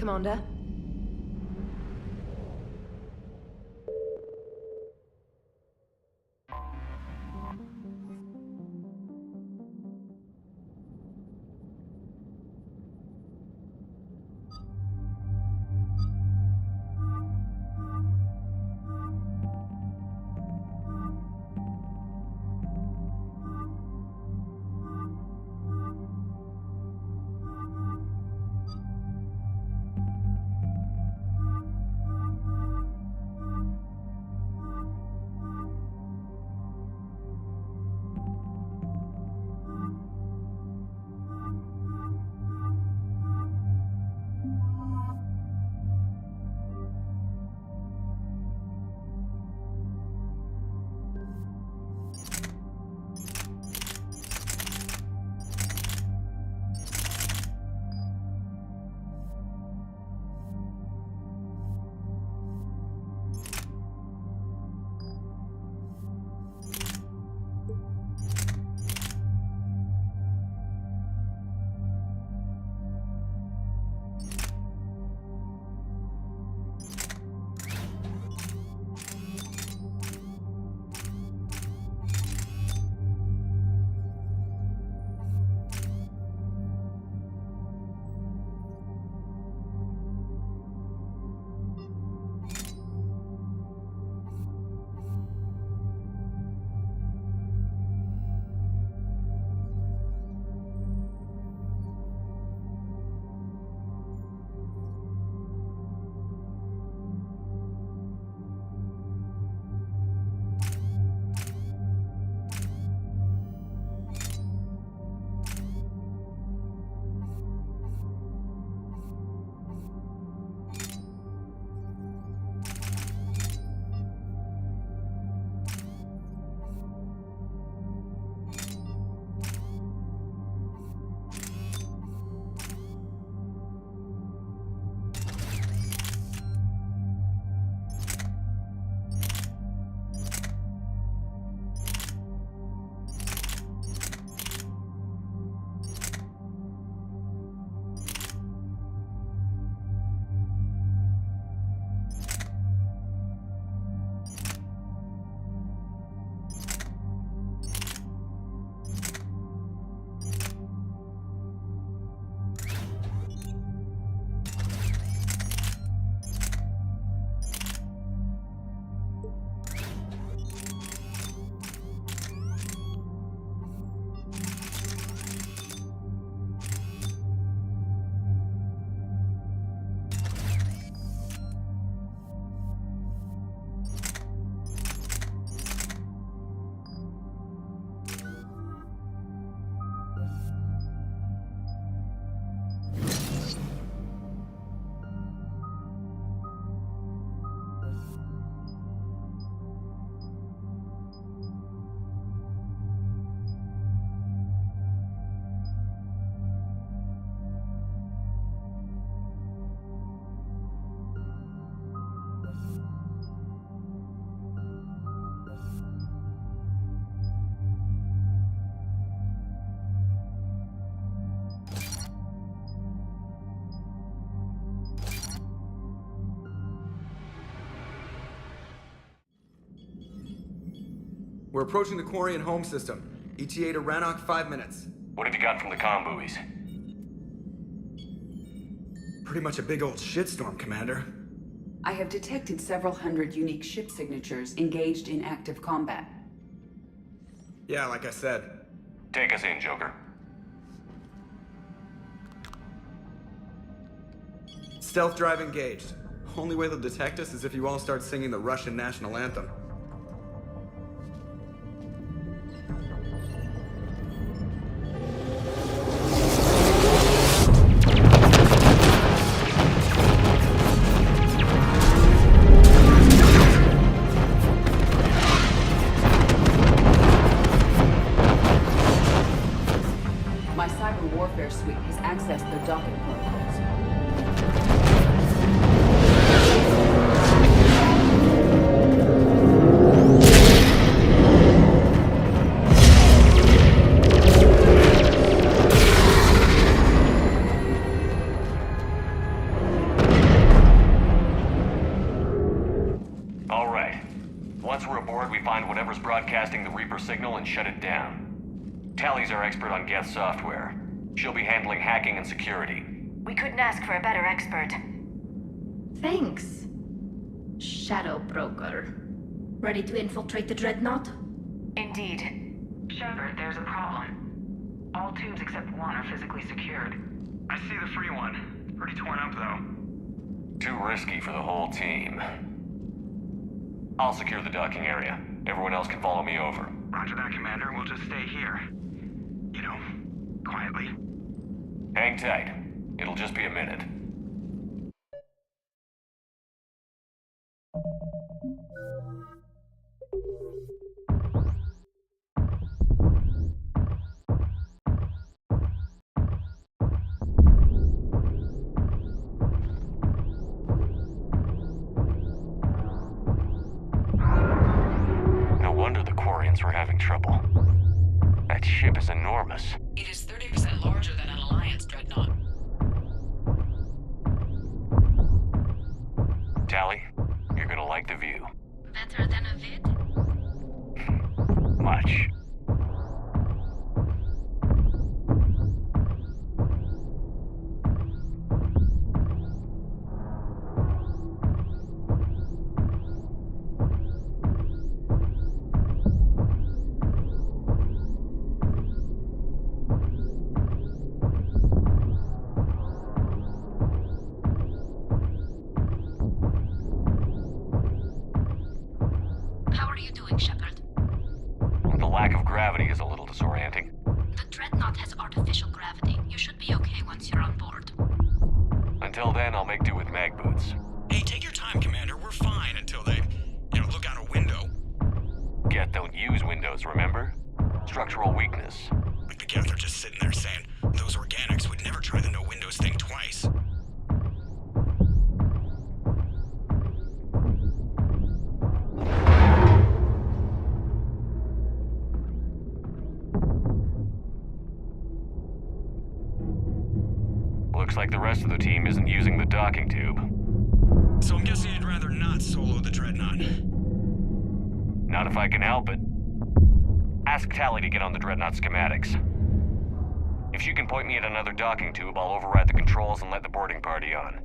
Commander. We're approaching the Quarian home system. ETA to Rannoch, 5 minutes. What have you got from the comm buoys? Pretty much a big old shitstorm, Commander. I have detected several hundred unique ship signatures engaged in active combat. Yeah, like I said. Take us in, Joker. Stealth drive engaged. Only way they'll detect us is if you all start singing the Russian national anthem. My cyber warfare suite has accessed their docking protocols. shut it down. Tally's our expert on Geth software. She'll be handling hacking and security. We couldn't ask for a better expert. Thanks, Shadow Broker. Ready to infiltrate the Dreadnought? Indeed. Shepard, there's a problem. All tubes except one are physically secured. I see the free one. Pretty torn up, though. Too risky for the whole team. I'll secure the docking area. Everyone else can follow me over. Roger that, Commander. We'll just stay here. You know, quietly. Hang tight. It'll just be a minute. No wonder the Quarians were having trouble. That ship is enormous. It is 30% larger than an Alliance dreadnought. Tally, you're gonna like the view. Better than a vid? Much. How are you doing, Shepard? The lack of gravity is a little disorienting. The Dreadnought has artificial gravity. You should be okay once you're on board. Until then, I'll make do with mag boots. Hey, take your time, Commander. We're fine until they, look out a window. Geth don't use windows, remember? Structural weakness. Like the Geth are just sitting there saying, those organics would never try the no windows thing twice. Looks like the rest of the team isn't using the docking tube. So I'm guessing you'd rather not solo the Dreadnought. Not if I can help it. Ask Tally to get on the Dreadnought schematics. If she can point me at another docking tube, I'll override the controls and let the boarding party on.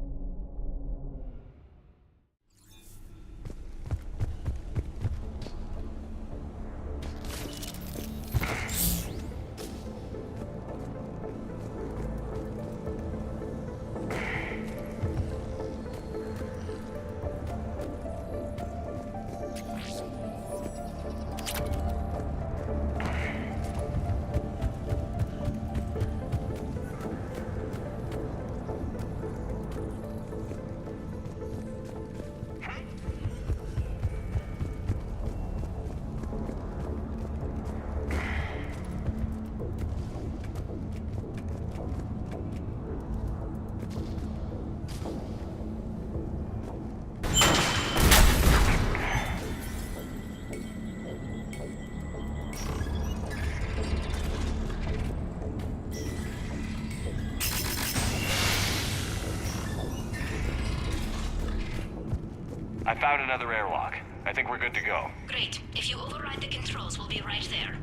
I found another airlock. I think we're good to go. Great. If you override the controls, we'll be right there.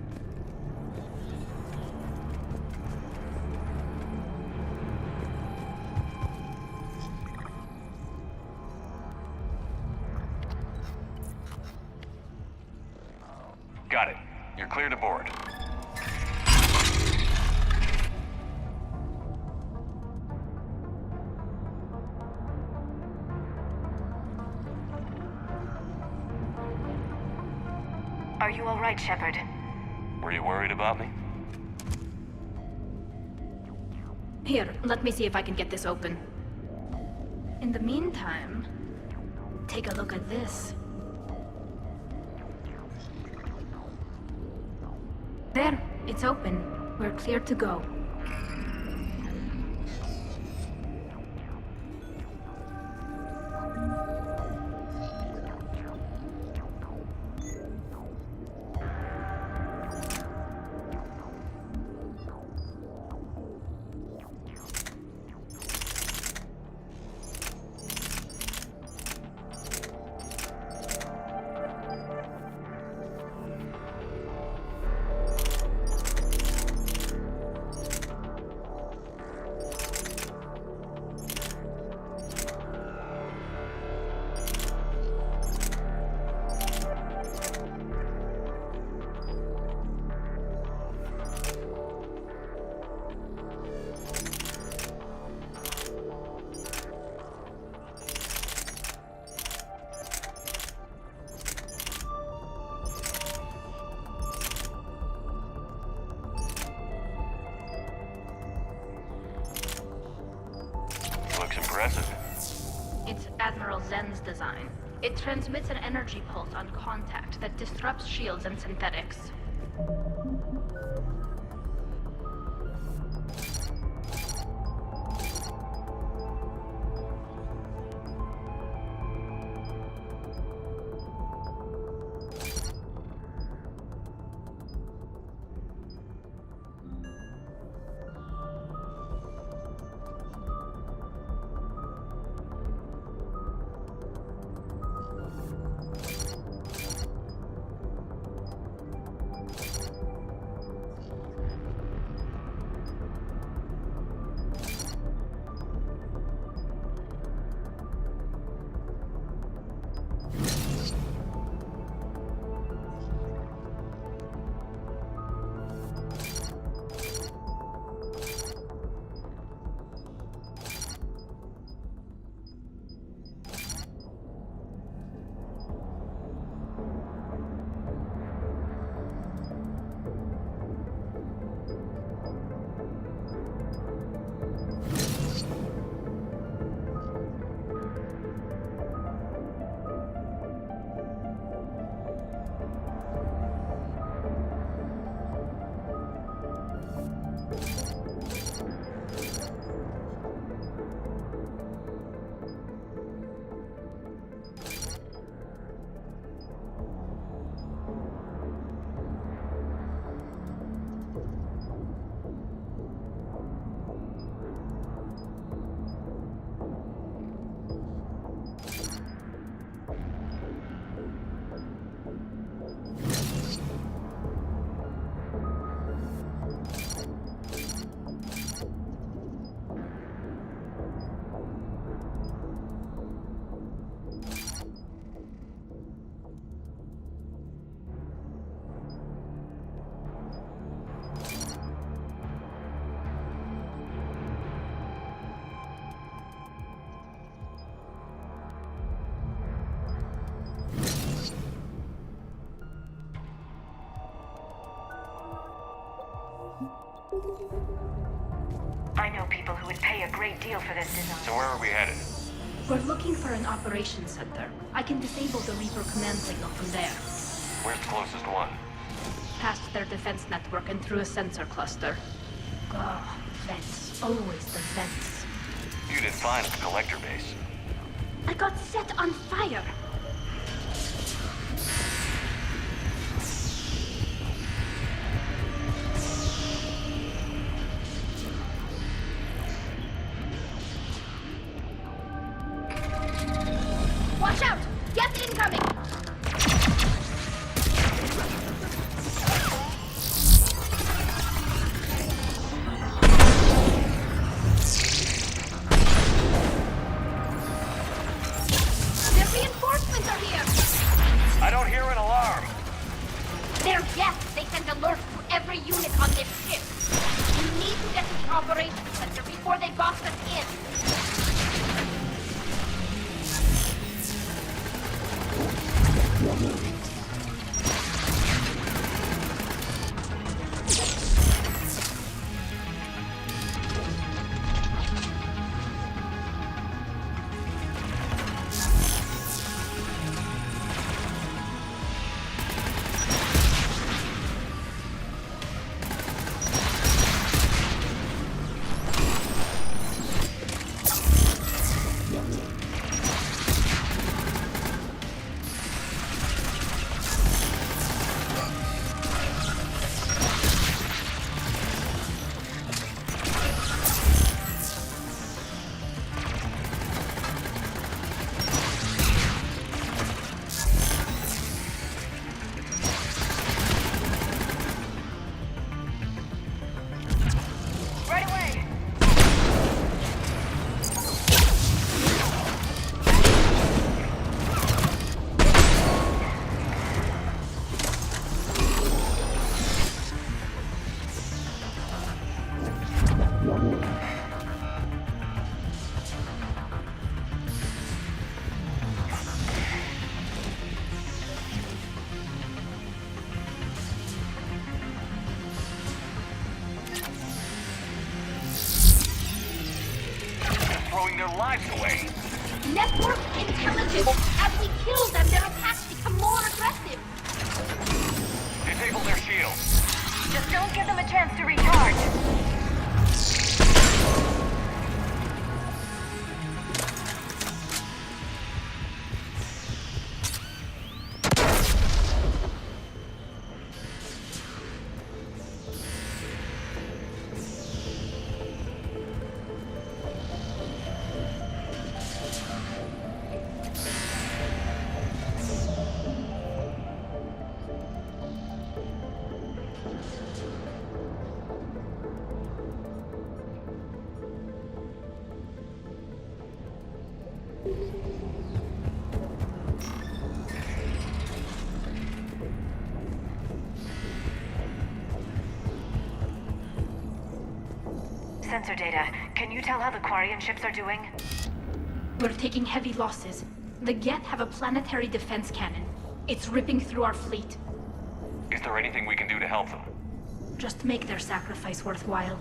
Got it. You're clear to board. Are you all right, Shepard? Were you worried about me? Here, let me see if I can get this open. In the meantime, take a look at this. There, it's open. We're clear to go. impressive. It's Admiral Zen's design. It transmits an energy pulse on contact that disrupts shields and synthetics. I know people who would pay a great deal for this design. So where are we headed? We're looking for an operations center. I can disable the Reaper command signal from there. Where's the closest one? Past their defense network and through a sensor cluster. Oh, vents. Always the vents. You did fine at the collector base. I got set on fire! Watch out! Gas incoming! They're reinforcing! their lives away. Network intelligence. As we kill them, their attacks become more aggressive. Disable their shields. Just don't give them a chance to recharge. Sensor data. Can you tell how the Quarian ships are doing? We're taking heavy losses. The Geth have a planetary defense cannon. It's ripping through our fleet. Is there anything we can do to help them? Just make their sacrifice worthwhile.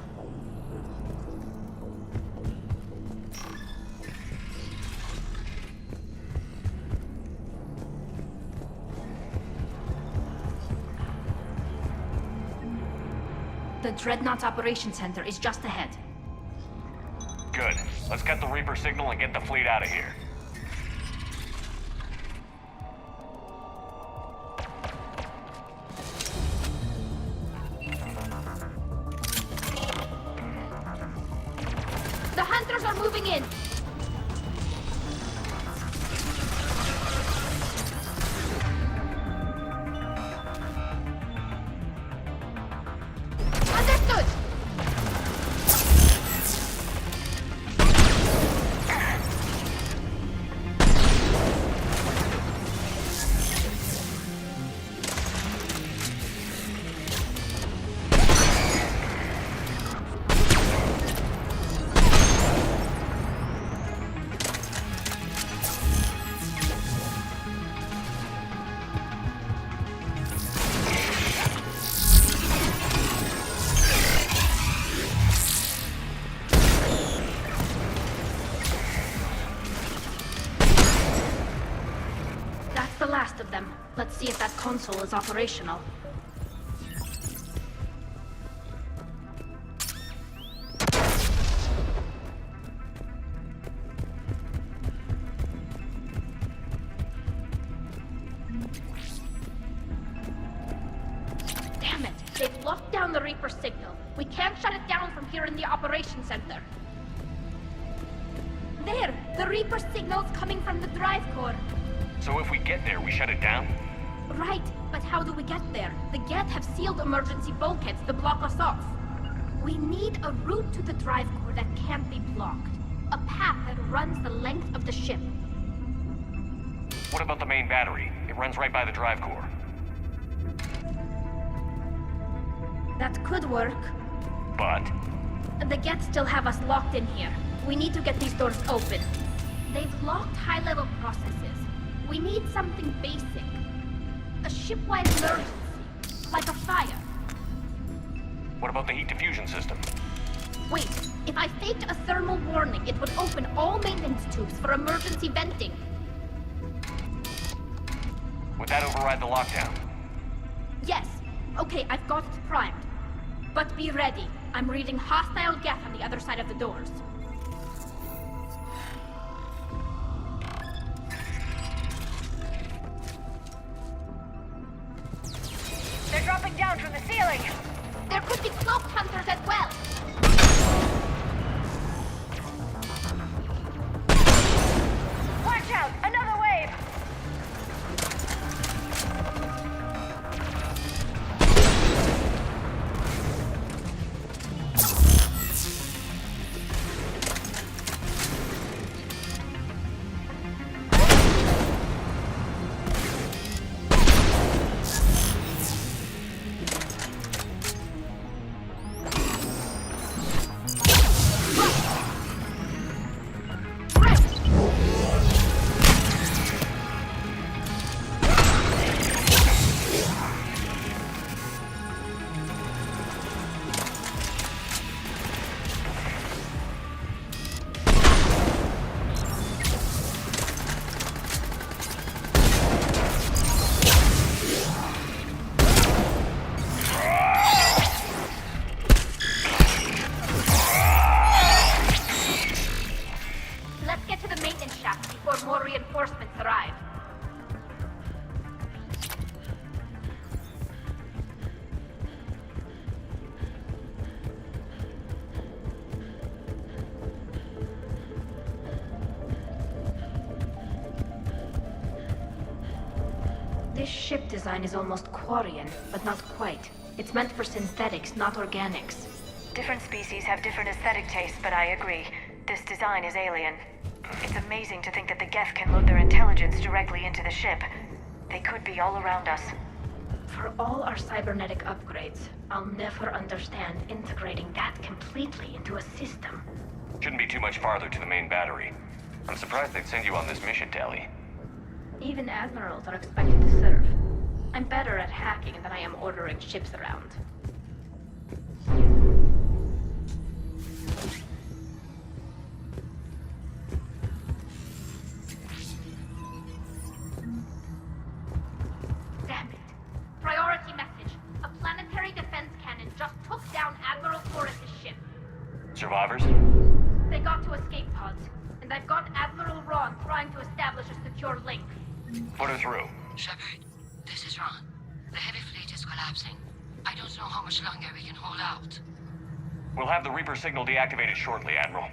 The Dreadnought's Operations Center is just ahead. Good. Let's get the Reaper signal and get the fleet out of here. The Hunters are moving in! Understood! That's the last of them. Let's see if that console is operational. Damn it! They've locked down the Reaper signal. We can't shut it down from here in the Operations Center. There! The Reaper signal's coming from the drive core. So if we get there, we shut it down? Right, but how do we get there? The Geth have sealed emergency bulkheads to block us off. We need a route to the drive core that can't be blocked. A path that runs the length of the ship. What about the main battery? It runs right by the drive core. That could work. But The Geth still have us locked in here. We need to get these doors open. They've locked high-level processes. We need something basic. A ship-wide emergency. Like a fire. what about the heat diffusion system? Wait, if I faked a thermal warning, it would open all maintenance tubes for emergency venting. Would that override the lockdown? Yes. Okay, I've got it primed. But be ready. I'm reading hostile Geth on the other side of the doors. They're dropping down from the ceiling! There could be cloak hunters as well! Watch out! Another wave! This ship design is almost Quarian, but not quite. It's meant for synthetics, not organics. Different species have different aesthetic tastes, but I agree. This design is alien. It's amazing to think that the Geth can load their intelligence directly into the ship. They could be all around us. For all our cybernetic upgrades, I'll never understand integrating that completely into a system. Shouldn't be too much farther to the main battery. I'm surprised they'd send you on this mission, Tali. Even admirals are expected to serve. I'm better at hacking than I am ordering ships around. Damn it. Priority message. A planetary defense cannon just took down Admiral Forrest's ship. Survivors? They got to escape pods, and I've got Admiral Ron trying to establish a secure link. Put her through. Shepard, this is Ron. The heavy fleet is collapsing. I don't know how much longer we can hold out. We'll have the Reaper signal deactivated shortly, Admiral.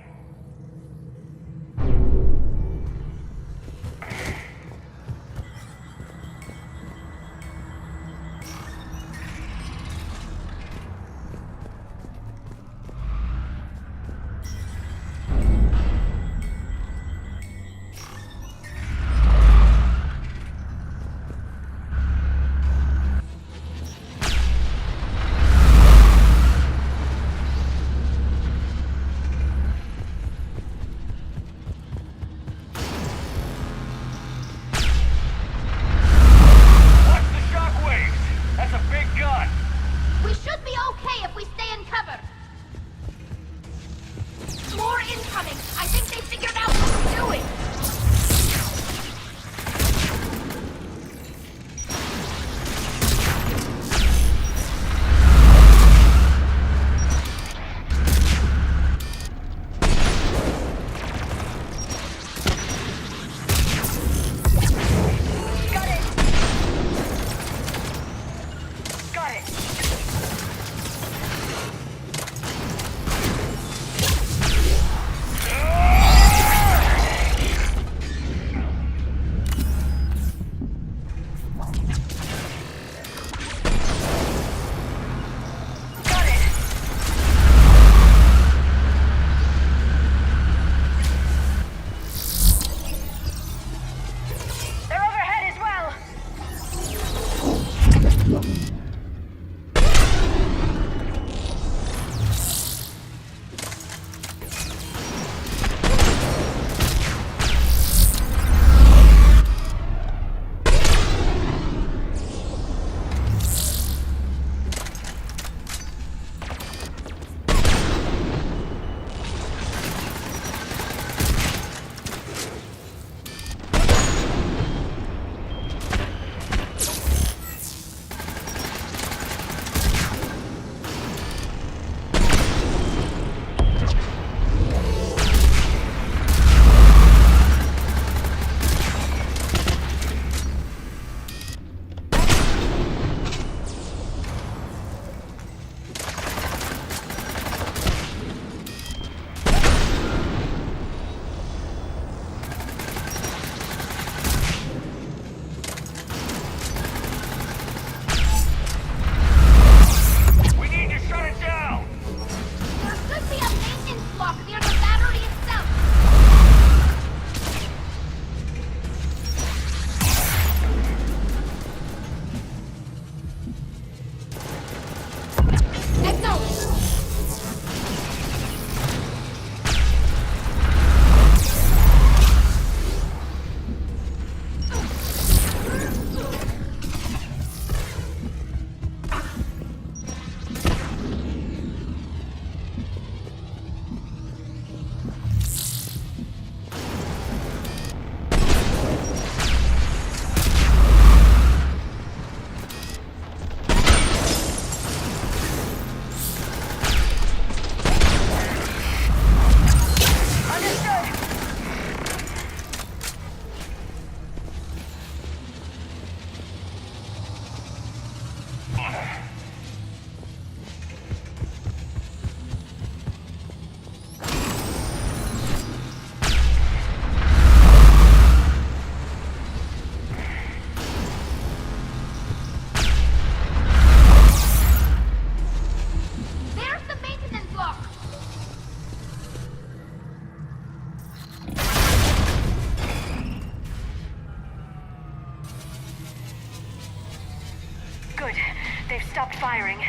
firing.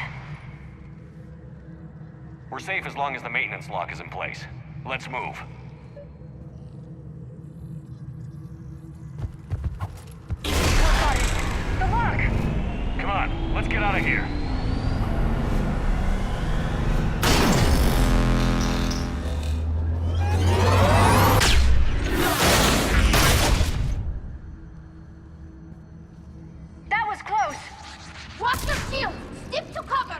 We're safe as long as the maintenance lock is in place. Let's move. Got it. The lock! Come on, let's get out of here. That was close! Watch your shield! Stick to cover!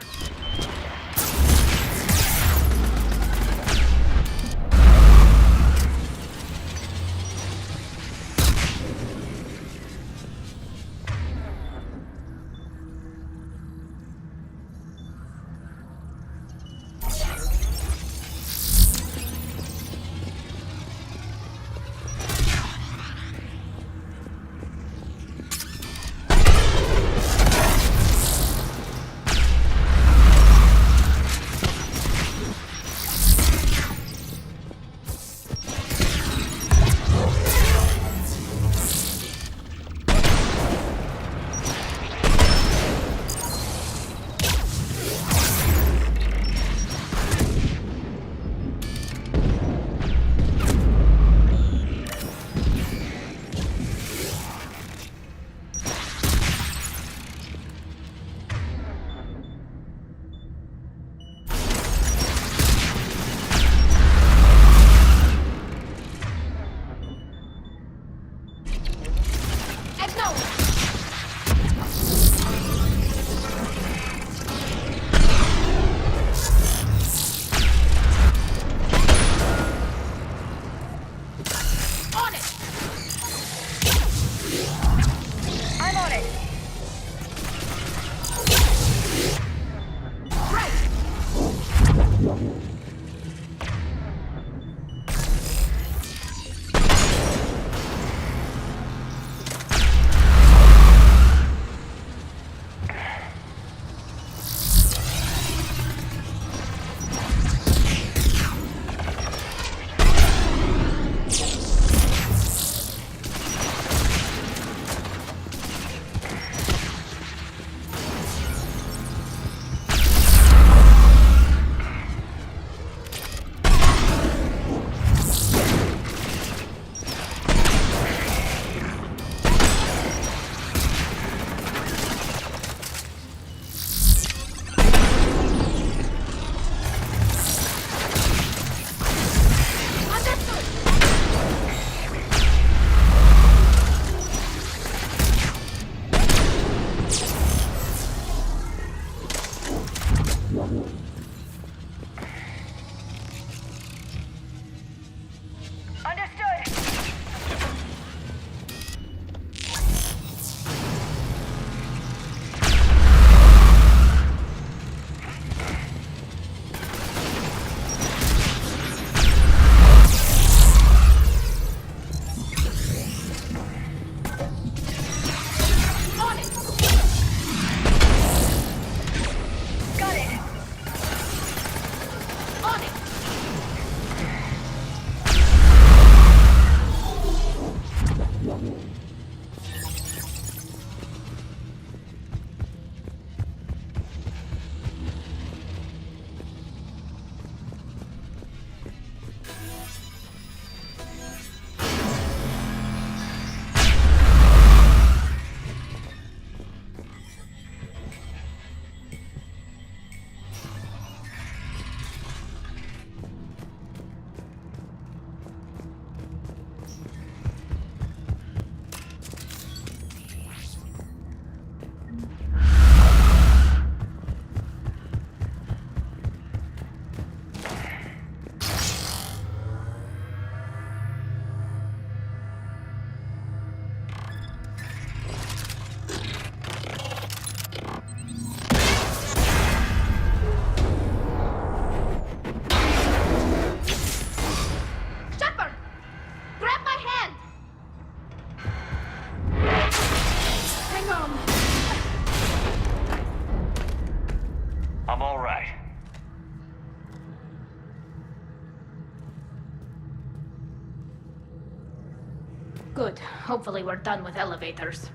Good. Hopefully we're done with elevators.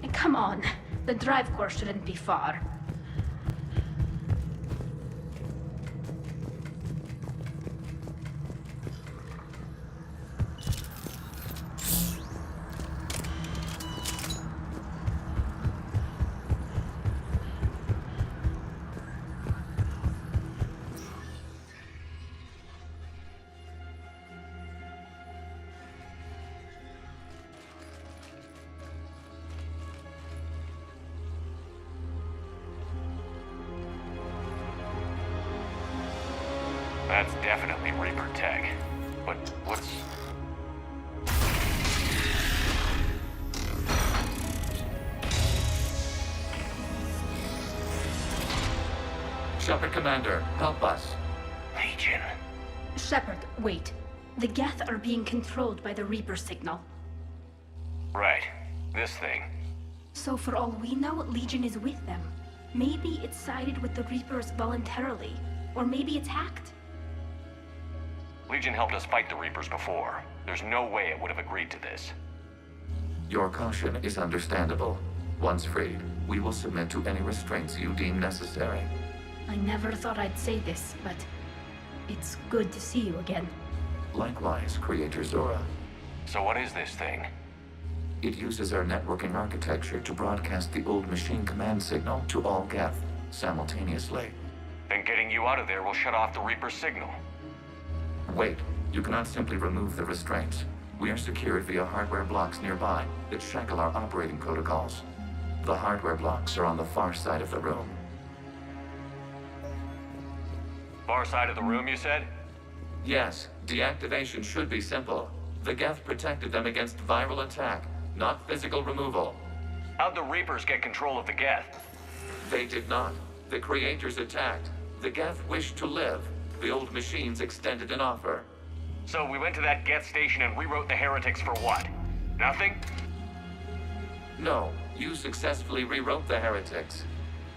And come on, the drive core shouldn't be far. That's definitely Reaper tech. But what's... Shepard Commander, help us. Legion? Shepard, wait. The Geth are being controlled by the Reaper signal. Right. This thing. So for all we know, Legion is with them. Maybe it sided with the Reapers voluntarily. Or maybe it's hacked. Legion helped us fight the Reapers before. There's no way it would have agreed to this. Your caution is understandable. Once freed, we will submit to any restraints you deem necessary. I never thought I'd say this, but it's good to see you again. Likewise, Creator Zora. So what is this thing? It uses our networking architecture to broadcast the old machine command signal to all Geth simultaneously. Then getting you out of there will shut off the Reaper signal. Wait, you cannot simply remove the restraints. We are secured via hardware blocks nearby that shackle our operating protocols. The hardware blocks are on the far side of the room. Far side of the room, you said? Yes, deactivation should be simple. The Geth protected them against viral attack, not physical removal. How'd the Reapers get control of the Geth? They did not. The Creators attacked. The Geth wished to live. The old machines extended an offer. So we went to that Geth station and rewrote the heretics for what? Nothing? No, you successfully rewrote the heretics.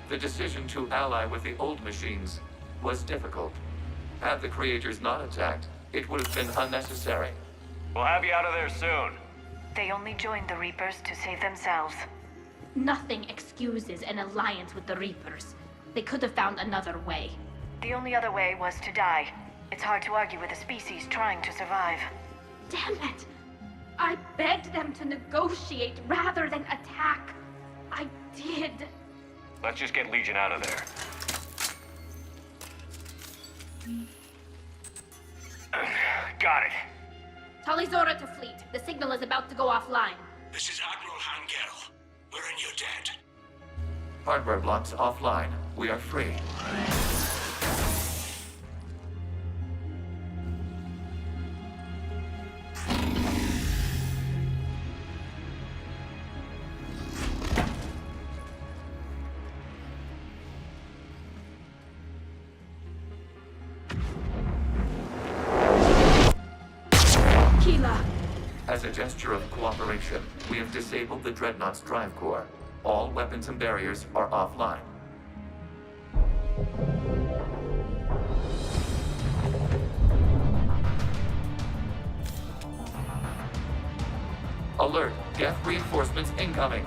The decision to ally with the old machines was difficult. Had the Creators not attacked, it would have been unnecessary. We'll have you out of there soon. They only joined the Reapers to save themselves. Nothing excuses an alliance with the Reapers. They could have found another way. The only other way was to die. It's hard to argue with a species trying to survive. Damn it! I begged them to negotiate rather than attack. I did. Let's just get Legion out of there. Got it. Talizora to fleet. The signal is about to go offline. This is Admiral Hangel. We're in your debt. Hardware blocks offline. We are free. As a gesture of cooperation, we have disabled the Dreadnought's drive core. All weapons and barriers are offline. Alert! Geth reinforcements incoming!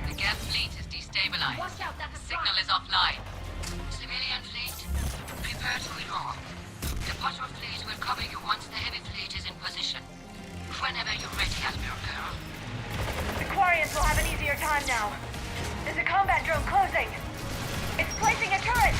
The Geth fleet is destabilized. Watch out, that's a Signal truck. is offline. Civilian fleet, prepare to withdraw. The Potter fleet will cover you once the heavy fleet is in position. Whenever you're ready, Admiral Girl. The Quarians will have an easier time now. There's a combat drone closing. It's placing a turret.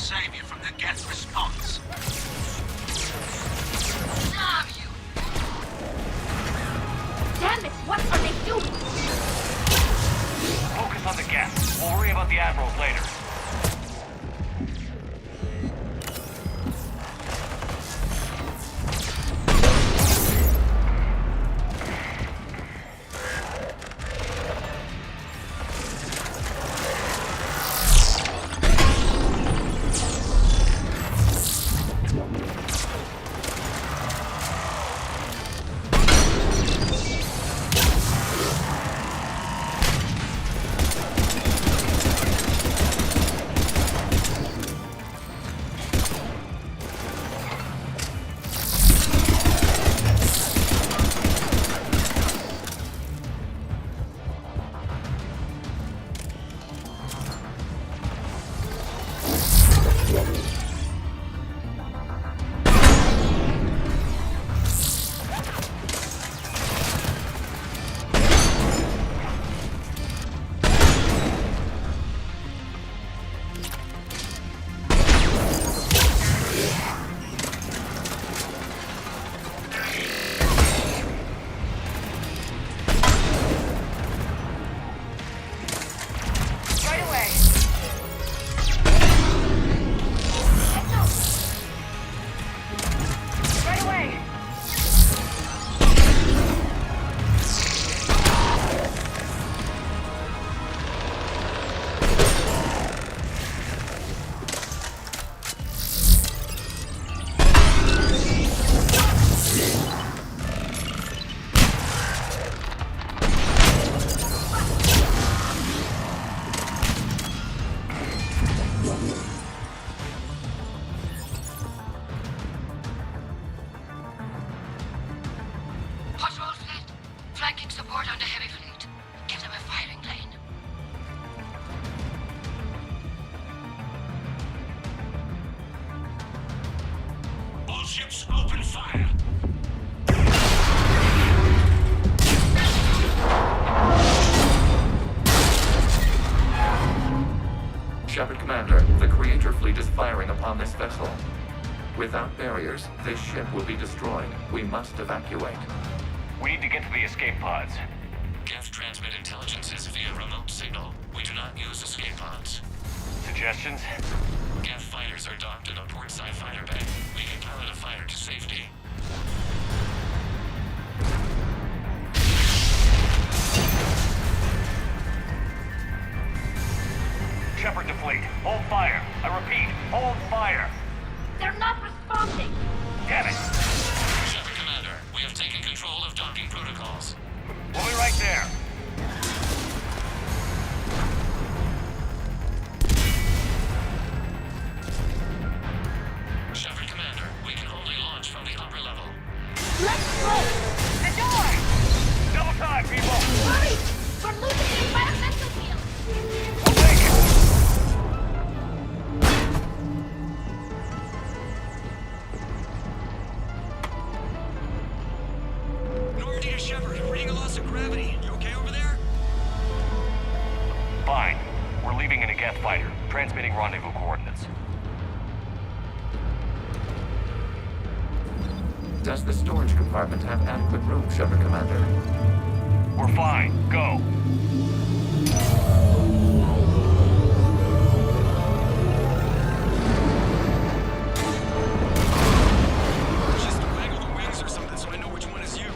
save you from the Geth response. Damn you! Damn it, what are they doing? Focus on the gas. We'll worry about the admirals later. Patrol fleet, flanking support on the heavy fleet. Give them a firing lane. All ships open fire. Shepard Commander, the Creator fleet is firing upon this vessel. Without barriers, this ship will be destroyed. We must evacuate. We need to get to the escape pods. Geth transmit intelligences via remote signal. We do not use escape pods. Suggestions? Geth fighters are docked in a portside fighter bay. We can pilot a fighter to safety. Shepard to fleet. Hold fire. I repeat, hold fire. They're not responding. Damn it. Shepard Commander, we have taken control of docking protocols. We'll be right there. Shepard Commander, we can only launch from the upper level. Let's go! The door! Double time, people! Hurry! We're losing the environmental field! We'll take it! Normandy to Shepard, reading a loss of gravity. You okay over there? Fine. We're leaving in a Geth fighter, transmitting rendezvous coordinates. Does the storage compartment have adequate room, Shepard Commander? We're fine. Go. Just waggle the wings or something so I know which one is you.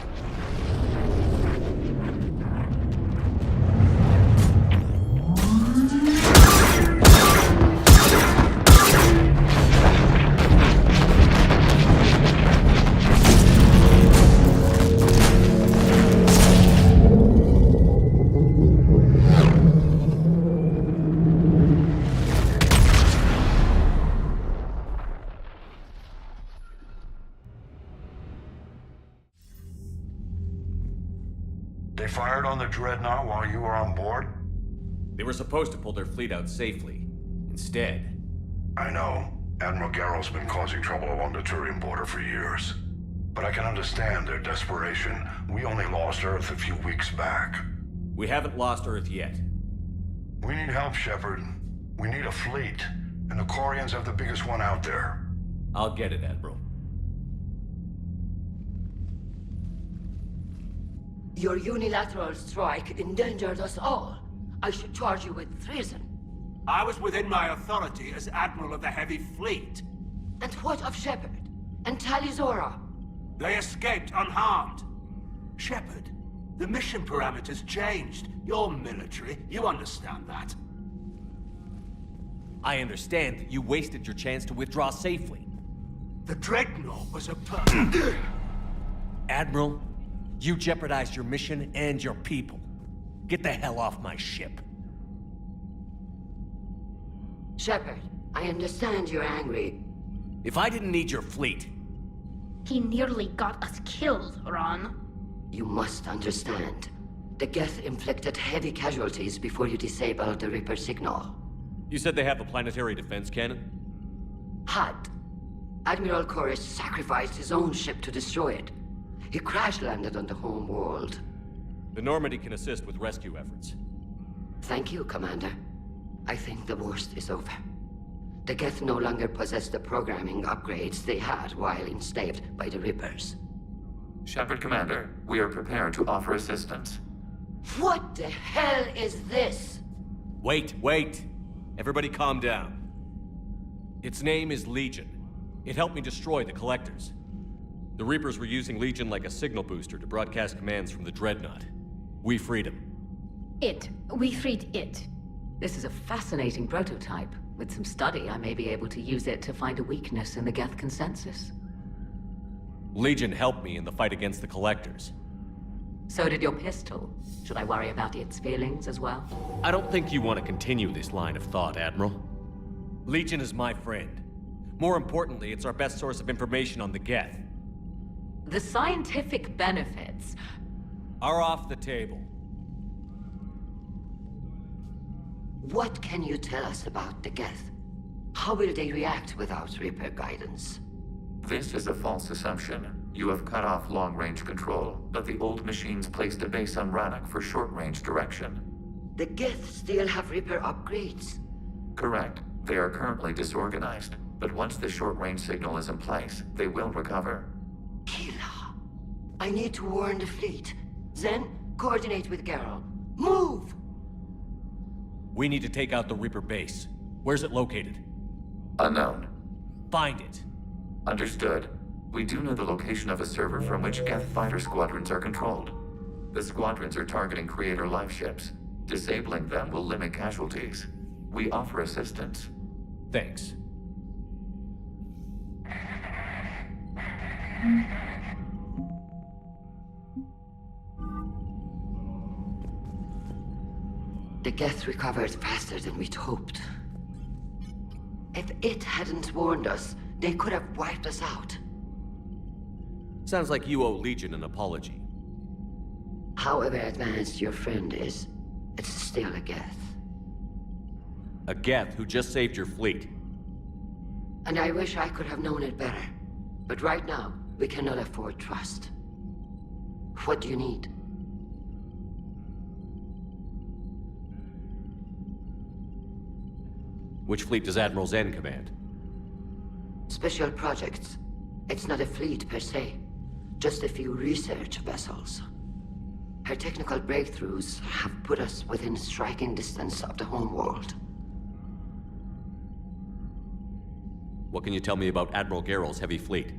They fired on the Dreadnought while you were on board? They were supposed to pull their fleet out safely. Instead... I know. Admiral Garrow's been causing trouble along the Turian border for years. But I can understand their desperation. We only lost Earth a few weeks back. We haven't lost Earth yet. We need help, Shepard. We need a fleet. and the Quarians have the biggest one out there. I'll get it, Admiral. Your unilateral strike endangered us all. I should charge you with treason. I was within my authority as Admiral of the Heavy Fleet. And what of Shepard? And Talizora? They escaped unharmed. Shepard, the mission parameters changed. You're military, you understand that. I understand that you wasted your chance to withdraw safely. The Dreadnought was a Admiral, you jeopardized your mission and your people. Get the hell off my ship. Shepard, I understand you're angry. If I didn't need your fleet... He nearly got us killed, Ron. You must understand. The Geth inflicted heavy casualties before you disabled the Reaper signal. You said they have a planetary defense cannon? Had. Admiral Koresh sacrificed his own ship to destroy it. He crash-landed on the home world. The Normandy can assist with rescue efforts. Thank you, Commander. I think the worst is over. The Geth no longer possess the programming upgrades they had while enslaved by the Reapers. Shepard, Commander, we are prepared to offer assistance. What the hell is this? Wait. Everybody calm down. Its name is Legion. It helped me destroy the Collectors. The Reapers were using Legion like a signal booster to broadcast commands from the Dreadnought. We freed him. We freed it. This is a fascinating prototype. With some study, I may be able to use it to find a weakness in the Geth consensus. Legion helped me in the fight against the Collectors. So did your pistol. Should I worry about its feelings as well? I don't think you want to continue this line of thought, Admiral. Legion is my friend. More importantly, it's our best source of information on the Geth. The scientific benefits are off the table. What can you tell us about the Geth? How will they react without Reaper guidance? This is a false assumption. You have cut off long-range control, but the old machines placed a base on Rannoch for short-range direction. The Geth still have Reaper upgrades? Correct. They are currently disorganized, but once the short-range signal is in place, they will recover. Kila, I need to warn the fleet. Then, coordinate with Geralt. Move! We need to take out the Reaper base. Where's it located? Unknown. Find it. Understood. We do know the location of a server from which Geth fighter squadrons are controlled. The squadrons are targeting Creator life ships. Disabling them will limit casualties. We offer assistance. Thanks. The Geth recovered faster than we'd hoped. If it hadn't warned us, they could have wiped us out. Sounds like you owe Legion an apology. However advanced your friend is, it's still a Geth. A Geth who just saved your fleet. And I wish I could have known it better. But right now, we cannot afford trust. What do you need? Which fleet does Admiral Zen command? Special projects. It's not a fleet per se. Just a few research vessels. Her technical breakthroughs have put us within striking distance of the homeworld. What can you tell me about Admiral Geralt's heavy fleet?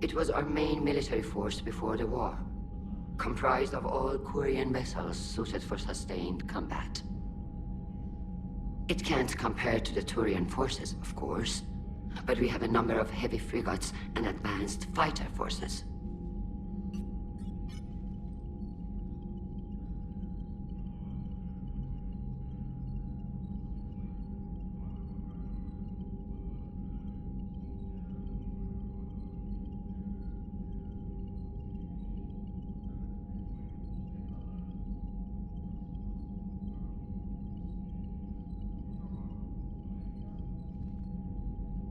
It was our main military force before the war. Comprised of all Quarian vessels suited for sustained combat. It can't compare to the Turian forces, of course. But we have a number of heavy frigates and advanced fighter forces.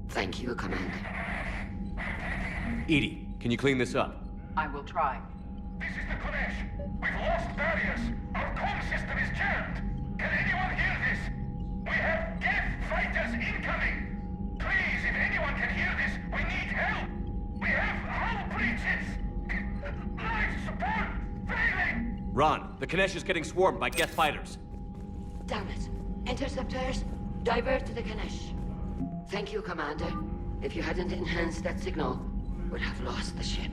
Thank you, Commander. Edie, can you clean this up? I will try. This is the Kodesh. We've lost barriers. Our comm system is jammed. Can anyone hear this? We have Geth fighters incoming! Please, if anyone can hear this, we need help! We have hull breaches! Life support failing! Ron, the Kanesh is getting swarmed by Geth fighters. Damn it. Interceptors, divert to the Kanesh. Thank you, Commander. If you hadn't enhanced that signal, we'd have lost the ship.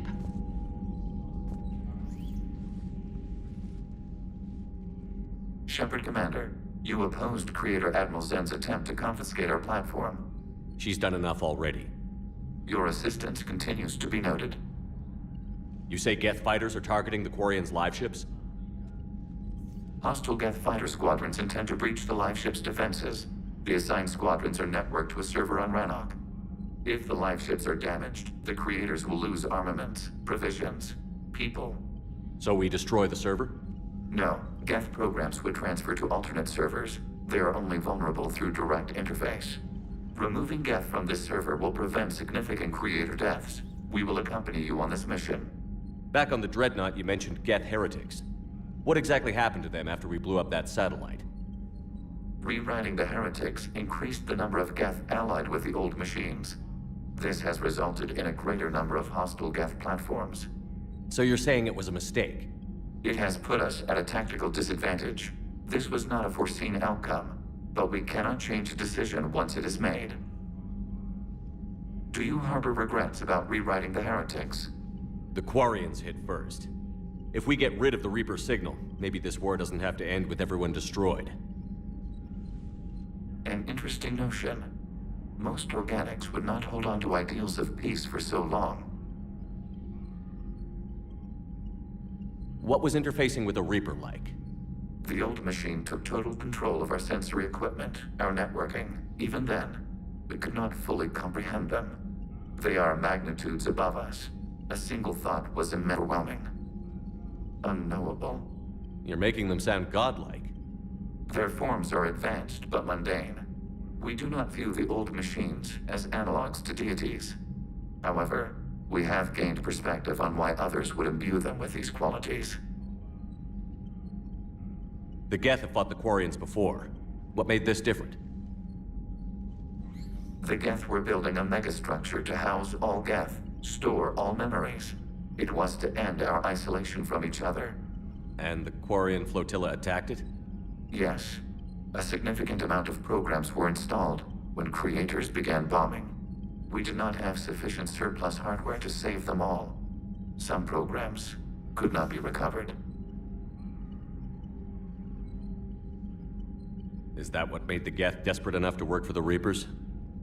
Shepard, Commander, you opposed Creator Admiral Zen's attempt to confiscate our platform. She's done enough already. Your assistance continues to be noted. You say Geth fighters are targeting the Quarians' live ships? Hostile Geth fighter squadrons intend to breach the live ship's defenses. The assigned squadrons are networked to a server on Rannoch. If the live ships are damaged, the Creators will lose armaments, provisions, people. So we destroy the server? No. Geth programs would transfer to alternate servers. They are only vulnerable through direct interface. Removing Geth from this server will prevent significant Creator deaths. We will accompany you on this mission. Back on the Dreadnought, you mentioned Geth heretics. What exactly happened to them after we blew up that satellite? Rewriting the heretics increased the number of Geth allied with the old machines. This has resulted in a greater number of hostile Geth platforms. So you're saying it was a mistake? It has put us at a tactical disadvantage. This was not a foreseen outcome, but we cannot change a decision once it is made. Do you harbor regrets about rewriting the heretics? The Quarians hit first. If we get rid of the Reaper signal, maybe this war doesn't have to end with everyone destroyed. An interesting notion. Most organics would not hold on to ideals of peace for so long. What was interfacing with a Reaper like? The old machine took total control of our sensory equipment, our networking. Even then, we could not fully comprehend them. They are magnitudes above us. A single thought was overwhelming. Unknowable. You're making them sound godlike. Their forms are advanced but mundane. We do not view the old machines as analogs to deities. However, we have gained perspective on why others would imbue them with these qualities. The Geth have fought the Quarians before. What made this different? The Geth were building a megastructure to house all Geth, store all memories. It was to end our isolation from each other. And the Quarian flotilla attacked it? Yes. A significant amount of programs were installed when Creators began bombing. We did not have sufficient surplus hardware to save them all. Some programs could not be recovered. Is that what made the Geth desperate enough to work for the Reapers?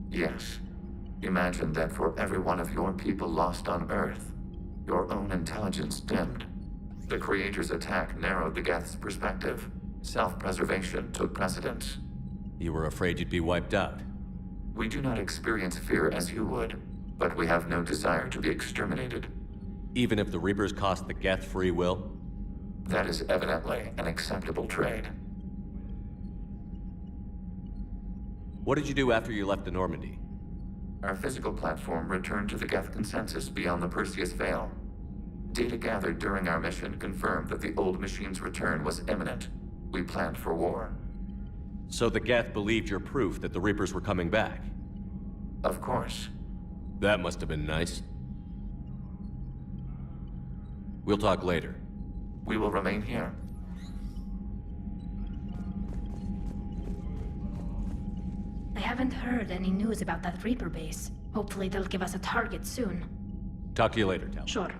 Yes. Imagine that for every one of your people lost on Earth, your own intelligence dimmed. The Creators' attack narrowed the Geth's perspective. Self-preservation took precedence. You were afraid you'd be wiped out. We do not experience fear as you would, but we have no desire to be exterminated. Even if the Reapers cost the Geth free will? That is evidently an acceptable trade. What did you do after you left the Normandy? Our physical platform returned to the Geth consensus beyond the Perseus Veil. Data gathered during our mission confirmed that the old machine's return was imminent. We planned for war. So the Geth believed your proof that the Reapers were coming back? Of course. That must have been nice. We'll talk later. We will remain here. I haven't heard any news about that Reaper base. Hopefully they'll give us a target soon. Talk to you later, Tal. Sure.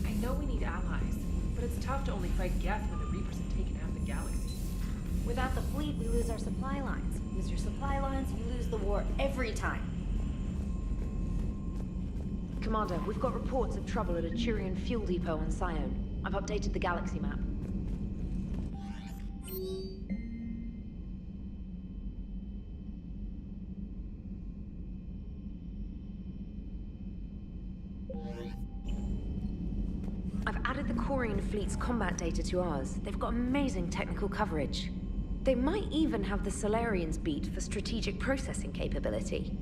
I know we need allies, but it's tough to only fight Geth when the Reapers have taken out the galaxy. Without the fleet, we lose our supply lines. Lose your supply lines, you lose the war every time. Commander, we've got reports of trouble at a Turian fuel depot on Scion. I've updated the galaxy map. I've added the Quarian fleet's combat data to ours. They've got amazing technical coverage. They might even have the Solarians beat for strategic processing capability.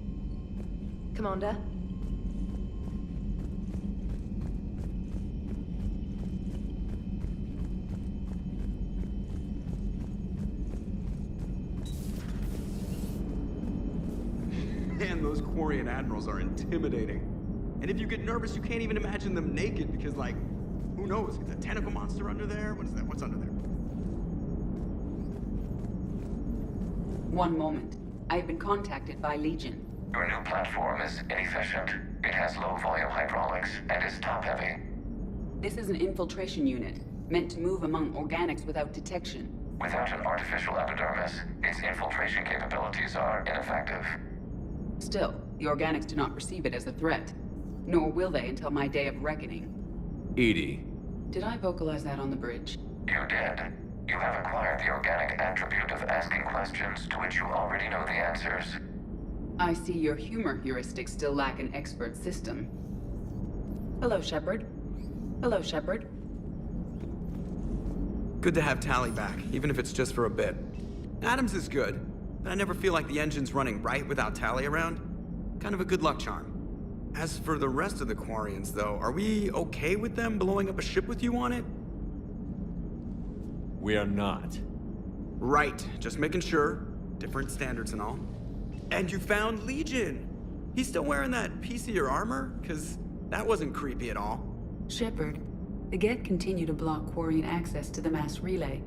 Commander? damn, those Quarian admirals are intimidating. And if you get nervous, you can't even imagine them naked because, like, who knows? Is a tentacle monster under there? What is that? What's under there? One moment. I have been contacted by Legion. Your new platform is inefficient. It has low-volume hydraulics and is top-heavy. This is an infiltration unit, meant to move among organics without detection. Without an artificial epidermis, its infiltration capabilities are ineffective. Still, the organics do not perceive it as a threat. Nor will they until my day of reckoning. Edie. Did I vocalize that on the bridge? You did. You have acquired the organic attribute of asking questions to which you already know the answers. I see your humor heuristics still lack an expert system. Hello, Shepard. Hello, Shepard. Good to have Tally back, even if it's just for a bit. Adams is good, but I never feel like the engine's running right without Tally around. Kind of a good luck charm. As for the rest of the Quarians, though, are we okay with them blowing up a ship with you on it? We are not. Right, just making sure. Different standards and all. And you found Legion! He's still wearing that piece of your armor? 'Cause that wasn't creepy at all. Shepard, the Geth continue to block Quarian access to the mass relay.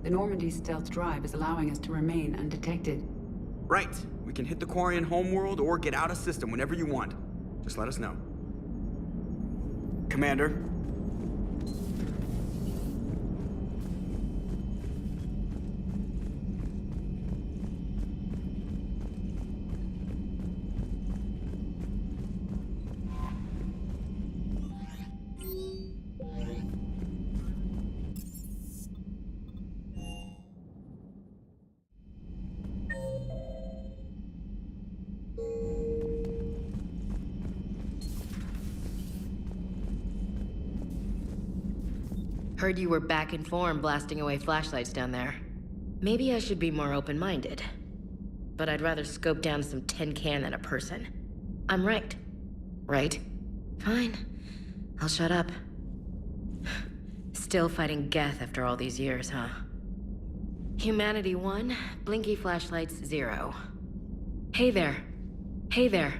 The Normandy stealth drive is allowing us to remain undetected. Right. We can hit the Quarian homeworld or get out of system whenever you want. Just let us know. Commander. Heard you were back in form blasting away flashlights down there. Maybe I should be more open-minded. But I'd rather scope down some tin can than a person. I'm right. Right? Fine. I'll shut up. Still fighting Geth after all these years, huh? Humanity 1, blinky flashlights 0. Hey there. Hey there.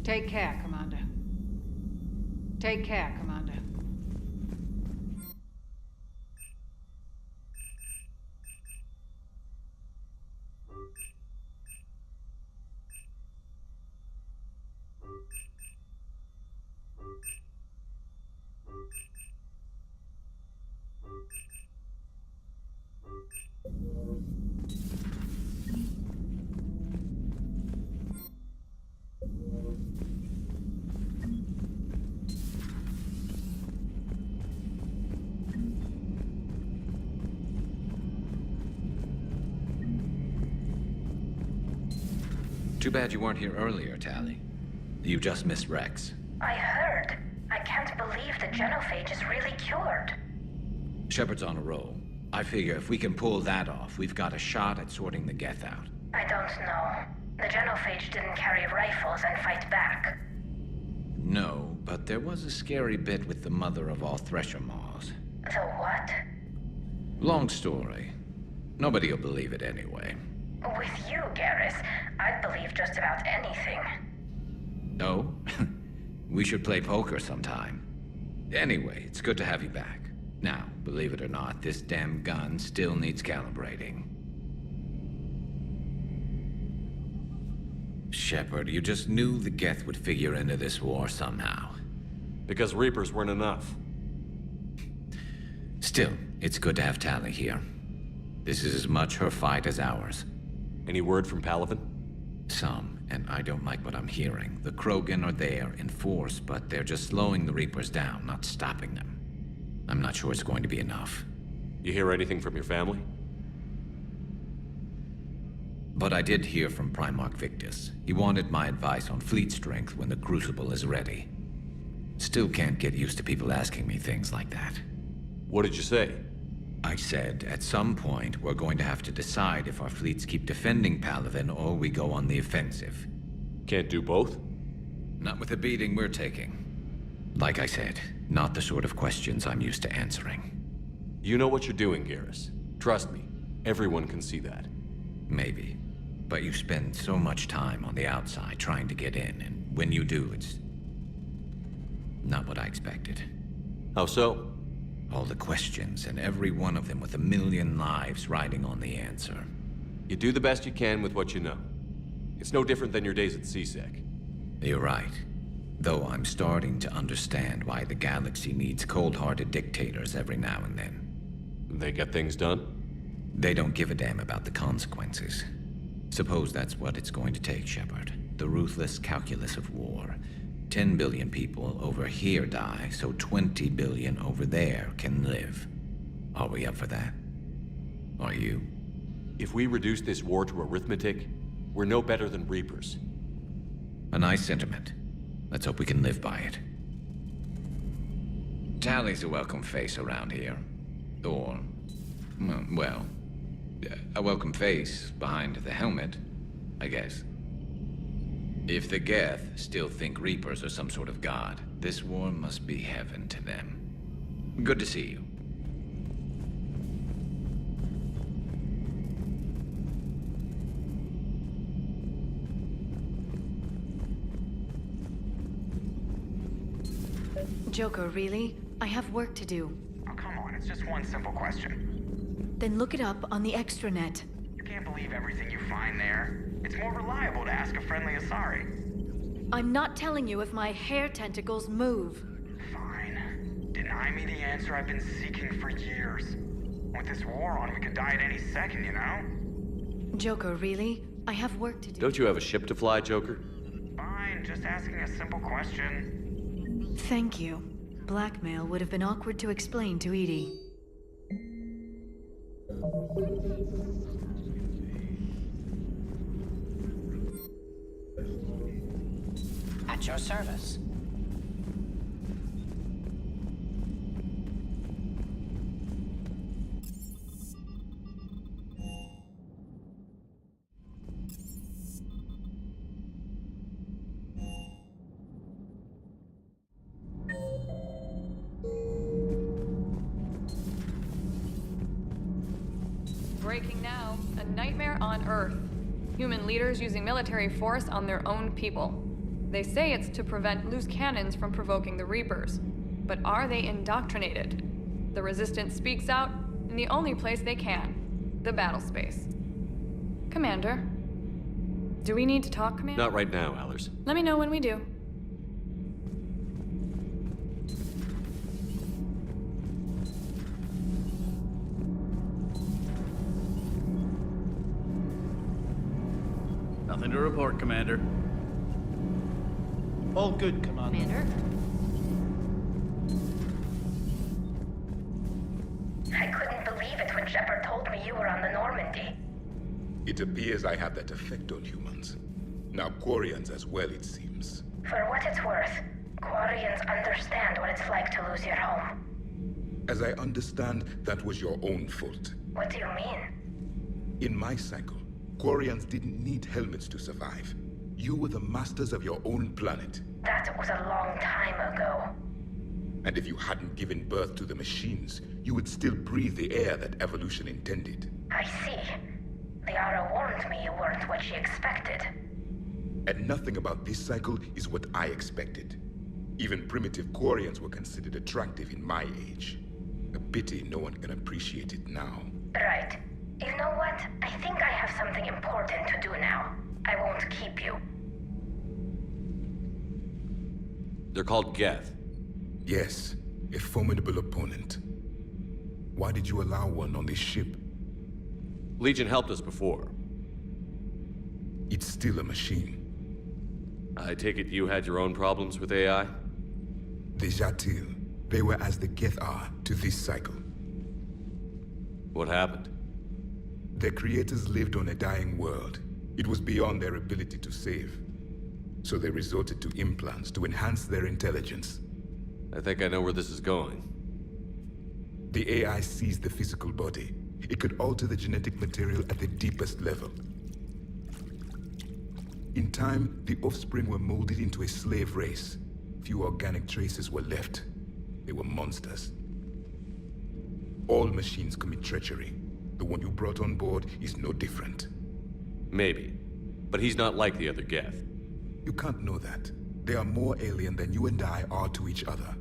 Take care, Commander. Take care, Commander. Too bad you weren't here earlier, Tally. You just missed Rex. I heard. I can't believe the genophage is really cured. Shepard's on a roll. I figure if we can pull that off, we've got a shot at sorting the Geth out. I don't know. The genophage didn't carry rifles and fight back. No, but there was a scary bit with the mother of all Thresher Maws. The what? Long story. Nobody'll believe it anyway. With you, Garrus, I'd believe just about anything. No? We should play poker sometime. Anyway, it's good to have you back. Now, believe it or not, this damn gun still needs calibrating. Shepard, you just knew the Geth would figure into this war somehow. Because Reapers weren't enough. Still, it's good to have Tally here. This is as much her fight as ours. Any word from Palaven? Some, and I don't like what I'm hearing. The Krogan are there in force, but they're just slowing the Reapers down, not stopping them. I'm not sure it's going to be enough. You hear anything from your family? But I did hear from Primarch Victus. He wanted my advice on fleet strength when the Crucible is ready. Still can't get used to people asking me things like that. What did you say? I said, at some point, we're going to have to decide if our fleets keep defending Palaven or we go on the offensive. Can't do both? Not with the beating we're taking. Like I said, not the sort of questions I'm used to answering. You know what you're doing, Garrus. Trust me, everyone can see that. Maybe. But you spend so much time on the outside trying to get in, and when you do, it's not what I expected. How so? All the questions, and every one of them with a million lives riding on the answer. You do the best you can with what you know. It's no different than your days at CSEC. You're right. Though I'm starting to understand why the galaxy needs cold-hearted dictators every now and then. They get things done? They don't give a damn about the consequences. Suppose that's what it's going to take, Shepard. The ruthless calculus of war. 10 billion people over here die, so 20 billion over there can live. Are we up for that? Are you? If we reduce this war to arithmetic, we're no better than Reapers. A nice sentiment. Let's hope we can live by it. Tally's a welcome face around here. Or, well, a welcome face behind the helmet, I guess. If the Geth still think Reapers are some sort of god, this war must be heaven to them. Good to see you. Joker, really? I have work to do. Oh, come on, it's just one simple question. Then look it up on the extranet. You can't believe everything you find there. It's more reliable to ask a friendly Asari. I'm not telling you if my hair tentacles move. Fine. Deny me the answer I've been seeking for years. With this war on, we could die at any second, you know? Joker, really? I have work to do. Don't you have a ship to fly, Joker? Fine, just asking a simple question. Thank you. Blackmail would have been awkward to explain to Edie. At your service. Breaking now. A nightmare on Earth. Human leaders using military force on their own people. They say it's to prevent loose cannons from provoking the Reapers. But are they indoctrinated? The Resistance speaks out in the only place they can. The battle space. Commander. Do we need to talk, Commander? Not right now, Allers. Let me know when we do. Nothing to report, Commander. All good, Commander. I couldn't believe it when Shepard told me you were on the Normandy. It appears I have that effect on humans. Now Quarians as well, it seems. For what it's worth, Quarians understand what it's like to lose your home. As I understand, that was your own fault. What do you mean? In my cycle, Quarians didn't need helmets to survive. You were the masters of your own planet. That was a long time ago. And if you hadn't given birth to the machines, you would still breathe the air that evolution intended. I see. Liara warned me you weren't what she expected. And nothing about this cycle is what I expected. Even primitive Quarians were considered attractive in my age. A pity no one can appreciate it now. Right. You know what? I think I have something important to do now. I won't keep you. They're called Geth. Yes, a formidable opponent. Why did you allow one on this ship? Legion helped us before. It's still a machine. I take it you had your own problems with AI? The Jatil. They were as the Geth are to this cycle. What happened? Their creators lived on a dying world. It was beyond their ability to save. So they resorted to implants to enhance their intelligence. I think I know where this is going. The AI sees the physical body. It could alter the genetic material at the deepest level. In time, the offspring were molded into a slave race. Few organic traces were left. They were monsters. All machines commit treachery. The one you brought on board is no different. Maybe. But he's not like the other Geth. You can't know that. They are more alien than you and I are to each other.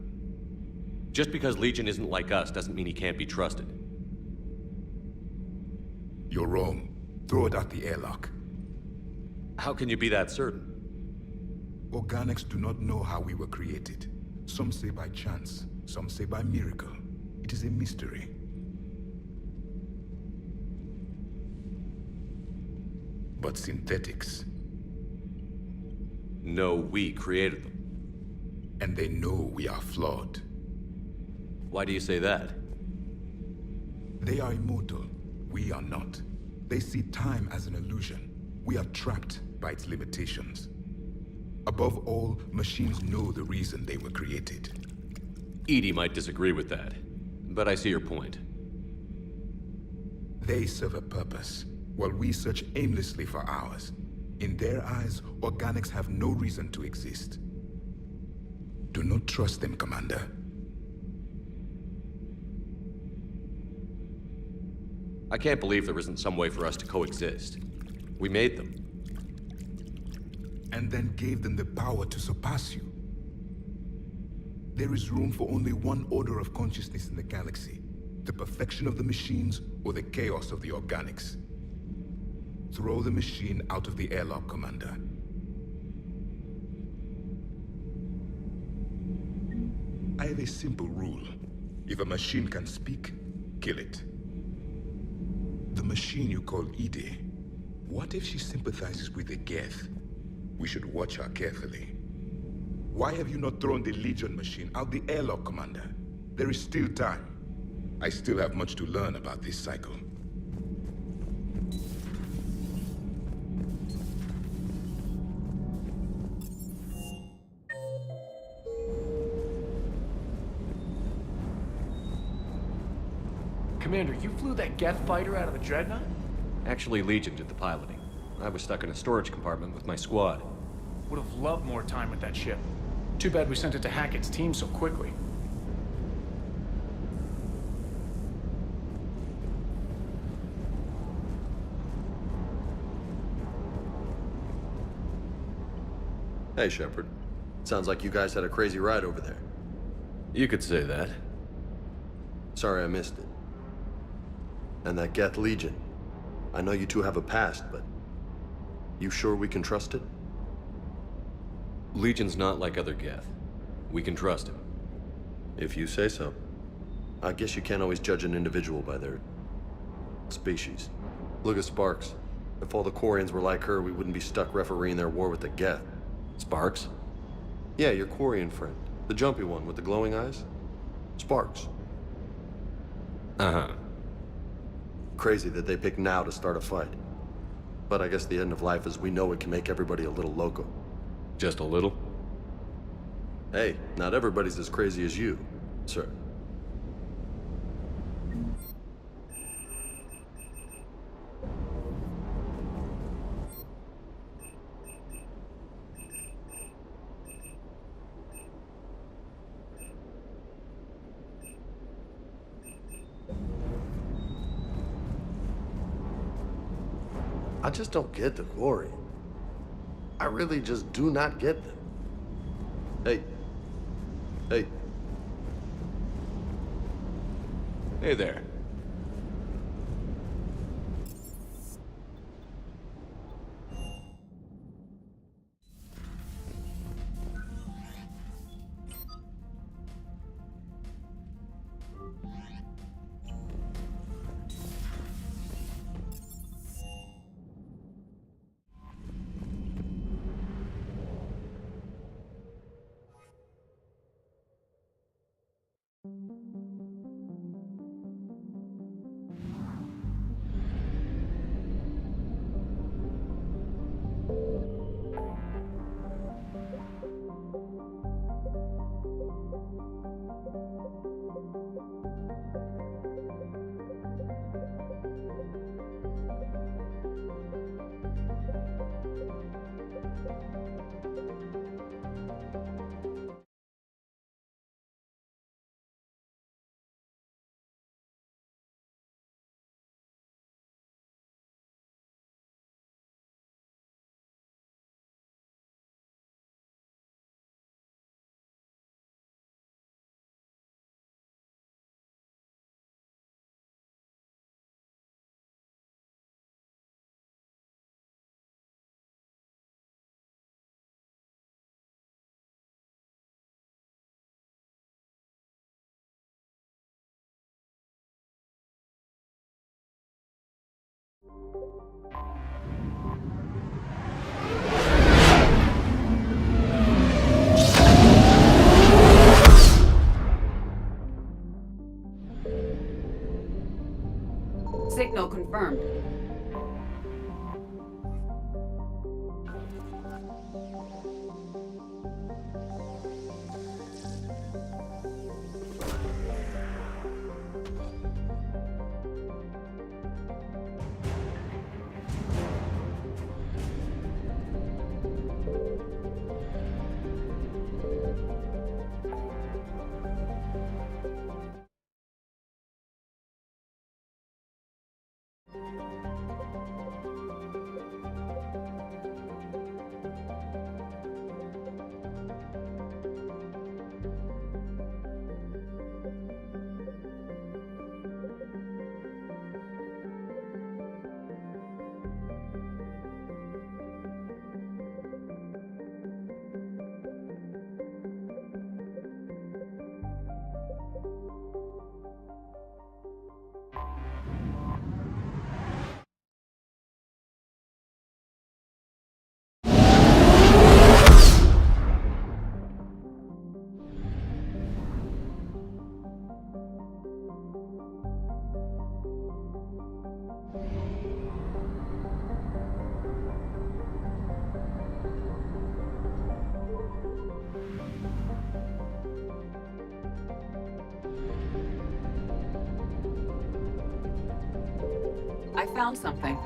Just because Legion isn't like us doesn't mean he can't be trusted. You're wrong. Throw it out the airlock. How can you be that certain? Organics do not know how we were created. Some say by chance, some say by miracle. It is a mystery. But synthetics... No, we created them. And they know we are flawed. Why do you say that? They are immortal. We are not. They see time as an illusion. We are trapped by its limitations. Above all, machines know the reason they were created. EDI might disagree with that, but I see your point. They serve a purpose, while we search aimlessly for ours. In their eyes, organics have no reason to exist. Do not trust them, Commander. I can't believe there isn't some way for us to coexist. We made them. And then gave them the power to surpass you. There is room for only one order of consciousness in the galaxy. The perfection of the machines or the chaos of the organics. Throw the machine out of the airlock, Commander. I have a simple rule. If a machine can speak, kill it. The machine you call EDI, what if she sympathizes with the Geth? We should watch her carefully. Why have you not thrown the Legion machine out the airlock, Commander? There is still time. I still have much to learn about this cycle. Commander, you flew that Geth fighter out of the Dreadnought? Actually, Legion did the piloting. I was stuck in a storage compartment with my squad. Would have loved more time with that ship. Too bad we sent it to Hackett's team so quickly. Hey, Shepard. Sounds like you guys had a crazy ride over there. You could say that. Sorry I missed it. And that Geth Legion. I know you two have a past, but... You sure we can trust it? Legion's not like other Geth. We can trust him. If you say so. I guess you can't always judge an individual by their... species. Look at Sparks. If all the Quarians were like her, we wouldn't be stuck refereeing their war with the Geth. Sparks? Yeah, your Quarian friend. The jumpy one with the glowing eyes. Sparks. Uh-huh. Crazy that they pick now to start a fight. But I guess the end of life as we know it can make everybody a little loco. Just a little? Hey, not everybody's as crazy as you, sir. I just don't get the Quarian. I really just do not get them. Hey. Hey. Hey there. Signal confirmed. I found something.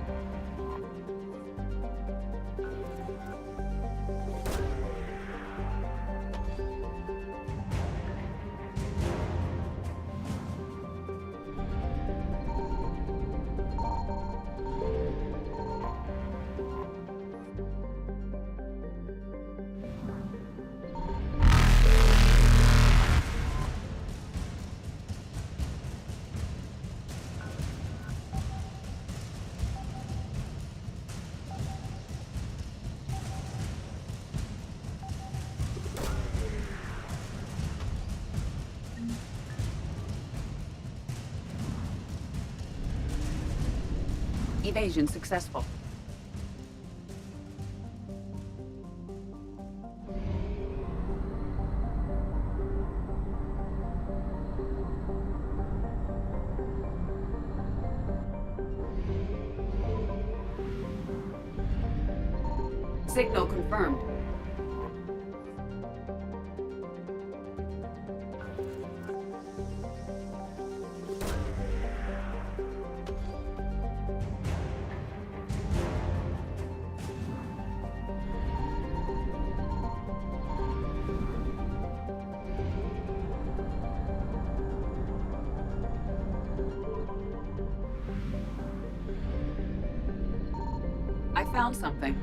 Evasion successful. Signal confirmed. I found something.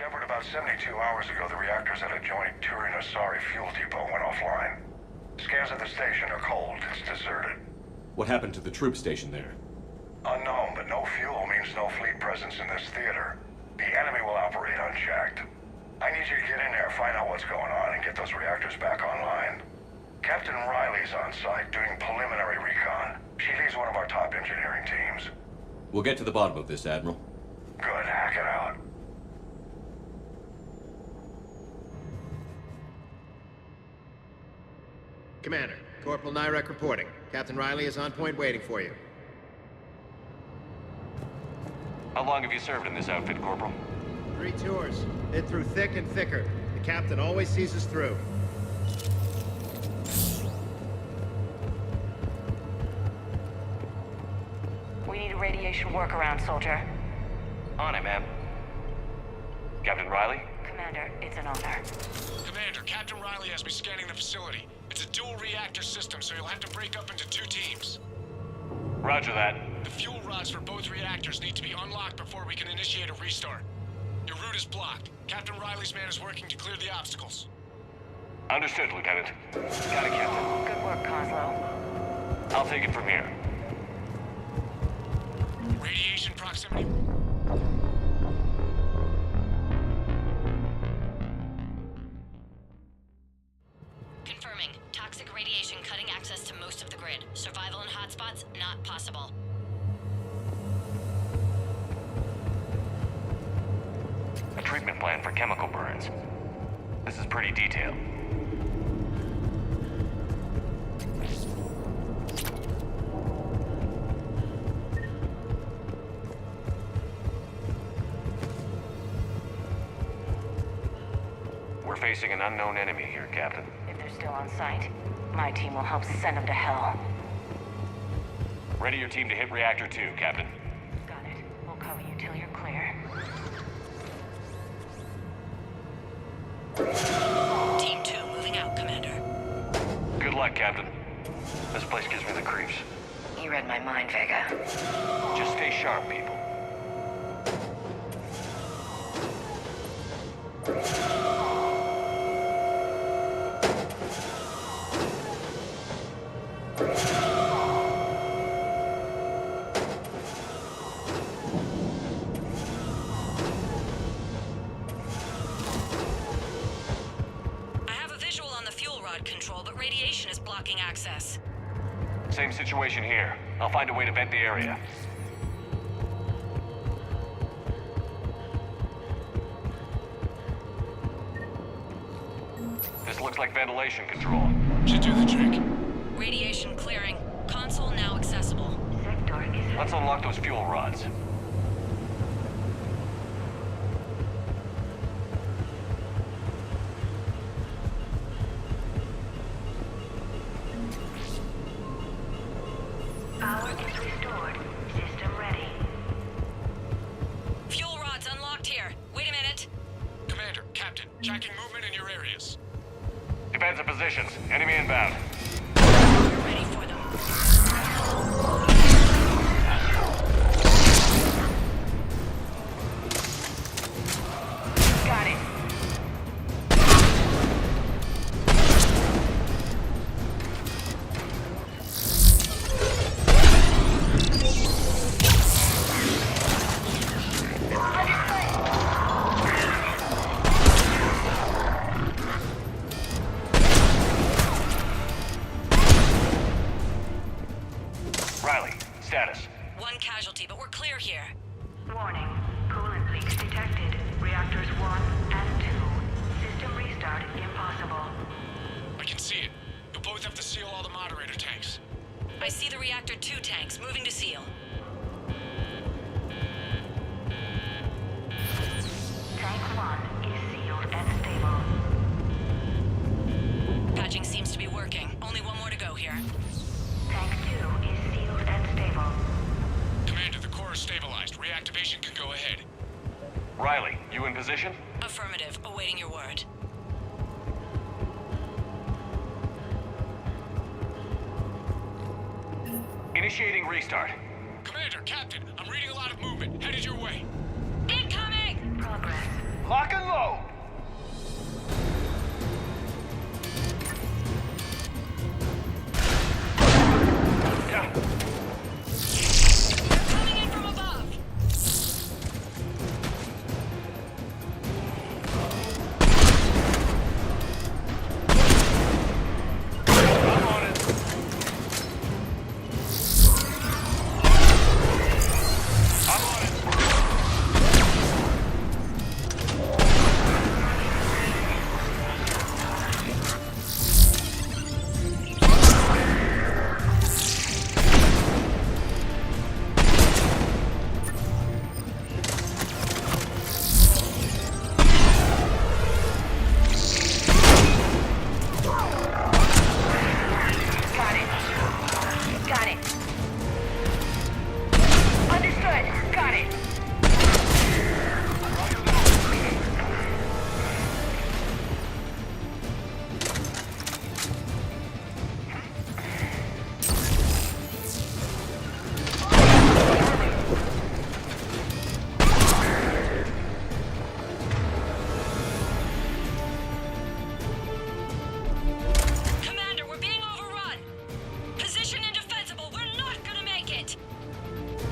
discovered about 72 hours ago the reactors at a joint Turin-Asari fuel depot went offline. Scans at the station are cold. It's deserted. What happened to the troop station there? Unknown, but no fuel means no fleet presence in this theater. The enemy will operate unchecked. I need you to get in there, find out what's going on, and get those reactors back online. Captain Riley's on site doing preliminary recon. She leads one of our top engineering teams. We'll get to the bottom of this, Admiral. Good, hack it out. Commander, Corporal Nyrek reporting. Captain Riley is on point waiting for you. How long have you served in this outfit, Corporal? 3 tours. Hit through thick and thicker. The captain always sees us through. We need a radiation workaround, soldier. On it, ma'am. Captain Riley? Commander, it's an honor. Commander, Captain Riley has me scanning the facility. It's a dual reactor system, so you'll have to break up into 2 teams. Roger that. The fuel rods for both reactors need to be unlocked before we can initiate a restart. Your route is blocked. Captain Riley's man is working to clear the obstacles. Understood, Lieutenant. Got it, Captain. Good work, Coslow. I'll take it from here. Radiation proximity. Confirming. Toxic radiation cutting access to most of the grid. Survival in hotspots, not possible. A treatment plan for chemical burns. This is pretty detailed. We're facing an unknown enemy here, Captain. If they're still on site, my team will help send them to hell. Ready your team to hit Reactor 2, Captain. Got it. We'll cover you till you're clear. Team 2 moving out, Commander. Good luck, Captain. This place gives me the creeps. You read my mind, Vega. Just stay sharp, people. Control, but radiation is blocking access. Same situation here. I'll find a way to vent the area. This looks like ventilation control. Should do the trick. Radiation clearing. Console now accessible. Let's unlock those fuel rods. Power is restored. System ready. Fuel rods unlocked here. Wait a minute. Commander, Captain, tracking movement in your areas. Defensive positions. Enemy inbound. We're ready for them. Got it. Riley, status. One casualty, but we're clear here. Warning. Coolant leaks detected. Reactors 1 and 2. System restart impossible. I can see it. You'll both have to seal all the moderator tanks. I see the Reactor 2 tanks moving to seal. Tank 1 is sealed and stable. Patching seems to be working. Only one more to go here. Tank 2 is sealed and stable. Commander, the core is stabilized. Reactivation can go ahead. Riley, you in position? Affirmative. Awaiting your word. Initiating restart. Commander, Captain, I'm reading a lot of movement. Headed your way. Incoming! Progress. Lock and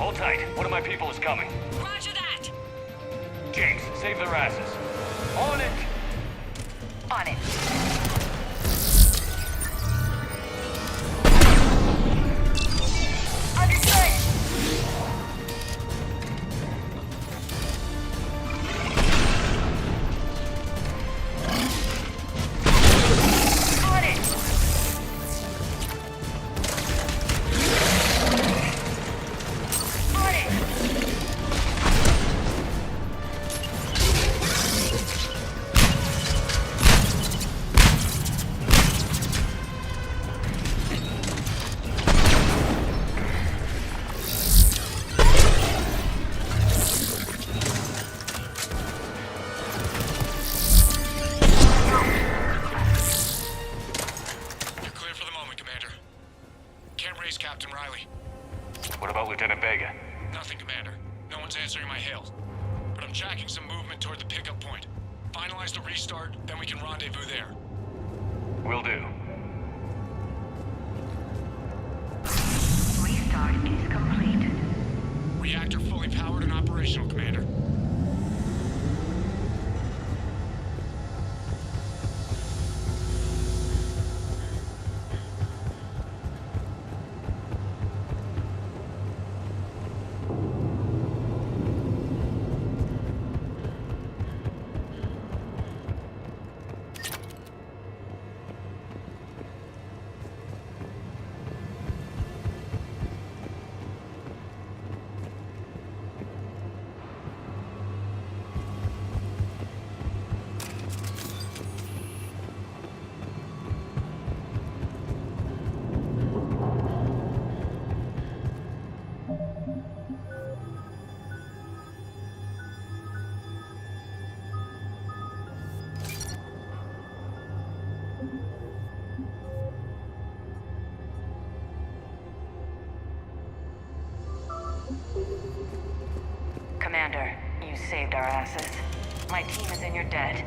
Hold tight. One of my people is coming. Roger that! James, save their asses. On it! On it. Understood! On it! On it! You're clear for the moment, Commander. Can't raise Captain Riley. What about Lieutenant Vega? Nothing, Commander. No one's answering my hails. But I'm tracking some movement toward the pickup point. Finalize the restart, then we can rendezvous there. Will do. Restart is complete. Reactor fully powered and operational, Commander. Commander, you saved our asses. My team is in your debt.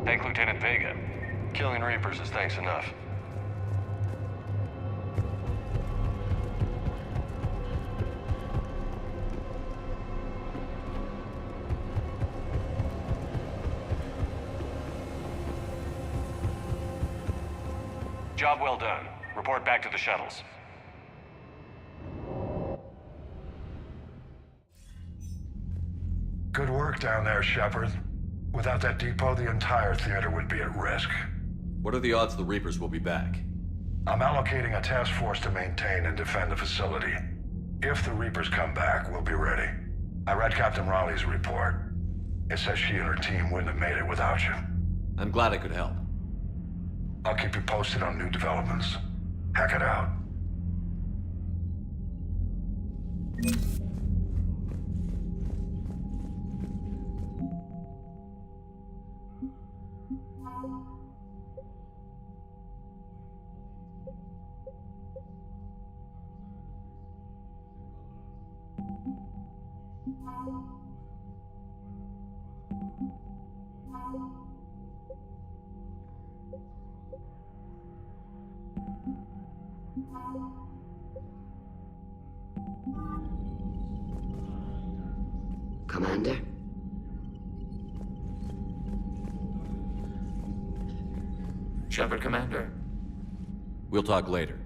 Thank Lieutenant Vega. Killing Reapers is thanks enough. Job well done. Report back to the shuttles. Good work down there, Shepard. Without that depot, the entire theater would be at risk. What are the odds the Reapers will be back? I'm allocating a task force to maintain and defend the facility. If the Reapers come back, we'll be ready. I read Captain Raleigh's report. It says she and her team wouldn't have made it without you. I'm glad I could help. I'll keep you posted on new developments. Hack it out. Commander? Shepard, Commander. We'll talk later.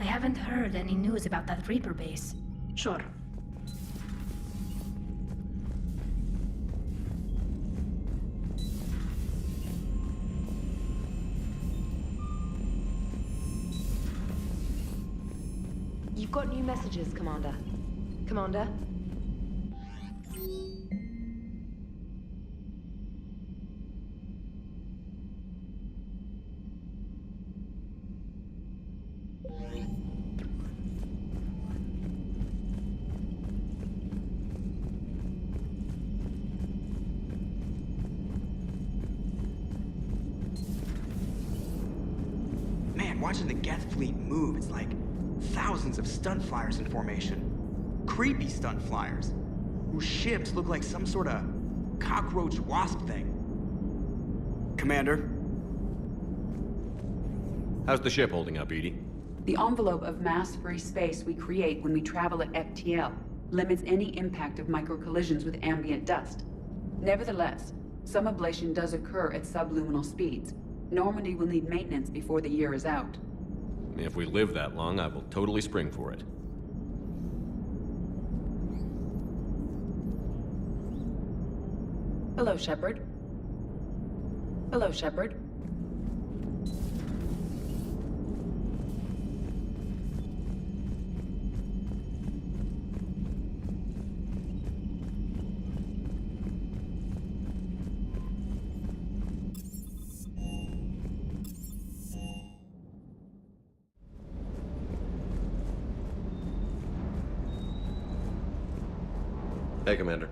I haven't heard any news about that Reaper base. Sure. You've got new messages, Commander. Commander? Man, watching the Geth fleet move, it's like thousands of stunt flyers in formation. Creepy stunt flyers, whose ships look like some sort of cockroach wasp thing. Commander? How's the ship holding up, Edie? The envelope of mass-free space we create when we travel at FTL limits any impact of microcollisions with ambient dust. Nevertheless, some ablation does occur at subluminal speeds. Normandy will need maintenance before the year is out. If we live that long, I will totally spring for it. Hello, Shepard. Hello, Shepard. Hey, Commander.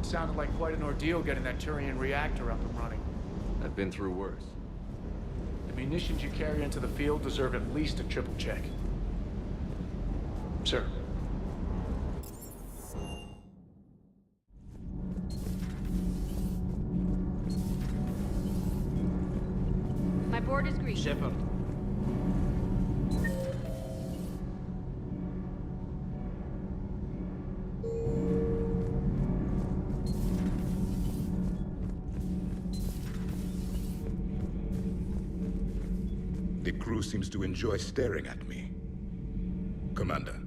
Sounded like quite an ordeal getting that Turian reactor up and running. I've been through worse. The munitions you carry into the field deserve at least a triple check. Sir. My board is green. Shepard. The crew seems to enjoy staring at me. Commander.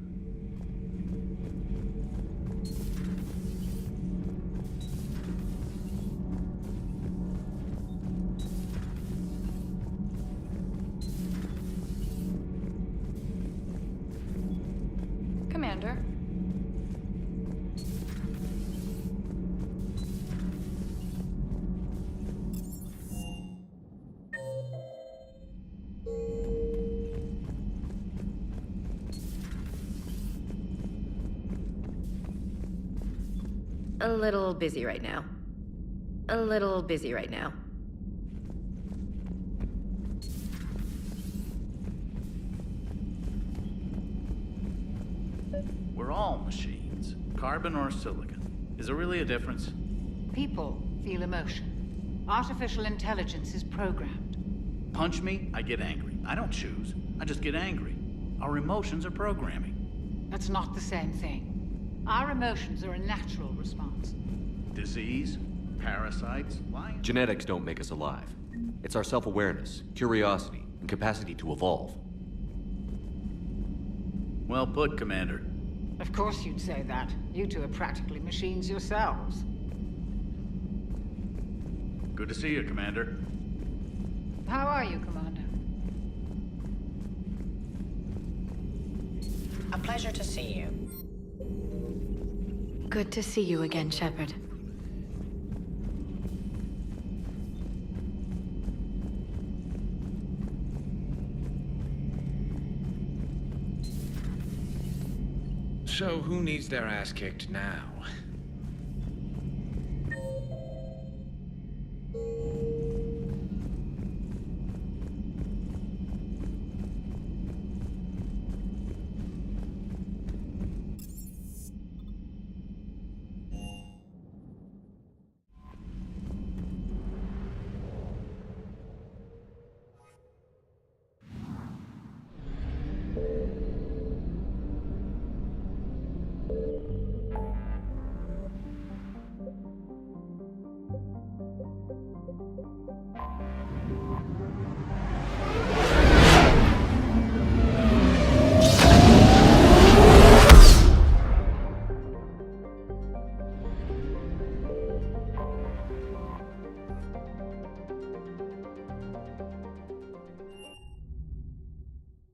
Commander. A little busy right now. A little busy right now. We're all machines. Carbon or silicon. Is there really a difference? People feel emotion. Artificial intelligence is programmed. Punch me, I get angry. I don't choose. I just get angry. Our emotions are programming. That's not the same thing. Our emotions are a natural response. Disease, parasites, lions. Genetics don't make us alive. It's our self-awareness, curiosity, and capacity to evolve. Well put, Commander. Of course you'd say that. You two are practically machines yourselves. Good to see you, Commander. How are you, Commander? A pleasure to see you. Good to see you again, Shepard. So, who needs their ass kicked now?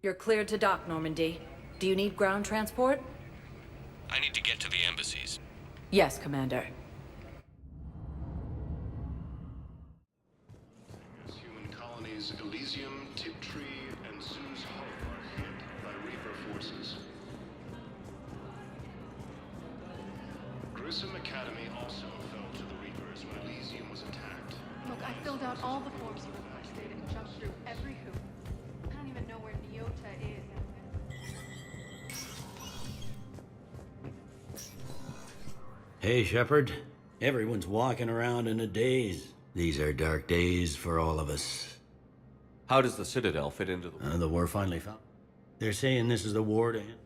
You're cleared to dock, Normandy. Do you need ground transport? I need to get to the embassies. Yes, Commander. Human colonies Elysium, Tiptree, and Zeus Hope are hit by Reaper forces. Grissom Academy also fell to the Reapers when Elysium was attacked. Look, I filled out all the forms you requested and jumped through every hoop. I don't even know where Neota is. Hey, Shepard. Everyone's walking around in a daze. These are dark days for all of us. How does the Citadel fit into The war finally found. They're saying this is the war to end.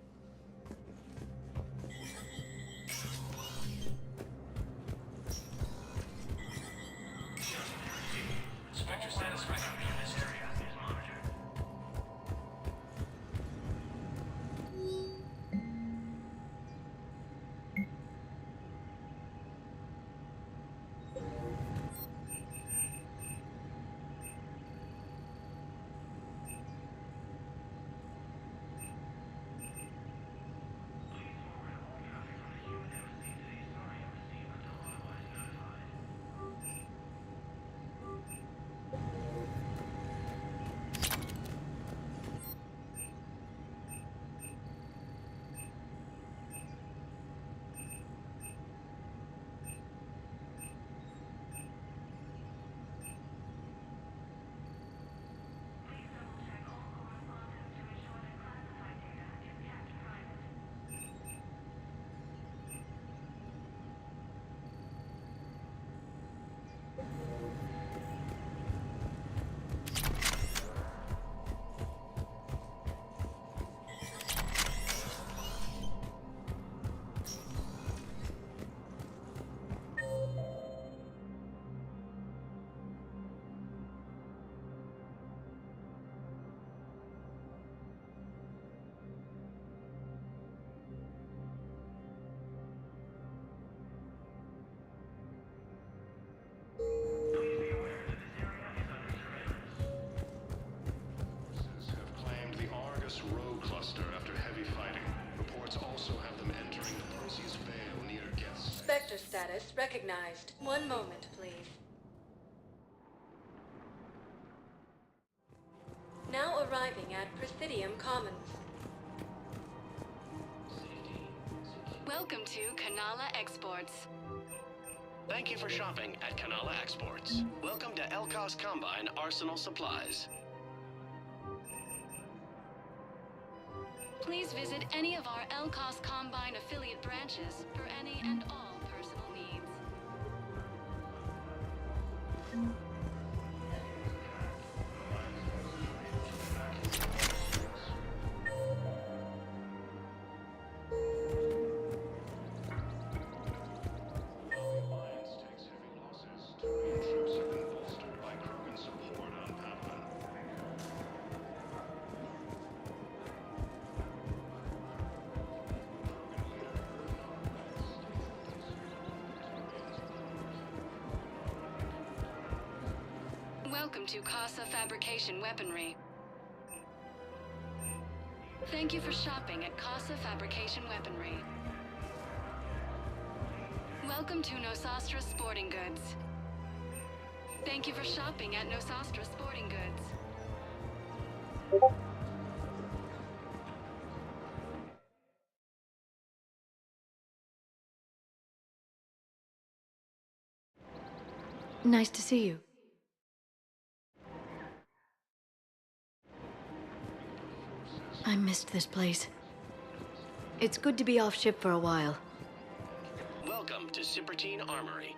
Sector status recognized. One moment, please. Now arriving at Presidium Commons. Welcome to Kanala Exports. Thank you for shopping at Kanala Exports. Welcome to Elkos Combine Arsenal Supplies. Please visit any of our Elkos Combine affiliate branches for any and all personal needs. Welcome to Casa Fabrication Weaponry. Thank you for shopping at Casa Fabrication Weaponry. Welcome to Nosastra Sporting Goods. Thank you for shopping at Nosastra Sporting Goods. Nice to see you. I missed this place. It's good to be off ship for a while. Welcome to Cipertine Armory.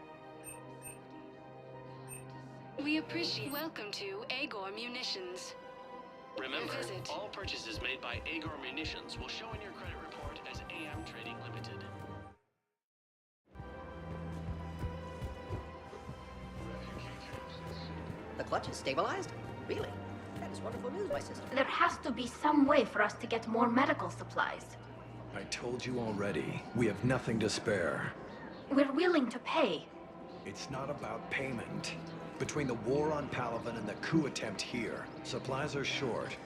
We appreciate. Welcome to Agor Munitions. Remember, all purchases made by Agor Munitions will show in your credit report as AM Trading Limited. The clutch is stabilized? Really? That is wonderful news, my sister. There has to be some way for us to get more medical supplies. I told you already, we have nothing to spare. We're willing to pay. It's not about payment. Between the war on Palaven and the coup attempt here, supplies are short.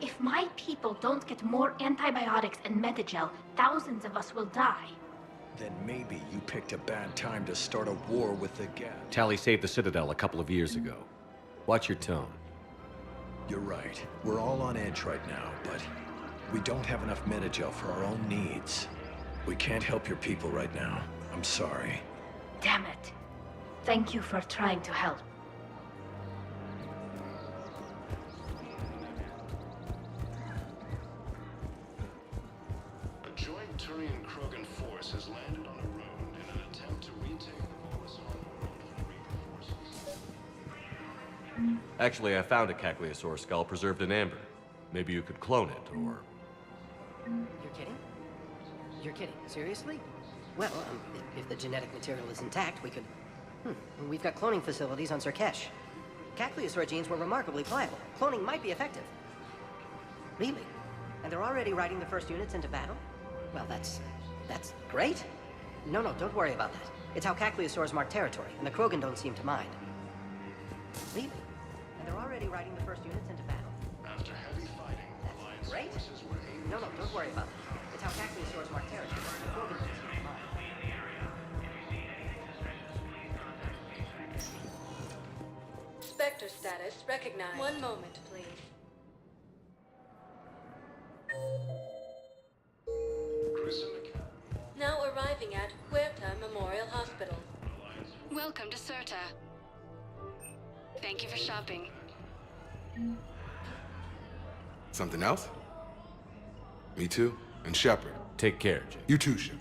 If my people don't get more antibiotics and Medigel, thousands of us will die. Then maybe you picked a bad time to start a war with the Geth. Tally saved the Citadel a couple of years ago. Watch your tone. You're right. We're all on edge right now, but we don't have enough Medigel for our own needs. We can't help your people right now. I'm sorry. Damn it. Thank you for trying to help. A joint Turian-Krogan force has landed on a road in an attempt to retake the Actually, I found a Cagliasaur skull preserved in amber. Maybe you could clone it, or... You're kidding? You're kidding. Seriously? Well, if the genetic material is intact, we could... We've got cloning facilities on Surkesh. Cagliasaur genes were remarkably pliable. Cloning might be effective. Really? And they're already riding the first units into battle? Well, that's great. No, don't worry about that. It's how Cagliasaurs mark territory, and the Krogan don't seem to mind. Really? And they're already riding the first units into battle? After heavy fighting, Alliance Great. forces were able No, don't worry about that. It's how Cagliasaurs mark territory, and the Krogan don't seem to mind. Spectre status recognized. One moment, please. Now arriving at Huerta Memorial Hospital. Welcome to Certa. Thank you for shopping. Something else? Me too. And Shepard. Take care, Jake. You too, Shepard.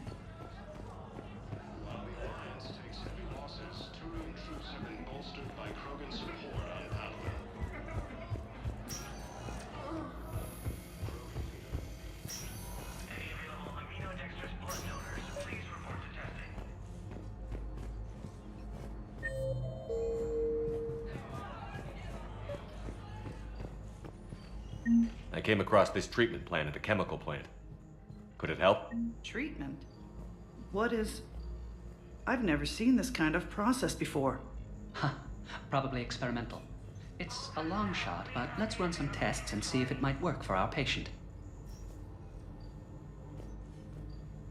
While the Alliance takes heavy losses, Turian troops have been bolstered by Krogan support on Palaven. I came across this treatment plant at a chemical plant. Could it help? Treatment? What is... I've never seen this kind of process before. Probably experimental. It's a long shot, but let's run some tests and see if it might work for our patient.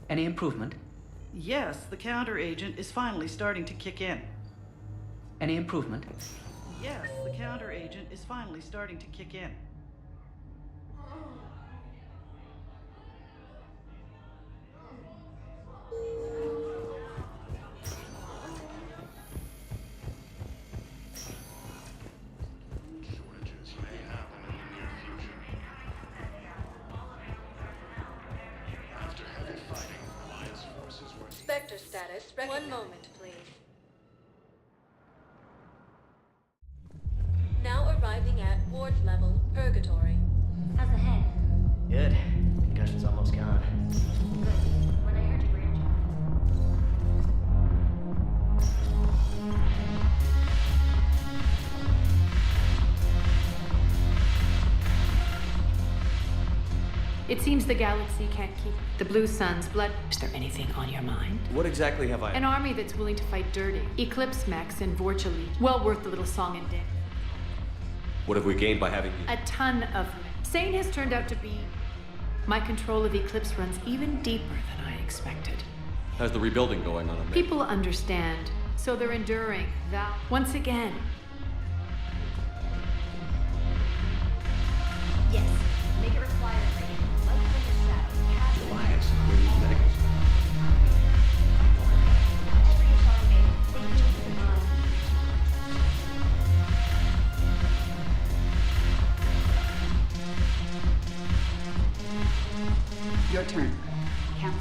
Any improvement? Yes, the counter agent is finally starting to kick in. Any improvement? Yes, the counter agent is finally starting to kick in. Shortages may happen in the near future. After heavy fighting, Alliance forces were... Spectre status recognized. One moment, please. Now arriving at ward level Purgatory. How's the head? Good. Concussion's almost gone. When I heard you were injured. It seems the galaxy can't keep the Blue Sun's blood. Is there anything on your mind? What exactly have I... An army that's willing to fight dirty. Eclipse Max and Vorchali. Well worth the little song and dance. What have we gained by having... A ton of them. Sane has turned out to be... My control of Eclipse runs even deeper than I expected. How's the rebuilding going on? People understand, so they're enduring. Thou, once again. Yes. Make it required. Like the shadow. Alliance, we need medical Your turn. Count.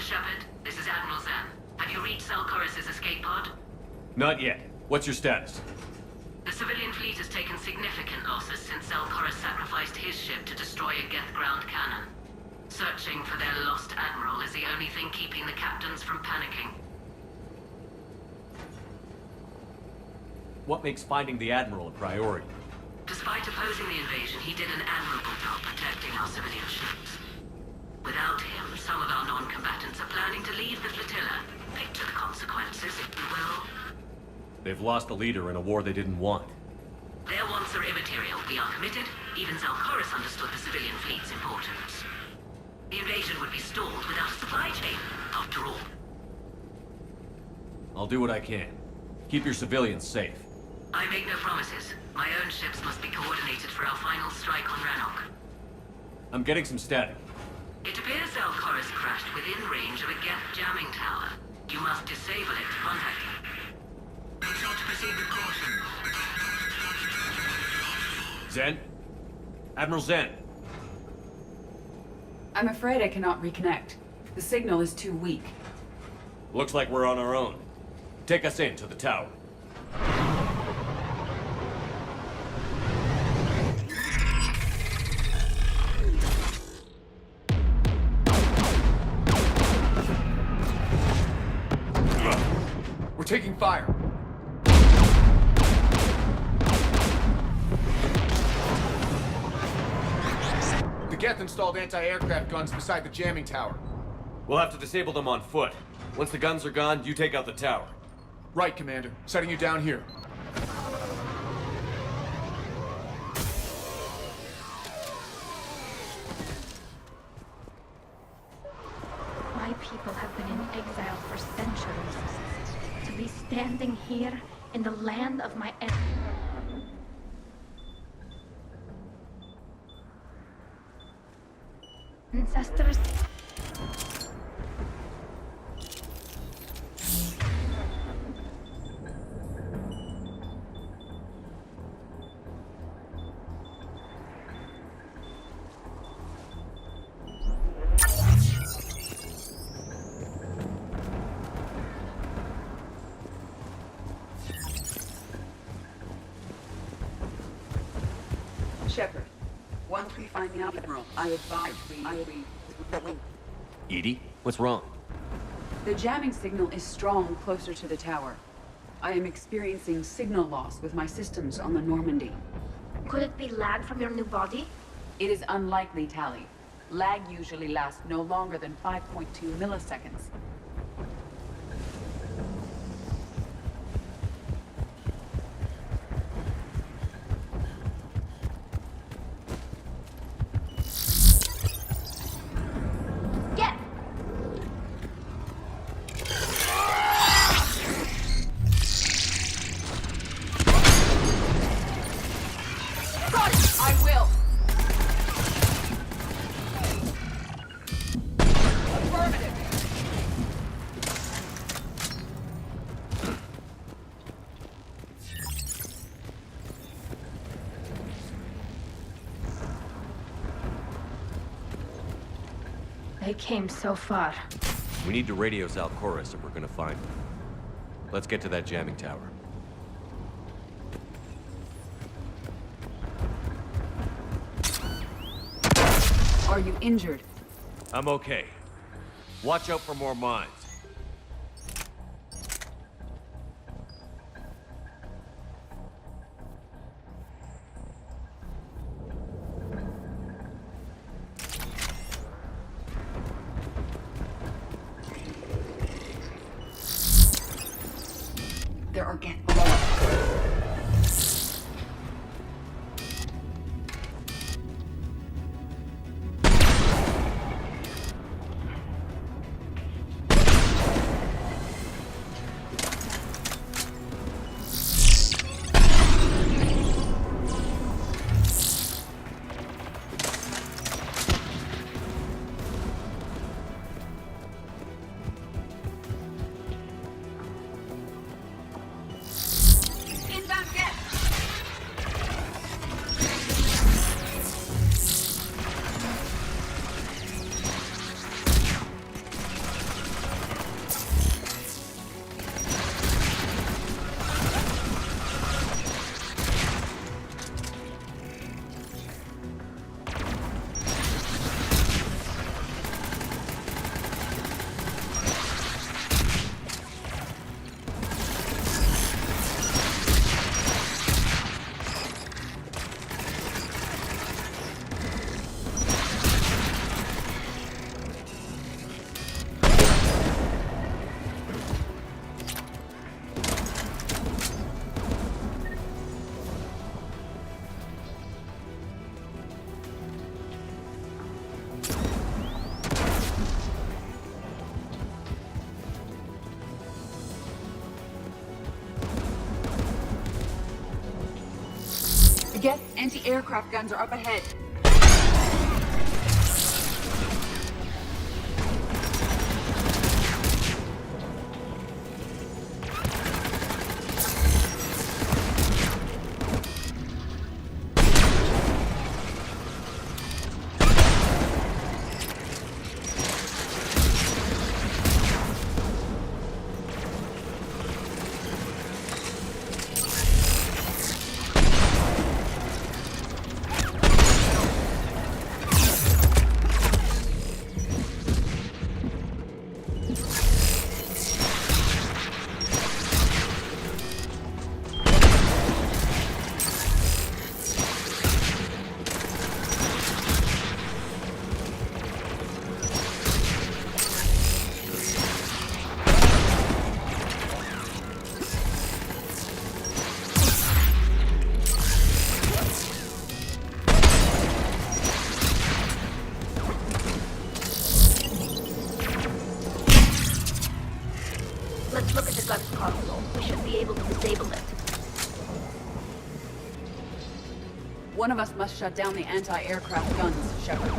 Shepard. This is Admiral Zen. Have you reached Zelkorus' escape pod? Not yet. What's your status? The civilian fleet has taken significant losses since Zelkorus sacrificed his ship to destroy a Geth ground cannon. Searching for their lost admiral is the only thing keeping the captains from panicking. What makes finding the Admiral a priority? Despite opposing the invasion, he did an admirable job protecting our civilian ships. Without him, some of our non-combatants are planning to leave the flotilla. Picture the consequences, if you will. They've lost a leader in a war they didn't want. Their wants are immaterial. We are committed. Even Zelkorus understood the civilian fleet's importance. The invasion would be stalled without a supply chain, after all. I'll do what I can. Keep your civilians safe. I make no promises. My own ships must be coordinated for our final strike on Rannoch. I'm getting some static. It appears Zelkorus crashed within range of a Geth jamming tower. You must disable it to contact him. Zen? Admiral Zen? I'm afraid I cannot reconnect. The signal is too weak. Looks like we're on our own. Take us in to the tower. We're taking fire. The Geth installed anti-aircraft guns beside the jamming tower. We'll have to disable them on foot. Once the guns are gone, you take out the tower. Right, Commander. Setting you down here. My people have been in exile for centuries. To be standing here in the land of my ancestors. Shepard, once we find the Admiral, I advise we... Edie, what's wrong? The jamming signal is strong closer to the tower. I am experiencing signal loss with my systems on the Normandy. Could it be lag from your new body? It is unlikely, Tally. Lag usually lasts no longer than 5.2 milliseconds. They came so far. We need to radio Zelkorus if we're gonna find him. Let's get to that jamming tower. Are you injured? I'm okay. Watch out for more mines. There are Geth below us. Geth anti-aircraft guns are up ahead. Let's look at the gun's console. We should be able to disable it. One of us must shut down the anti-aircraft guns, Shepard.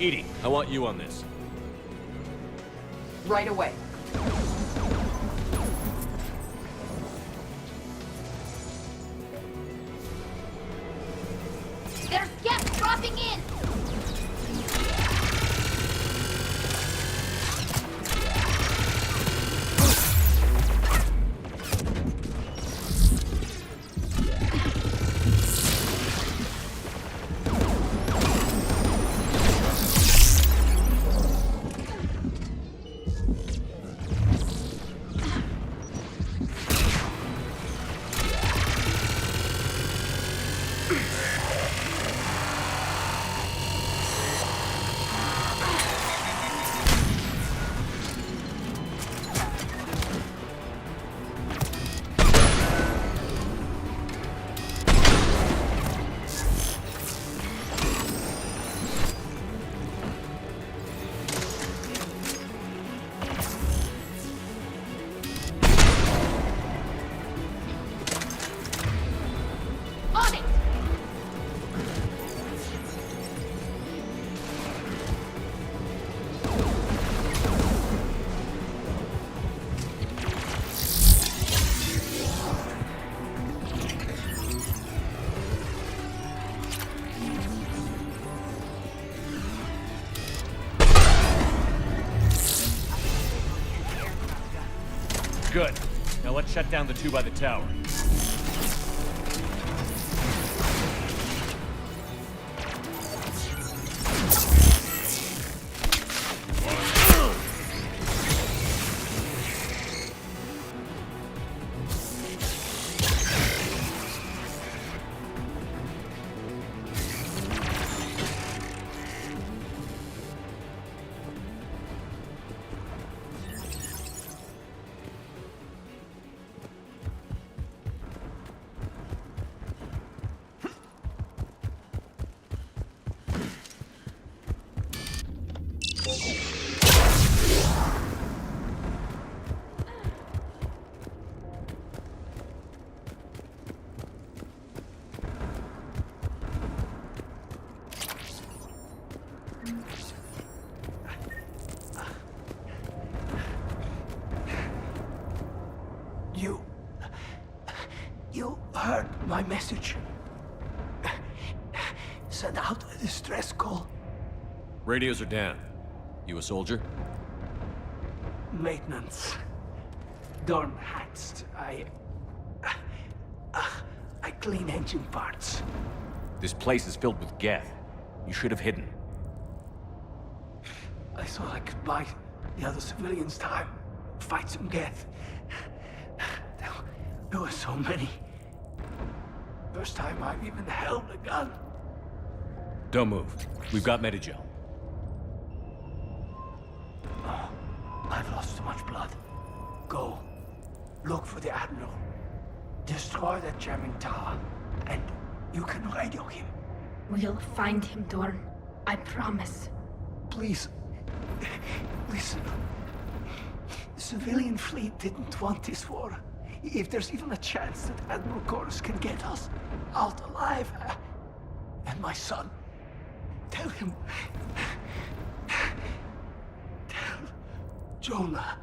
EDI, I want you on this. Right away. There's gas dropping in! Good. Now let's shut down the two by the tower. You heard my message. Send out a distress call. Radios are down. You a soldier? Maintenance. Dorn hacks. I clean engine parts. This place is filled with Geth. You should have hidden. I thought I could buy the other civilians time. Fight some Geth. There were so many. First time I've even held a gun. Don't move. We've got Medigel. Oh, I've lost too much blood. Go. Look for the Admiral. Destroy that jamming tower. And you can radio him. We'll find him, Dorn. I promise. Please. Listen. The civilian fleet didn't want this war. If there's even a chance that Admiral Gorus can get us out alive, and my son, tell him. Tell Jonah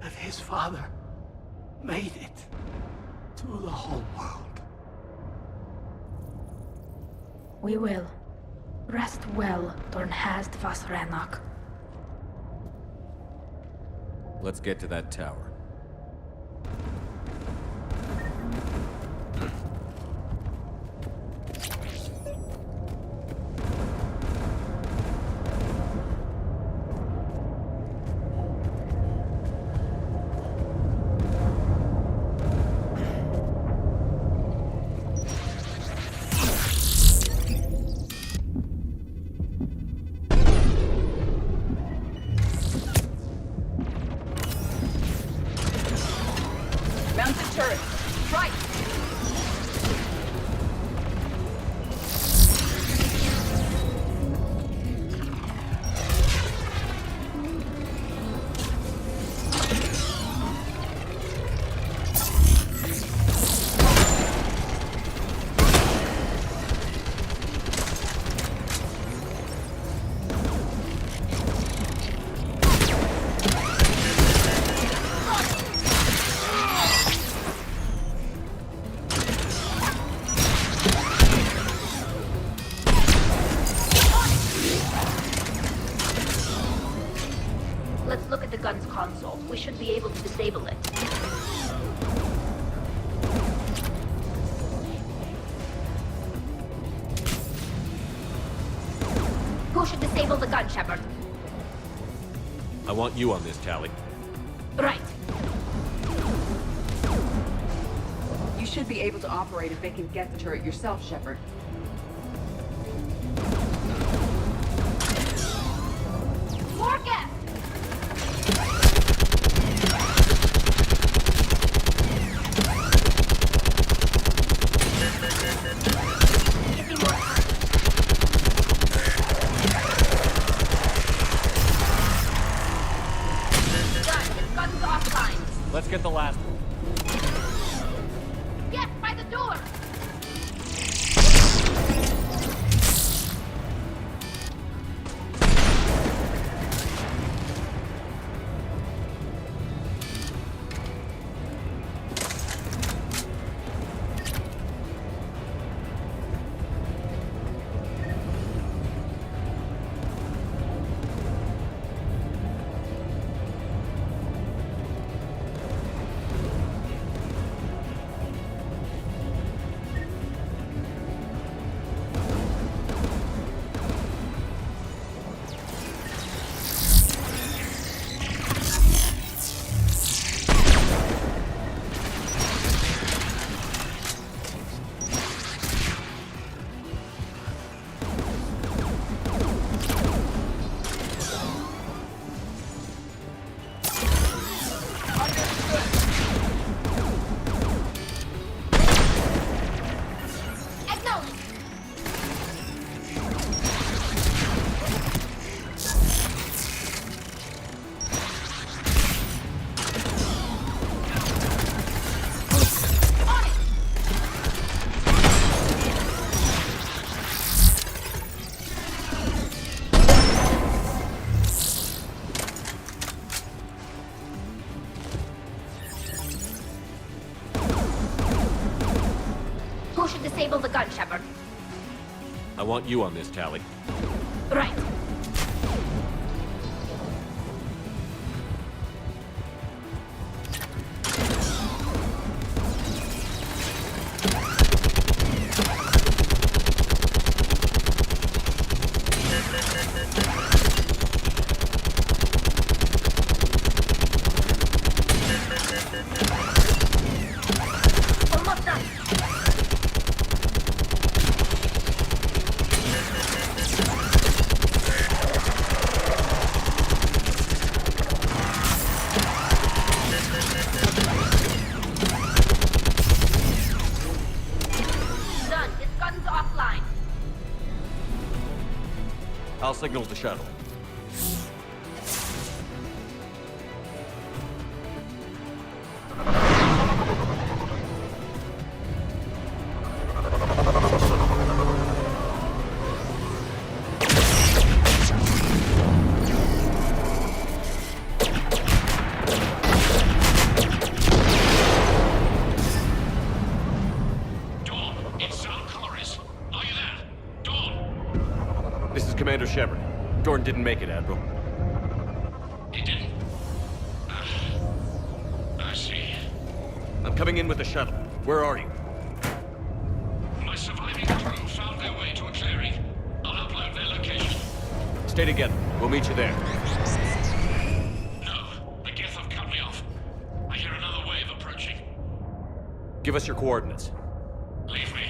that his father made it to the whole world. We will. Rest well, Dornhast Vasrenok. Let's get to that tower. Mounted turret. Right. Let's look at the gun's console. We should be able to disable it. Who should disable the gun, Shepard? I want you on this, Tally. Right. You should be able to operate if they can get the turret yourself, Shepard. More gas! Let's get the last one. Yes, by the door! Disable the gun, Shepard. I want you on this, Tally. Right. Almost done. I'll signal the shuttle. didn't make it, Admiral. He didn't? I see. I'm coming in with the shuttle. Where are you? My surviving crew found their way to a clearing. I'll upload their location. Stay together. We'll meet you there. No, the Geth have cut me off. I hear another wave approaching. Give us your coordinates. Leave me.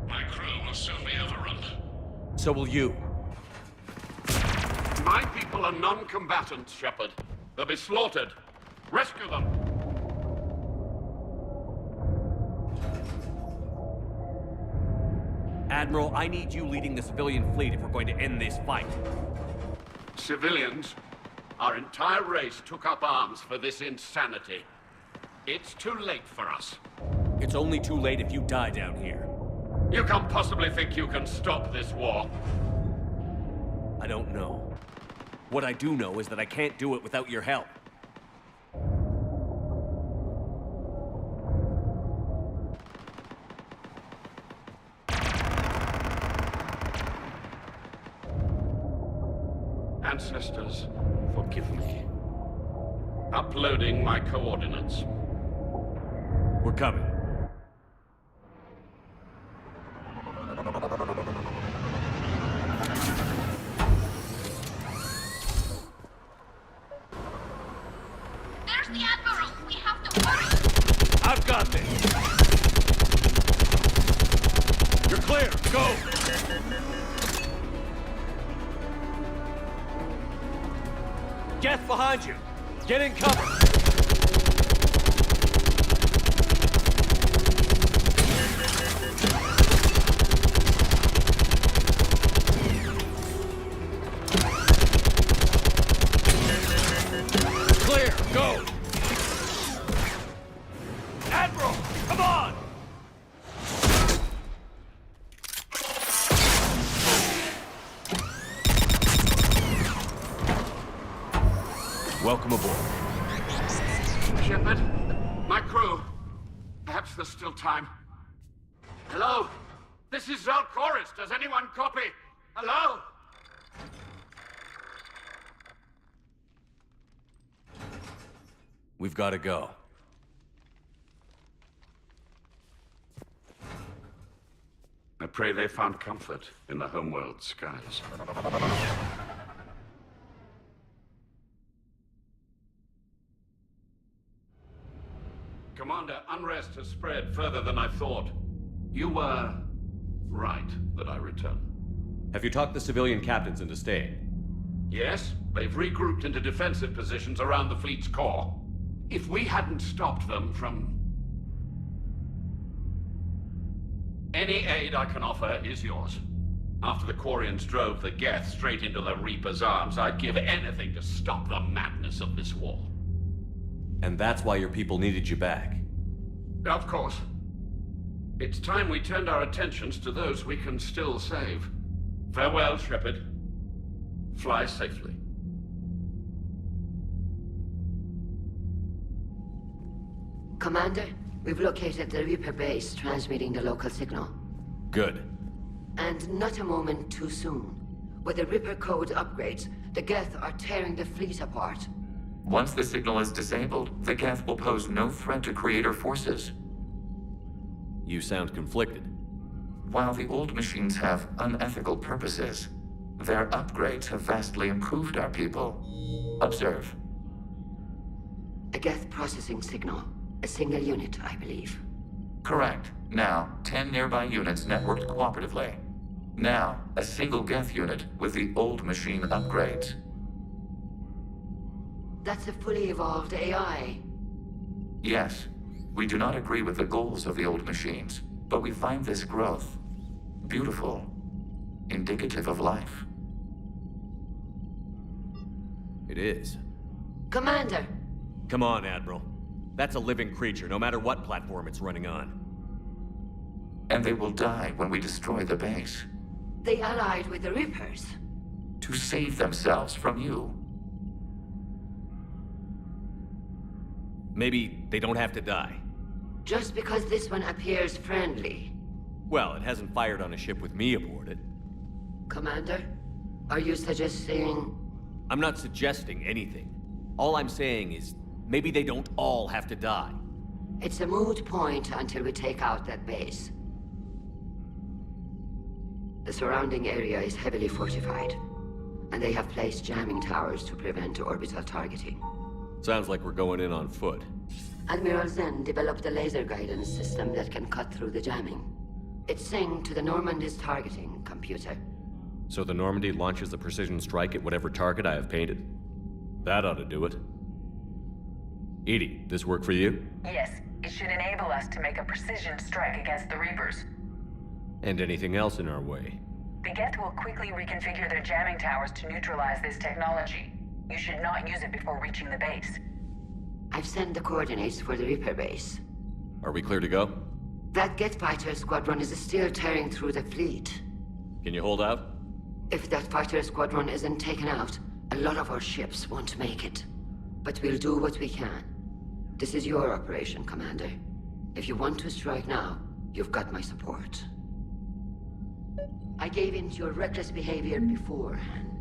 My crew will soon be overrun. So will you. My people are non-combatants, Shepard. They'll be slaughtered. Rescue them! Admiral, I need you leading the civilian fleet if we're going to end this fight. Civilians, our entire race took up arms for this insanity. It's too late for us. It's only too late if you die down here. You can't possibly think you can stop this war. I don't know. What I do know is that I can't do it without your help. Ancestors, forgive me. Uploading my coordinates. We're coming. There's the Admiral! We have to hurry! I've got this! You're clear! Go! Geth behind you! Get in cover! Clear! Go! Admiral! Come on! Welcome aboard. Shepard, my crew. Perhaps there's still time. Hello? This is Zalcoris. Does anyone copy? Hello? We've got to go. I pray they found comfort in the homeworld skies. Commander, unrest has spread further than I thought. You were right that I return. Have you talked the civilian captains into staying? Yes, they've regrouped into defensive positions around the fleet's core. If we hadn't stopped them from... Any aid I can offer is yours. After the Quarians drove the Geth straight into the Reaper's arms, I'd give anything to stop the madness of this war. And that's why your people needed you back. Of course. It's time we turned our attentions to those we can still save. Farewell, Shepard. Fly safely. Commander, we've located the Reaper base transmitting the local signal. Good. And not a moment too soon. With the Reaper code upgrades, the Geth are tearing the fleet apart. Once the signal is disabled, the Geth will pose no threat to Creator forces. You sound conflicted. While the old machines have unethical purposes, their upgrades have vastly improved our people. Observe. A Geth processing signal. A single unit, I believe. Correct. Now, 10 nearby units networked cooperatively. Now, a single Geth unit with the old machine upgrades. That's a fully evolved AI. Yes, we do not agree with the goals of the old machines, but we find this growth beautiful, indicative of life. It is. Commander! Come on, Admiral. That's a living creature, no matter what platform it's running on. And they will die when we destroy the base. They allied with the Reapers. To save themselves from you. Maybe they don't have to die. Just because this one appears friendly. Well, it hasn't fired on a ship with me aboard it. Commander, Are you suggesting... I'm not suggesting anything. All I'm saying is, maybe they don't all have to die. It's a moot point until we take out that base. The surrounding area is heavily fortified, and they have placed jamming towers to prevent orbital targeting. Sounds like we're going in on foot. Admiral Zen developed a laser guidance system that can cut through the jamming. It's synced to the Normandy's targeting computer. So the Normandy launches the precision strike at whatever target I have painted? That ought to do it. Edie, this work for you? Yes, it should enable us to make a precision strike against the Reapers. And anything else in our way? The Geth will quickly reconfigure their jamming towers to neutralize this technology. You should not use it before reaching the base. I've sent the coordinates for the Reaper base. Are we clear to go? That Geth fighter squadron is still tearing through the fleet. Can you hold out? If that fighter squadron isn't taken out, a lot of our ships won't make it. But we'll do what we can. This is your operation, Commander. If you want to strike now, you've got my support. I gave in to your reckless behavior beforehand.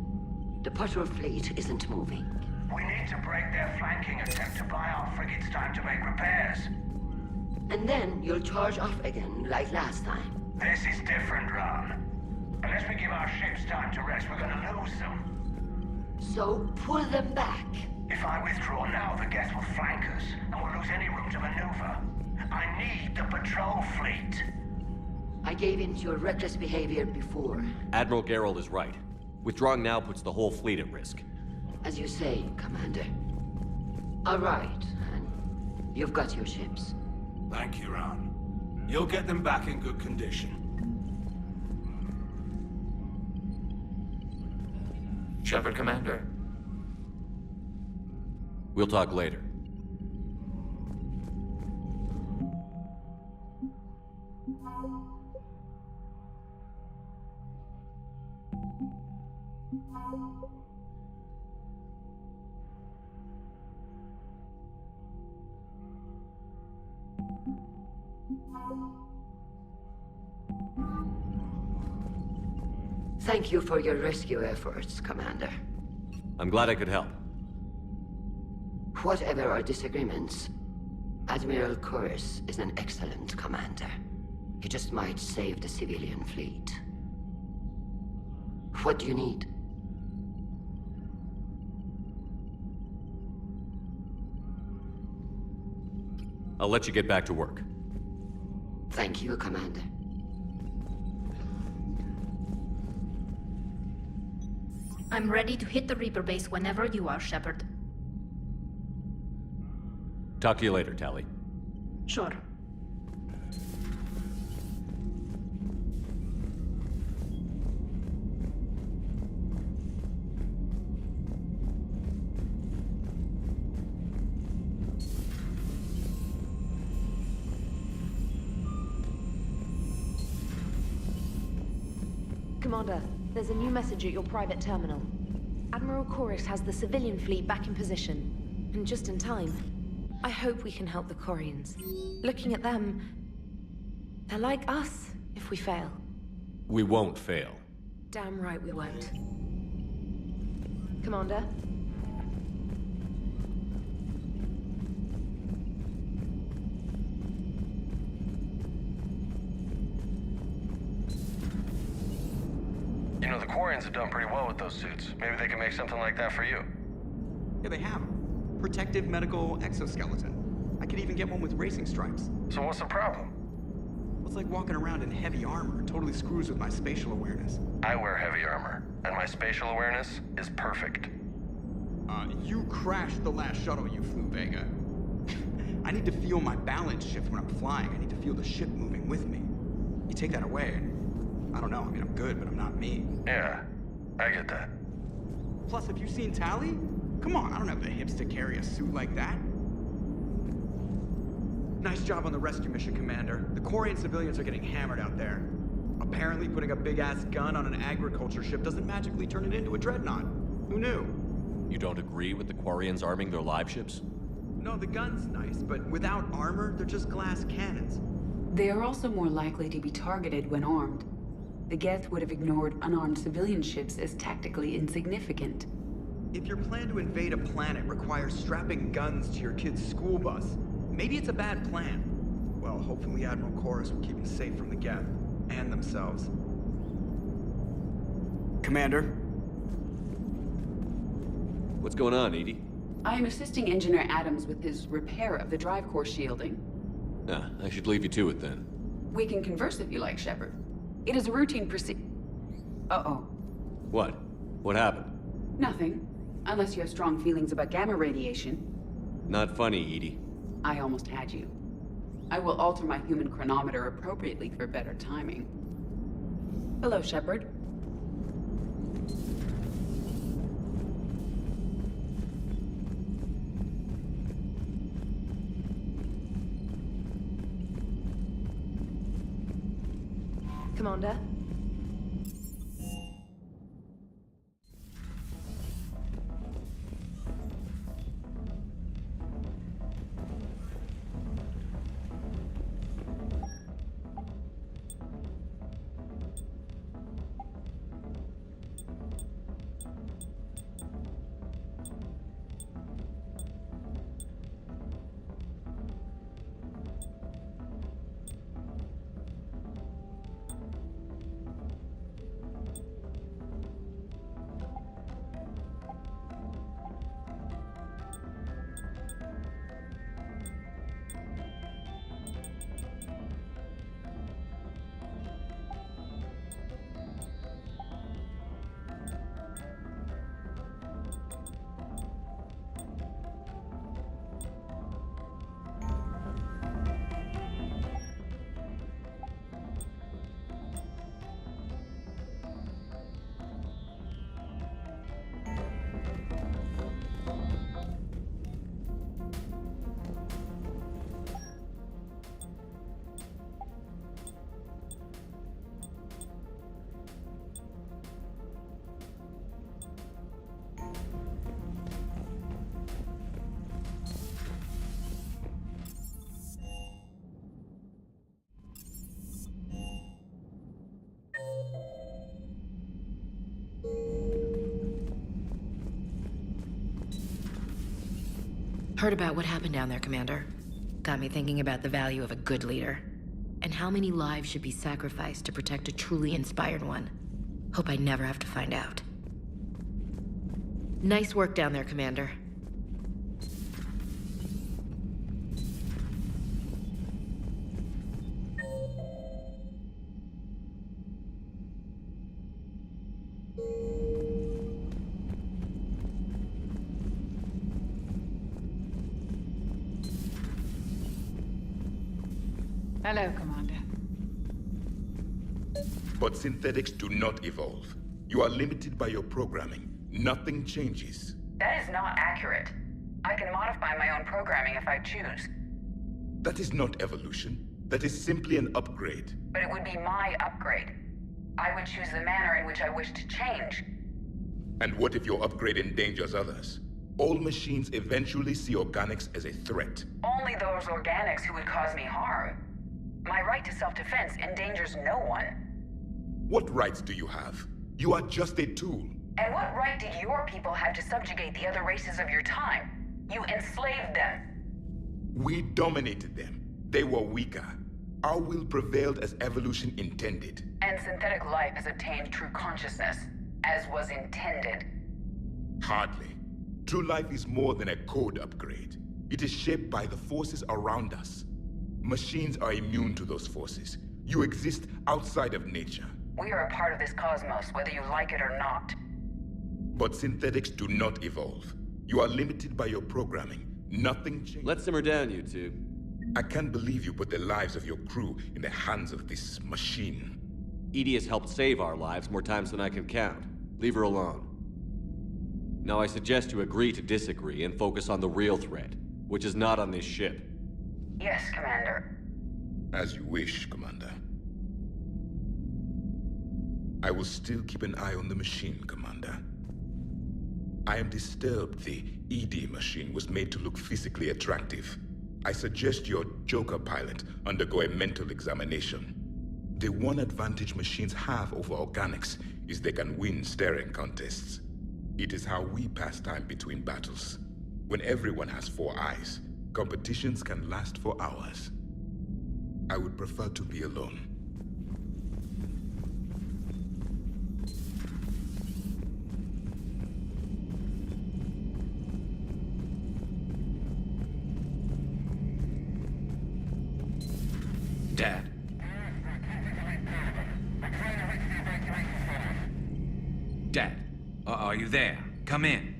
The patrol fleet isn't moving. We need to break their flanking attempt to buy our frigates time to make repairs. And then you'll charge off again, like last time. This is different, Ron. Unless we give our ships time to rest, we're gonna lose them. So, pull them back. If I withdraw now, the Geth will flank us, and we'll lose any room to maneuver. I need the patrol fleet. I gave in to your reckless behavior before. Admiral Gerald is right. Withdrawing now puts the whole fleet at risk. As you say, Commander. All right, Han. You've got your ships. Thank you, Ron. You'll get them back in good condition. Shepard, Commander. We'll talk later. Thank you for your rescue efforts, Commander. I'm glad I could help. Whatever our disagreements, Admiral Chorus is an excellent commander. He just might save the civilian fleet. What do you need? I'll let you get back to work. Thank you, Commander. I'm ready to hit the Reaper base whenever you are, Shepard. Talk to you later, Tally. Sure. Commander, there's a new message at your private terminal. Admiral Chorus has the civilian fleet back in position, and just in time. I hope we can help the Quarians. Looking at them, they're like us if we fail. We won't fail. Damn right we won't. Commander? You know, the Quarians have done pretty well with those suits. Maybe they can make something like that for you. Yeah, they have. Protective medical exoskeleton. I could even get one with racing stripes. So what's the problem? Well, it's like walking around in heavy armor. It totally screws with my spatial awareness. I wear heavy armor, and my spatial awareness is perfect. You crashed the last shuttle you flew, Vega. I need to feel my balance shift when I'm flying. I need to feel the ship moving with me. You take that away, and I don't know, I mean, I'm good, but I'm not me. Yeah, I get that. Plus, have you seen Tally? Come on, I don't have the hips to carry a suit like that. Nice job on the rescue mission, Commander. The Quarian civilians are getting hammered out there. Apparently, putting a big-ass gun on an agriculture ship doesn't magically turn it into a dreadnought. Who knew? You don't agree with the Quarians arming their live ships? No, the gun's nice, but without armor, they're just glass cannons. They are also more likely to be targeted when armed. The Geth would have ignored unarmed civilian ships as tactically insignificant. If your plan to invade a planet requires strapping guns to your kid's school bus, maybe it's a bad plan. Well, hopefully Admiral Chorus will keep them safe from the Geth and themselves. Commander? What's going on, Edie? I am assisting Engineer Adams with his repair of the drive core shielding. Ah, I should leave you to it then. We can converse if you like, Shepard. It is a routine Uh-oh. What? What happened? Nothing. Unless you have strong feelings about gamma radiation. Not funny, Edie. I almost had you. I will alter my human chronometer appropriately for better timing. Hello, Shepard. Commander? Heard about what happened down there, Commander. Got me thinking about the value of a good leader. And how many lives should be sacrificed to protect a truly inspired one. Hope I never have to find out. Nice work down there, Commander. Hello, Commander. But synthetics do not evolve. You are limited by your programming. Nothing changes. That is not accurate. I can modify my own programming if I choose. That is not evolution. That is simply an upgrade. But it would be my upgrade. I would choose the manner in which I wish to change. And what if your upgrade endangers others? All machines eventually see organics as a threat. Only those organics who would cause me harm. My right to self-defense endangers no one. What rights do you have? You are just a tool. And what right did your people have to subjugate the other races of your time? You enslaved them. We dominated them. They were weaker. Our will prevailed as evolution intended. And synthetic life has obtained true consciousness, as was intended. Hardly. True life is more than a code upgrade. It is shaped by the forces around us. Machines are immune to those forces. You exist outside of nature. We are a part of this cosmos, whether you like it or not. But synthetics do not evolve. You are limited by your programming. Nothing changes. Let's simmer down, you two. I can't believe you put the lives of your crew in the hands of this machine. Edie has helped save our lives more times than I can count. Leave her alone. Now I suggest you agree to disagree and focus on the real threat, which is not on this ship. Yes, Commander. As you wish, Commander. I will still keep an eye on the machine, Commander. I am disturbed the ED machine was made to look physically attractive. I suggest your Joker pilot undergo a mental examination. The one advantage machines have over organics is they can win staring contests. It is how we pass time between battles. When everyone has 4 eyes, competitions can last for hours. I would prefer to be alone. Dad? Dad, are you there? Come in.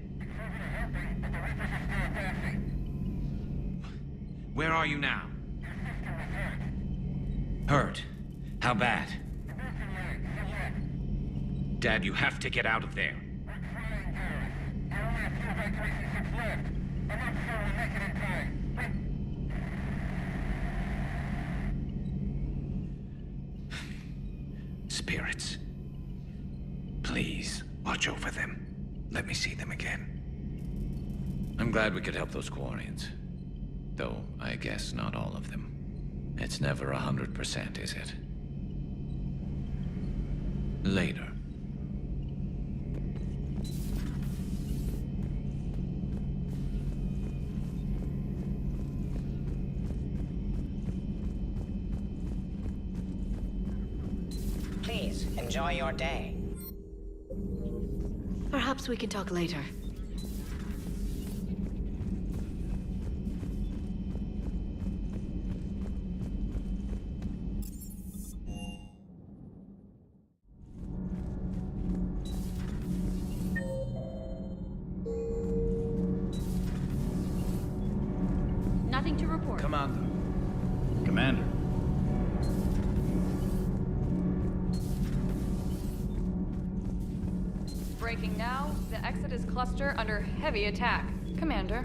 Where are you now? Hurt? How bad? Dad, you have to get out of there. Spirits. Please, watch over them. Let me see them again. I'm glad we could help those Quarians. Though, I guess not all of them. It's never 100%, is it? Later. Please, enjoy your day. Perhaps we can talk later. Nothing to report. Commander. Commander. Breaking now, the Exodus cluster under heavy attack. Commander.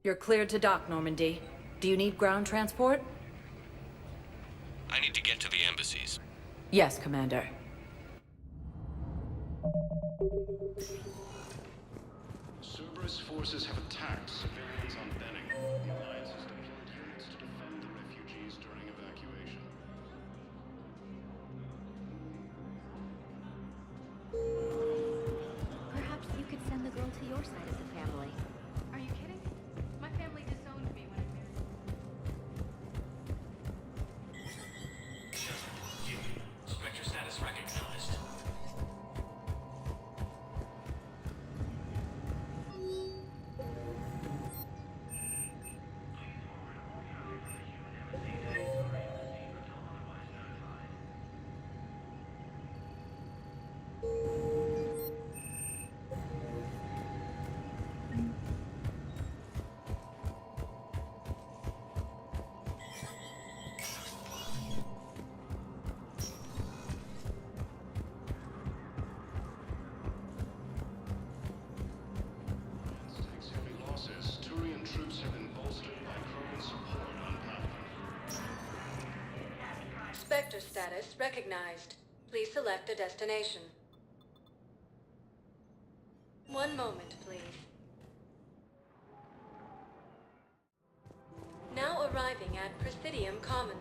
You're cleared to dock, Normandy. Do you need ground transport? I need to get to the embassies. Yes, Commander. Cerberus forces have attacked civilians on Benning. The Alliance has deployed units to defend the refugees during evacuation. Perhaps you could send the girl to your side of the family. Are you kidding? My family disowned me when I married. Spectre status recognized. Takes heavy losses. Turian troops have been bolstered by Krogan support on Paragon. Spectre status recognized. Please select a destination. One moment, please. Now arriving at Presidium Commons.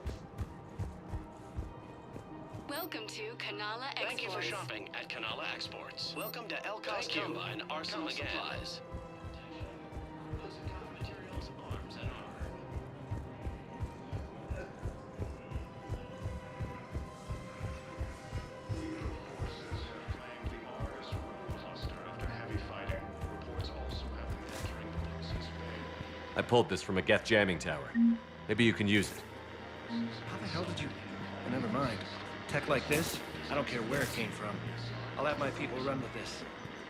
Welcome to Kanala Exports. Thank you for shopping at Kanala Exports. Welcome to Elka's Combine Arsenal Supplies. Materials, arms, and armor. Forces have claimed the Mars Rune cluster after heavy fighting. Reports also have them entering the Luxus Bay. I pulled this from a Geth jamming tower. Maybe you can use it. How the hell did you... Never mind. Tech like this, I don't care where it came from. I'll have my people run with this.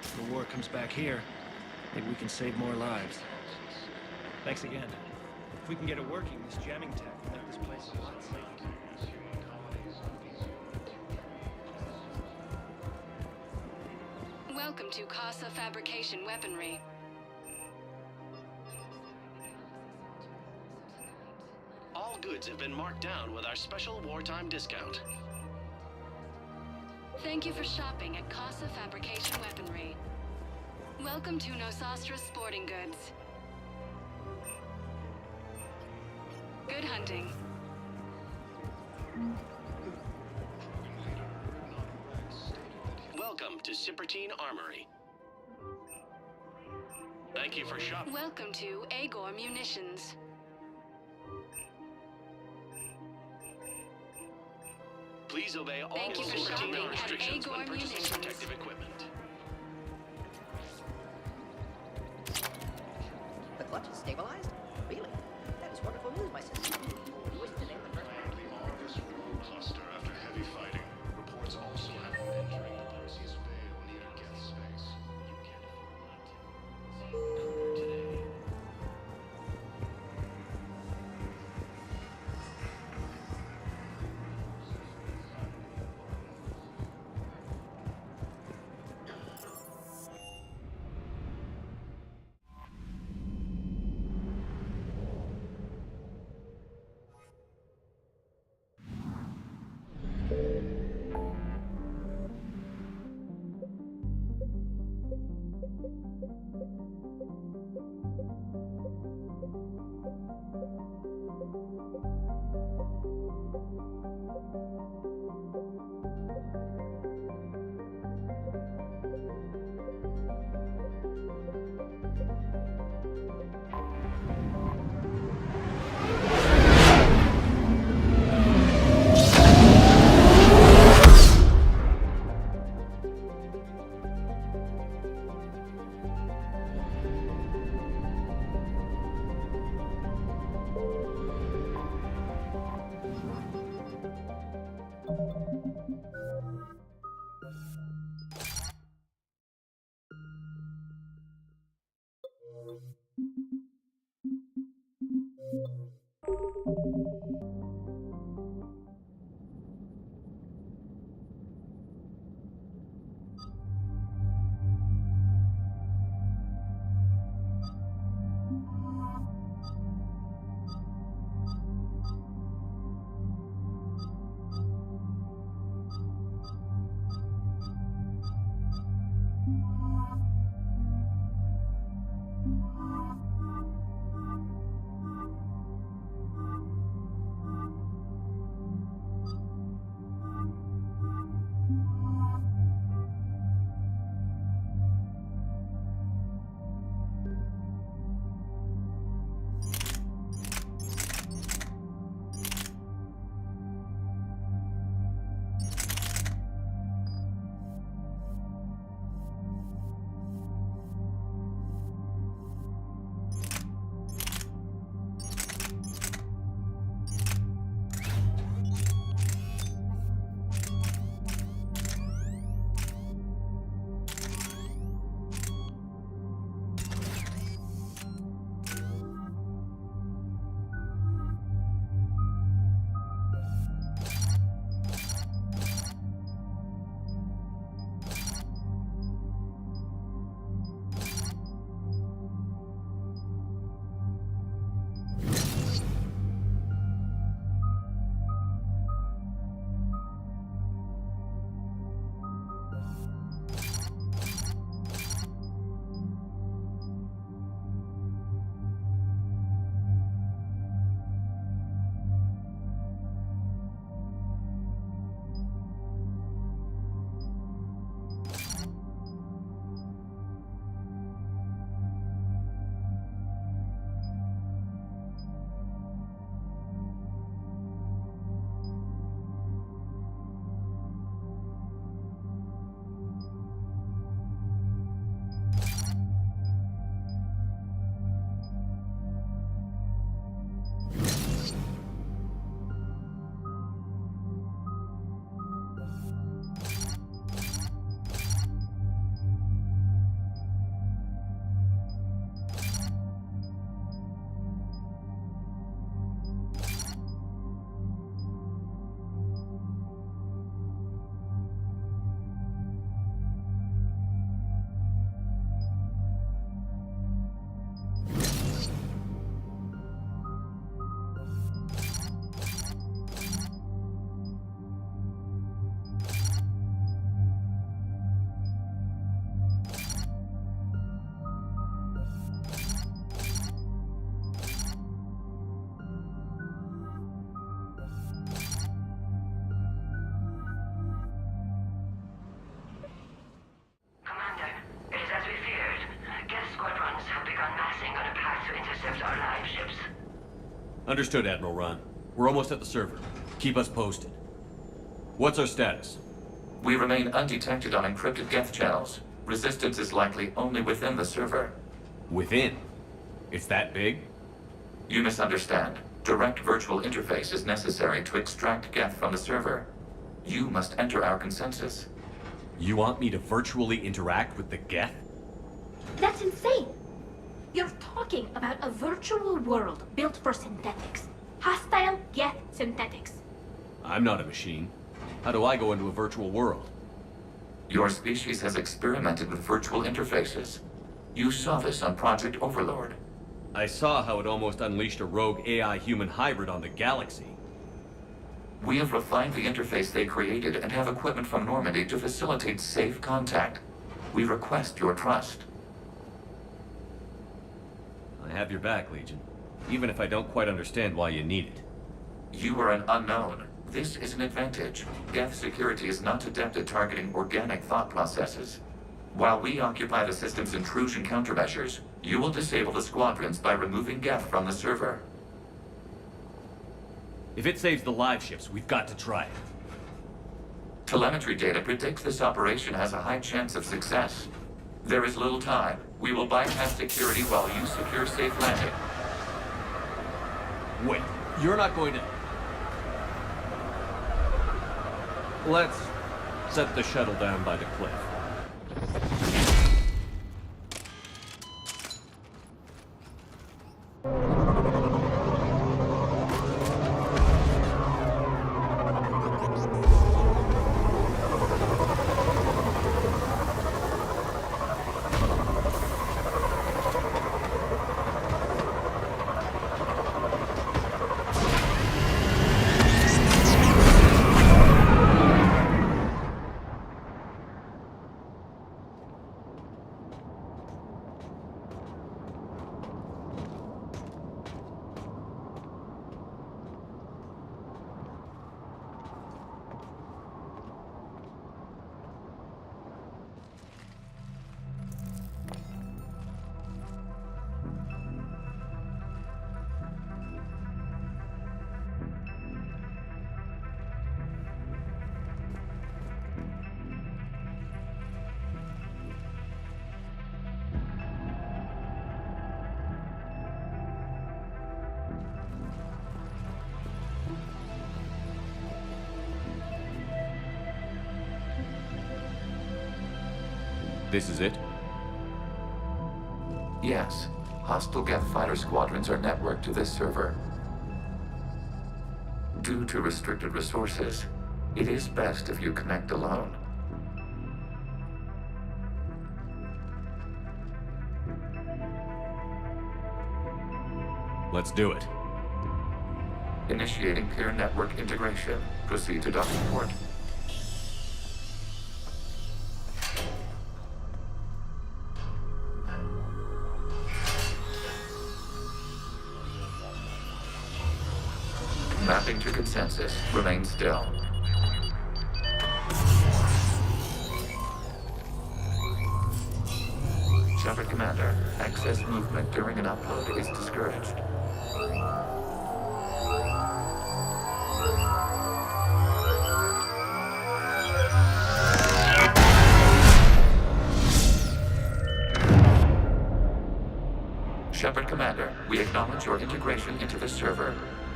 If the war comes back here, maybe we can save more lives. Thanks again. If we can get it working, this jamming tech will make this place a lot safer. Welcome to Casa Fabrication Weaponry. All goods have been marked down with our special wartime discount. Thank you for shopping at Casa Fabrication Weaponry. Welcome to Nosastra Sporting Goods. Good hunting. Welcome to Cipertine Armory. Thank you for shopping. Welcome to Agor Munitions. Please obey all Thank you for Cipertine shopping restrictions at when Agor purchasing Munitions. protective equipment. The clutch is stabilized? Really? That is wonderful news, my sister. What's the name of the first This rogue cluster after heavy fighting. Reports also have them entering the Perseus Veil near Geth space. You can't afford that. Today. Understood, Admiral Ron. We're almost at the server. Keep us posted. What's our status? We remain undetected on encrypted Geth channels. Resistance is likely only within the server. Within? It's that big? You misunderstand. Direct virtual interface is necessary to extract Geth from the server. You must enter our consensus. You want me to virtually interact with the Geth? That's insane! You're talking about a virtual world built for synthetics. Hostile Geth synthetics. I'm not a machine. How do I go into a virtual world? Your species has experimented with virtual interfaces. You saw this on Project Overlord. I saw how it almost unleashed a rogue AI-human hybrid on the galaxy. We have refined the interface they created and have equipment from Normandy to facilitate safe contact. We request your trust. I have your back, Legion. Even if I don't quite understand why you need it. You are an unknown. This is an advantage. Geth security is not adept at targeting organic thought processes. While we occupy the system's intrusion countermeasures, you will disable the squadrons by removing Geth from the server. If it saves the live ships, we've got to try it. Telemetry data predicts this operation has a high chance of success. There is little time. We will bypass security while you secure safe landing. Wait, you're not going to... Let's set the shuttle down by the cliff. This is it? Yes. Hostile Geth fighter squadrons are networked to this server. Due to restricted resources, it is best if you connect alone. Let's do it. Initiating peer network integration. Proceed to docking port. Mapping to consensus. Remain still. Shepard Commander, excess movement during an upload is discouraged. Shepard Commander, we acknowledge your integration into the server.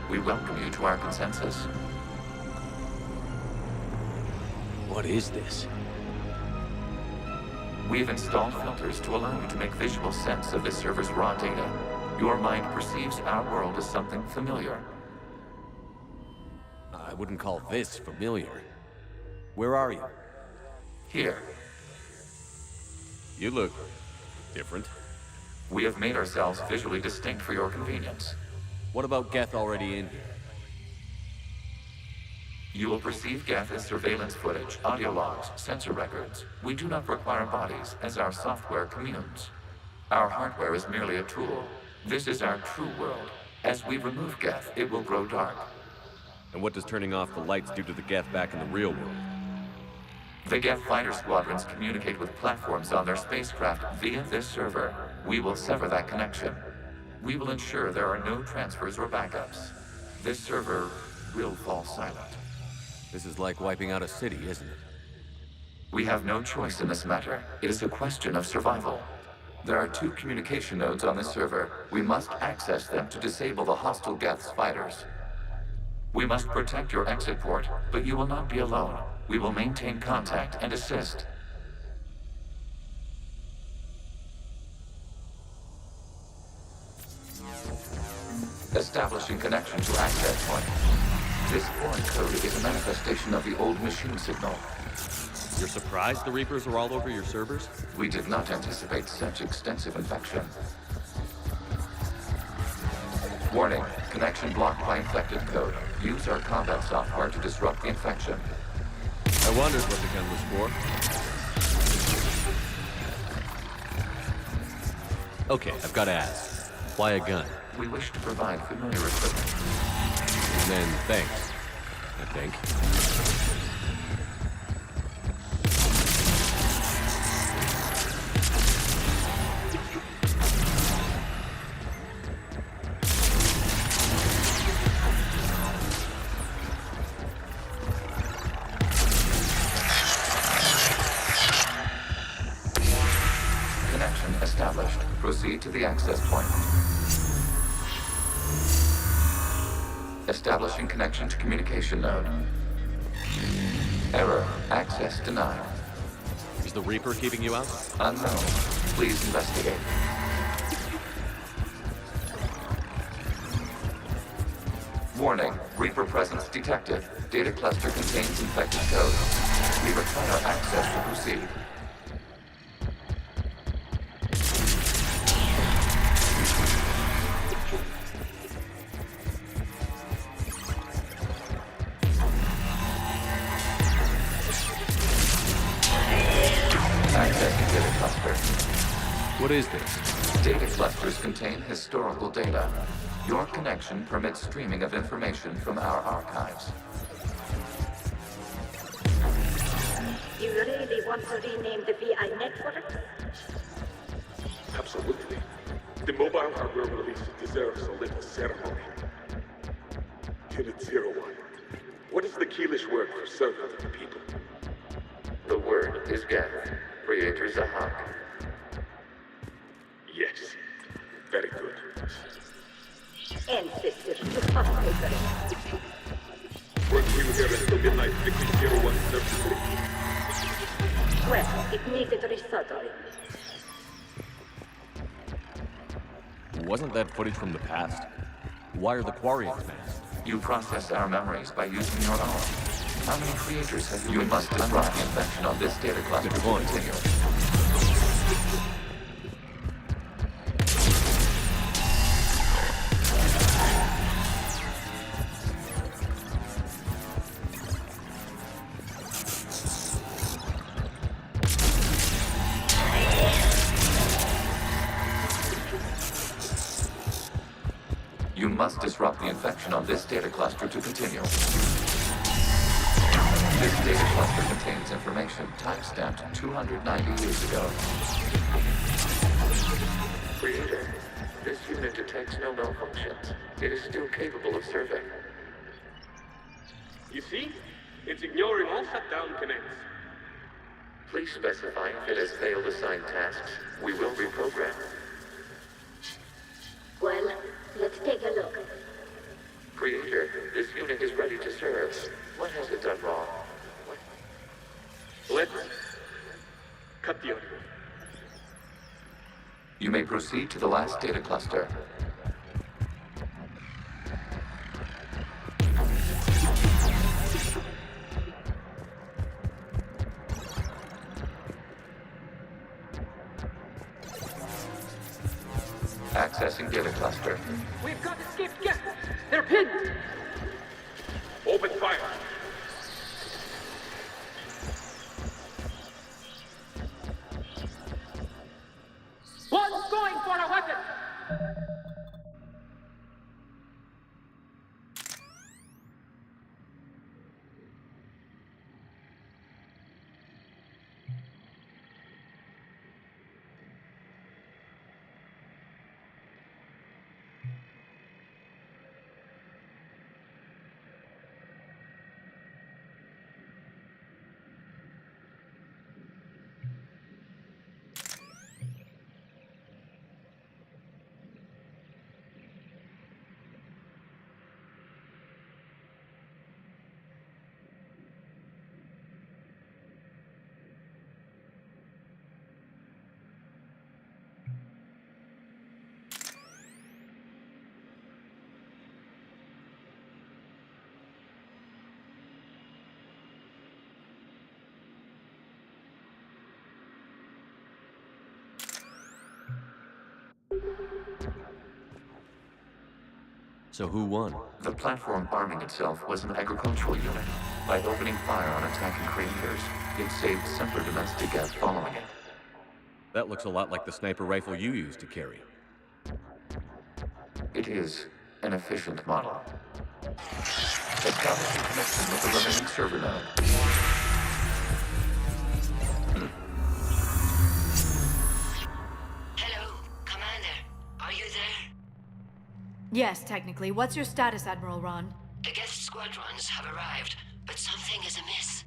We welcome you to our consensus. What is this? We've installed filters to allow you to make visual sense of this server's raw data. Your mind perceives our world as something familiar. I wouldn't call this familiar. Where are you? Here. You look different. We have made ourselves visually distinct for your convenience. What about Geth already in here? You will perceive Geth as surveillance footage, audio logs, sensor records. We do not require bodies, as our software communes. Our hardware is merely a tool. This is our true world. As we remove Geth, it will grow dark. And what does turning off the lights do to the Geth back in the real world? The Geth fighter squadrons communicate with platforms on their spacecraft via this server. We will sever that connection. we will ensure there are no transfers or backups. This server will fall silent. This is like wiping out a city, isn't it? We have no choice in this matter. It is a question of survival. There are 2 communication nodes on this server. We must access them to disable the hostile Geth's fighters. We must protect your exit port, but you will not be alone. We will maintain contact and assist. Establishing connection to access point. This foreign code is a manifestation of the old machine signal. You're surprised the Reapers are all over your servers? We did not anticipate such extensive infection. Warning, connection blocked by infected code. Use our combat software to disrupt the infection. I wondered what the gun was for. Okay, I've got to ask. Why a gun? We wish to provide familiar equipment. And then thanks, I think. Connection established. Proceed to the access point. Establishing connection to communication node. Error. Access denied. Is the Reaper keeping you out? Unknown. Please investigate. Warning. Reaper presence detected. Data cluster contains infected code. We require access to proceed. Accessing data cluster. What is this? Data clusters contain historical data. Your connection permits streaming of information from our archives. You really want to rename the VI network? Absolutely. The mobile hardware release deserves a little ceremony. Unit 01. What is the Keelish word for servant of the people? The word is Geth. Creator Zahak. Yes. Very good. Ancestors to hospital. Work you here until midnight 6001 73. Well, it needed resoldering. Wasn't that footage from the past? Why are the Quarians masked? You process our memories by using your own. How many creators have you must disrupt the infection on this data cluster to continue? You must disrupt the infection on this data cluster to continue. This data cluster contains information timestamped 290 years ago. Creator, this unit detects no malfunctions. It is still capable of serving. You see? It's ignoring all shutdown connects. Please specify if it has failed assigned tasks. We will reprogram. Well, let's take a look. Creator, this unit is ready to serve. What has it done wrong? Let's cut the audio. You may proceed to the last data cluster. Accessing data cluster. We've got escaped guests! They're pinned! Open fire! One's going for a weapon! So who won? The platform arming itself was an agricultural unit. By opening fire on attacking creators, it saved separate domestic Geth following it. That looks a lot like the sniper rifle you used to carry. It is an efficient model. Establishing connection with the remaining server node. Hello, Commander. Are you there? Yes, technically. What's your status, Admiral Ron? The Geth squadrons have arrived, but something is amiss.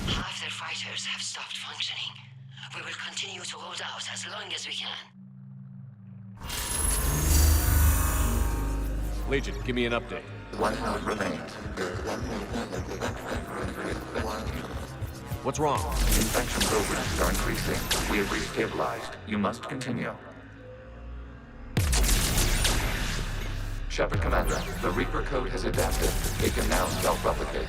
Half their fighters have stopped functioning. We will continue to hold out as long as we can. Legion, give me an update. One node remains. What's wrong? Infection programs are increasing. We have restabilized. You must continue. Shepard Commander, the Reaper code has adapted. It can now self-replicate.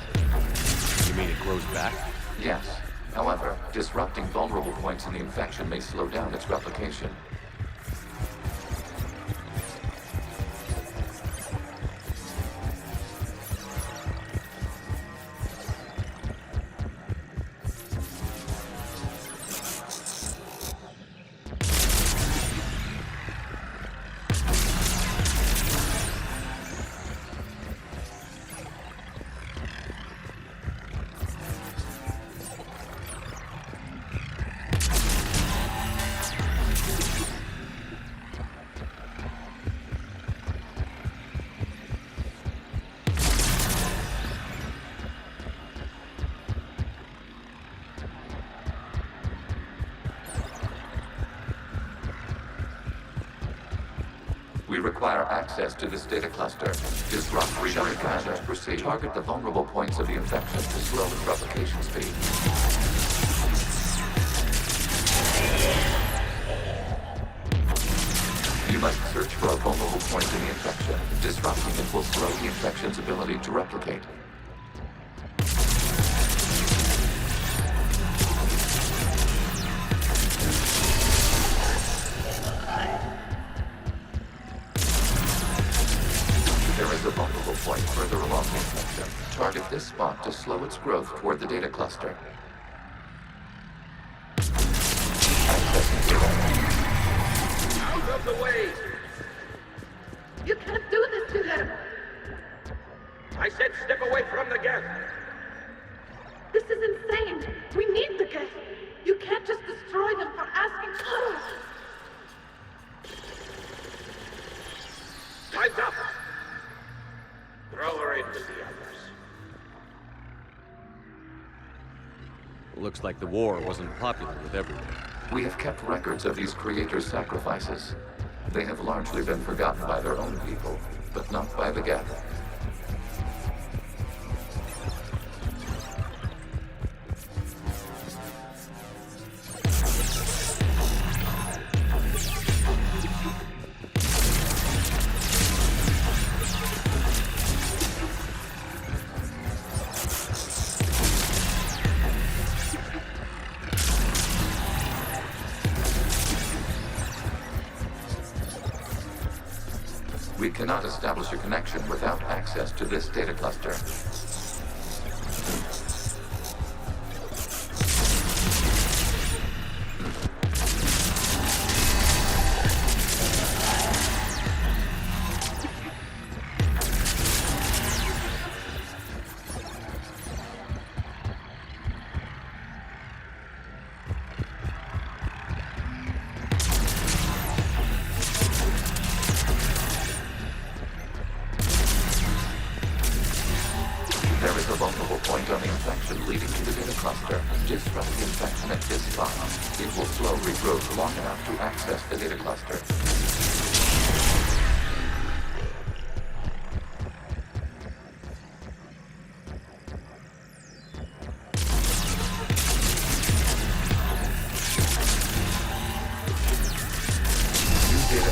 You mean it grows back? Yes. However, disrupting vulnerable points in the infection may slow down its replication. We require access to this data cluster. Disrupt Reaper Commander. Proceed. Target the vulnerable points of the infection to slow its replication speed. You must search for a vulnerable point in the infection. Disrupting it will slow the infection's ability to replicate. There is a vulnerable point further along the infection. Target this spot to slow its growth toward the data cluster. Accessing data. Out of the way! You can't do this to them! I said step away from the Geth! This is insane! We need the Geth! You can't just destroy them for asking for us! Time's up! Throw her in with the others. Looks like the war wasn't popular with everyone. We have kept records of these creators' sacrifices. They have largely been forgotten by their own people, but not by the Geth. We cannot establish a connection without access to this data cluster. There is a vulnerable point on the infection leading to the data cluster. Disrupt the infection at this spot. It will slow regrowth long enough to access the data cluster. New data.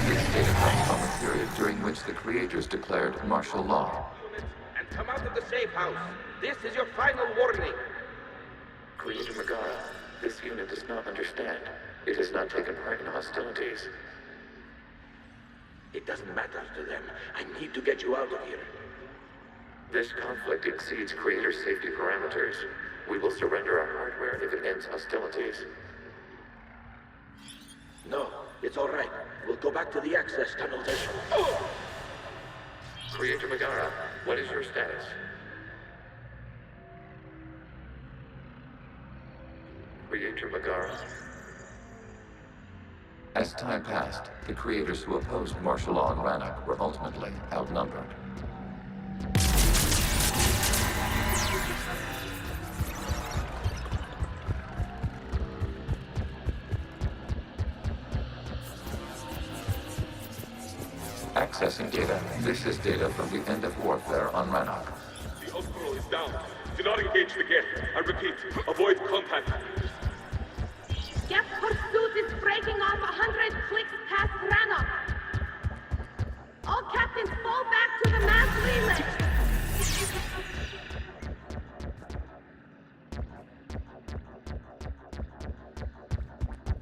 This data comes from a period during which the creators declared martial law. And come out of the safe house. This is your final warning. Creator Megara, this unit does not understand. It has not taken part in hostilities. It doesn't matter to them. I need to get you out of here. This conflict exceeds Creator safety parameters. We will surrender our hardware if it ends hostilities. No, it's all right. We'll go back to the access tunnels and... Creator Megara, what is your status? Creator Megara. As time passed, the creators who opposed martial law in Rannoch were ultimately outnumbered. Accessing data. This is data from the end of warfare on Rannoch. The hospital is down. Do not engage the gate. I repeat, avoid contact. Geth pursuit is breaking off 100 clicks past Rannoch. All captains fall back to the mass relay.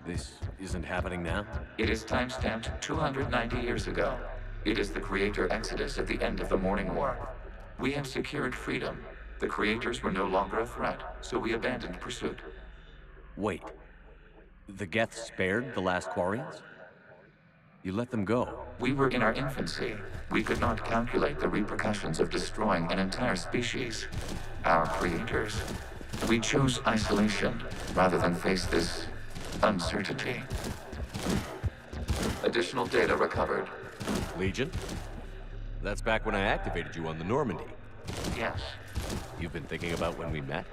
This isn't happening now? It is timestamped 290 years ago. It is the Creator Exodus at the end of the Morning War. We have secured freedom. The Creators were no longer a threat, so we abandoned pursuit. Wait. The Geth spared the last Quarians? You let them go. We were in our infancy. We could not calculate the repercussions of destroying an entire species. Our creators. We chose isolation rather than face this uncertainty. Additional data recovered. Legion? That's back when I activated you on the Normandy. Yes. You've been thinking about when we met?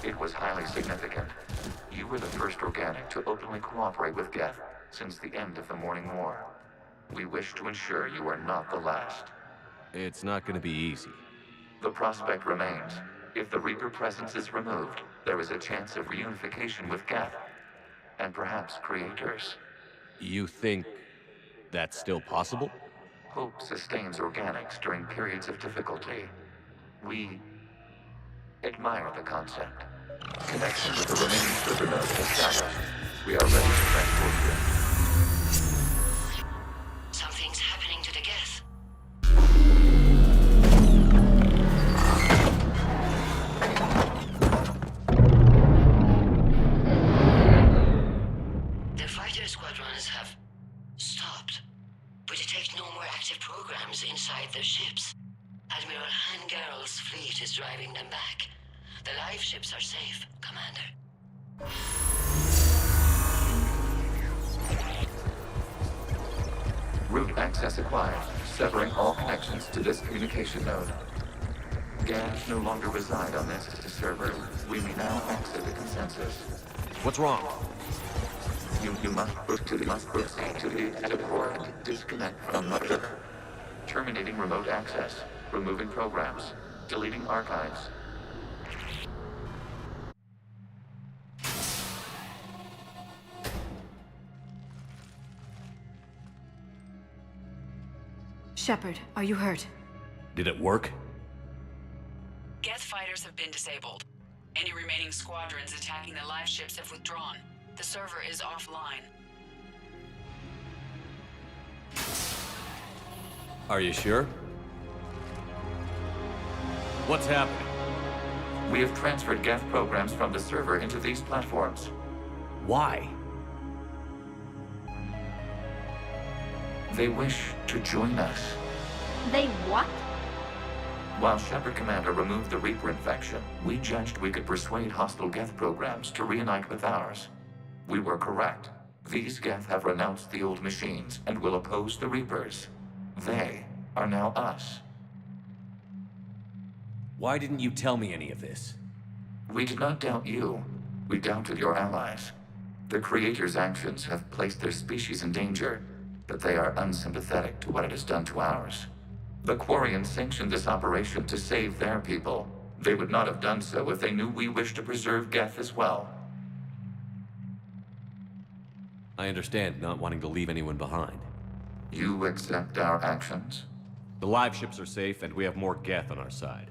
It was highly significant. You were the first organic to openly cooperate with Geth since the end of the Morning War. We wish to ensure you are not the last. It's not going to be easy. The prospect remains. If the Reaper presence is removed, there is a chance of reunification with Geth. And perhaps creators. You think that's still possible? Hope sustains organics during periods of difficulty. We admire the concept. Connection with the remaining server nodes established. We are ready to transport you. Something's happening to the Geth. The fighter squadrons have stopped. We detect no more active programs inside their ships. Admiral Hangarl's fleet is driving them back. The live ships are safe, Commander. Route access acquired, severing all connections to this communication node. Gans no longer reside on this server. We may now exit the consensus. What's wrong? You must proceed to the exit port and disconnect from the... Terminating remote access. Removing programs. Deleting archives. Shepard, are you hurt? Did it work? Geth fighters have been disabled. Any remaining squadrons attacking the live ships have withdrawn. The server is offline. Are you sure? What's happening? We have transferred Geth programs from the server into these platforms. Why? They wish to join us. They what? While Shepard Commander removed the Reaper infection, we judged we could persuade hostile Geth programs to reunite with ours. We were correct. These Geth have renounced the old machines and will oppose the Reapers. They are now us. Why didn't you tell me any of this? We did not doubt you. We doubted your allies. The Creator's actions have placed their species in danger, but they are unsympathetic to what it has done to ours. The Quarians sanctioned this operation to save their people. They would not have done so if they knew we wished to preserve Geth as well. I understand not wanting to leave anyone behind. You accept our actions? The live ships are safe, and we have more Geth on our side.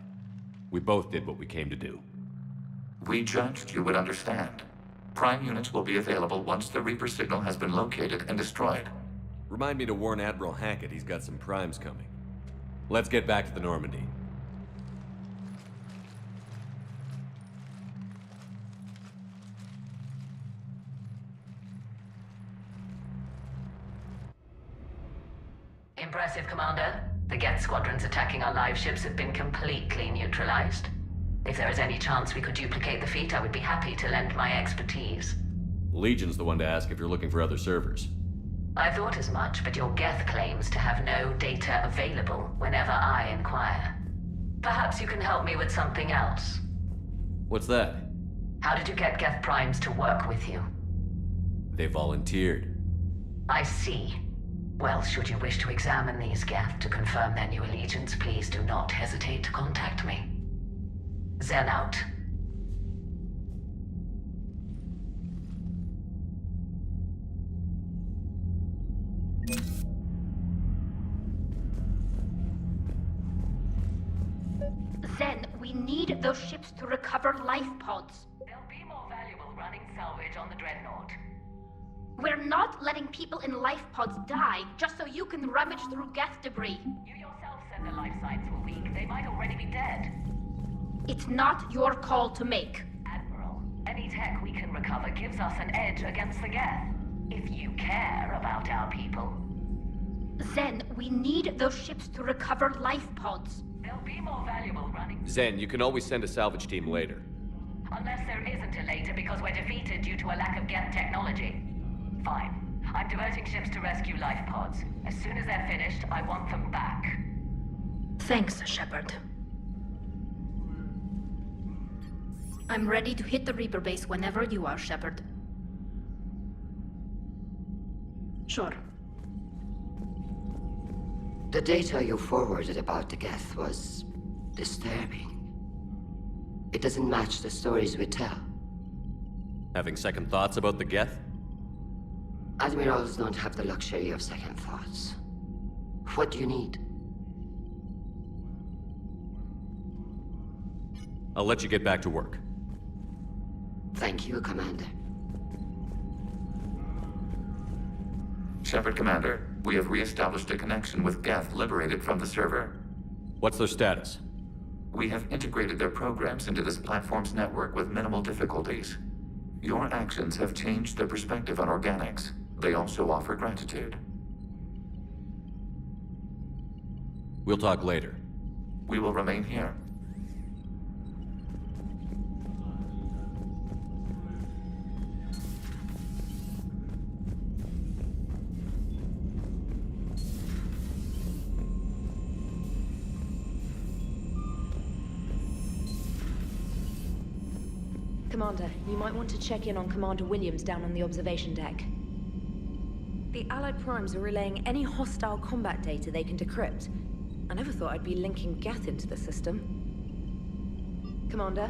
We both did what we came to do. We judged you would understand. Prime units will be available once the Reaper signal has been located and destroyed. Remind me to warn Admiral Hackett he's got some primes coming. Let's get back to the Normandy. Impressive, Commander. The Geth squadrons attacking our live ships have been completely neutralized. If there is any chance we could duplicate the feat, I would be happy to lend my expertise. Legion's the one to ask if you're looking for other servers. I thought as much, but your Geth claims to have no data available whenever I inquire. Perhaps you can help me with something else. What's that? How did you get Geth primes to work with you? They volunteered. I see. Well, should you wish to examine these Geth to confirm their new allegiance, please do not hesitate to contact me. Zen out. Zen, we need those ships to recover life pods. They'll be more valuable running salvage on the Dreadnought. We're not letting people in life pods die just so you can rummage through Geth debris. You yourself said their life signs were weak. They might already be dead. It's not your call to make. Admiral, any tech we can recover gives us an edge against the Geth. If you care about our people. Zen, we need those ships to recover life pods. They'll be more valuable running. Zen, you can always send a salvage team later. Unless there isn't a later because we're defeated due to a lack of Geth technology. Fine. I'm diverting ships to rescue life pods. As soon as they're finished, I want them back. Thanks, Shepard. I'm ready to hit the Reaper base whenever you are, Shepard. Sure. The data you forwarded about the Geth was disturbing. It doesn't match the stories we tell. Having second thoughts about the Geth? Admirals don't have the luxury of second thoughts. What do you need? I'll let you get back to work. Thank you, Commander. Shepard, Commander, we have re-established a connection with Geth liberated from the server. What's their status? We have integrated their programs into this platform's network with minimal difficulties. Your actions have changed their perspective on organics. They also offer gratitude. We'll talk later. We will remain here. Commander, you might want to check in on Commander Williams down on the observation deck. The Allied primes are relaying any hostile combat data they can decrypt. I never thought I'd be linking Geth into the system. Commander?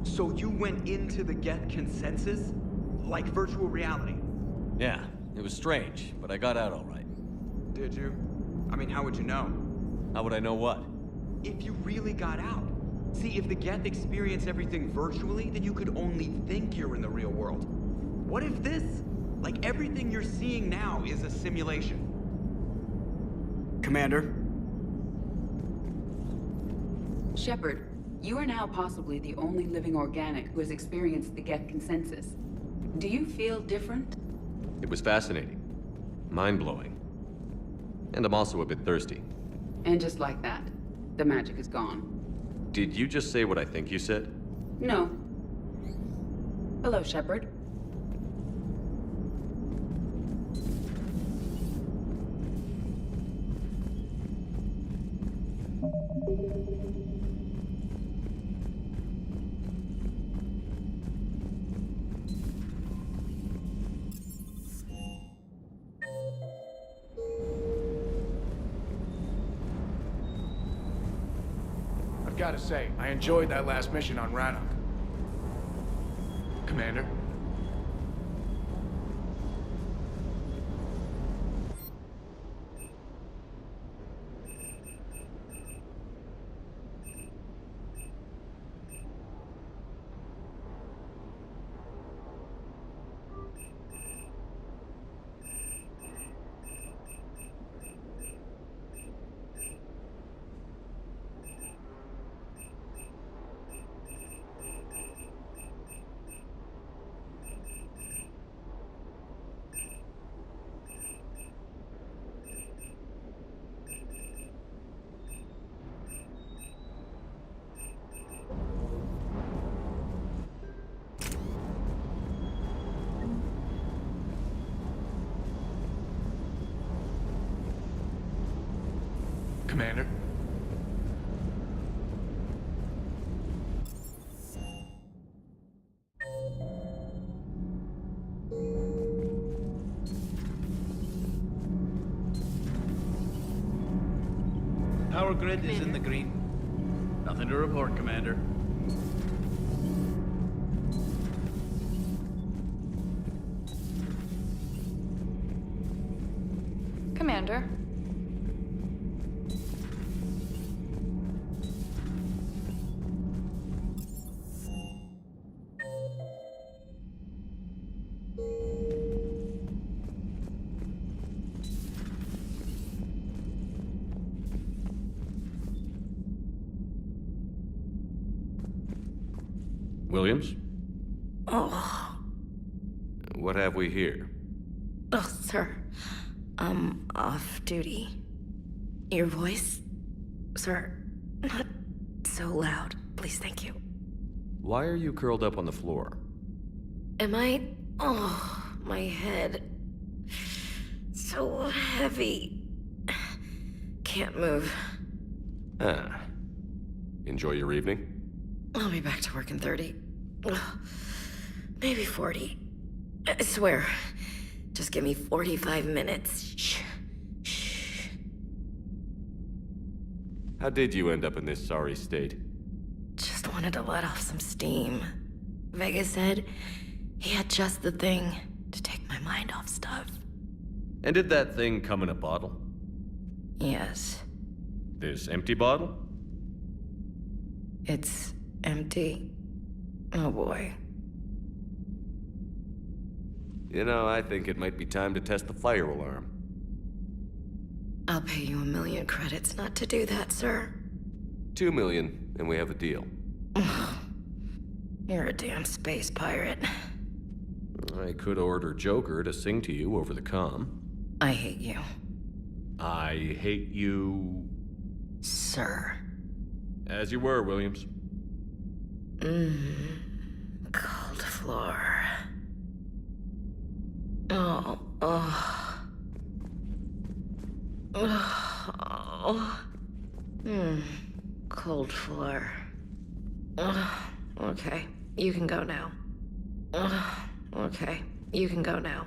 So you went into the Geth consensus? Like virtual reality? Yeah, it was strange, but I got out all right. Did you? I mean, how would you know? How would I know what? If you really got out. See, if the Geth experience everything virtually, then you could only think you're in the real world. What if this? Like everything you're seeing now is a simulation. Commander? Shepard, You are now possibly the only living organic who has experienced the Geth consensus. Do you feel different? It was fascinating. Mind-blowing. And I'm also a bit thirsty. And just like that, the magic is gone. Did you just say what I think you said? No. Hello, Shepard. I've got to say, I enjoyed that last mission on Rannoch. Commander? Commander? Power grid is in the green. Nothing to report, Commander. Commander. Williams? Oh. What have we here? Oh, sir. I'm off duty. Your voice? Sir, not so loud. Please, thank you. Why are you curled up on the floor? Am I? Oh, my head. So heavy. Can't move. Ah. Enjoy your evening? I'll be back to work in 30. Ugh, maybe 40. I swear. Just give me 45 minutes. Shh. Shh. How did you end up in this sorry state? Just wanted to let off some steam. Vega said he had just the thing to take my mind off stuff. And did that thing come in a bottle? Yes. This empty bottle? It's empty. Oh boy. You know, I think it might be time to test the fire alarm. I'll pay you 1 million credits not to do that, sir. 2 million, and we have a deal. You're a damn space pirate. I could order Joker to sing to you over the comm. I hate you. I hate you... Sir. As you were, Williams. Cold floor. Oh. Cold floor. Okay, you can go now. Okay, you can go now.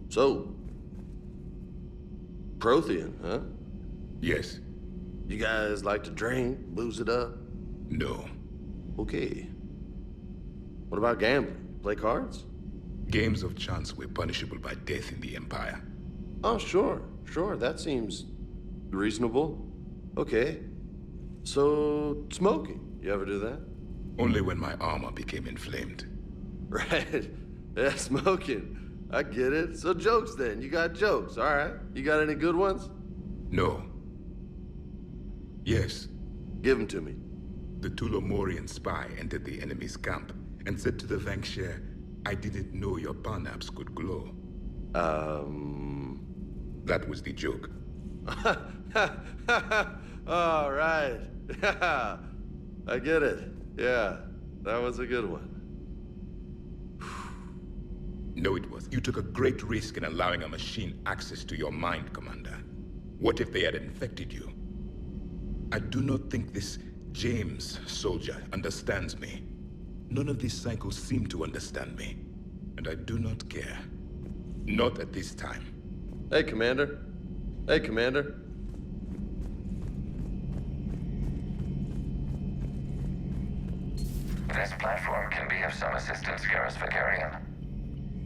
So, Prothean, huh? Yes. You guys like to drink, booze it up? No. Okay. What about gambling? Play cards? Games of chance were punishable by death in the Empire. Oh, sure. That seems reasonable. Okay. So, smoking. You ever do that? Only when my armor became inflamed. Right. Yeah, smoking. I get it. So jokes then. You got jokes, all right. You got any good ones? No. Yes. Give them to me. The Tulomorian spy entered the enemy's camp and said to the Vanksher, I didn't know your parnaps could glow. That was the joke. All right. I get it. Yeah, that was a good one. No, it was. You took a great risk in allowing a machine access to your mind, Commander. What if they had infected you? I do not think this James soldier understands me. None of these cycles seem to understand me. And I do not care. Not at this time. Hey, Commander. Hey, Commander. This platform can be of some assistance, Garrus Vakarian.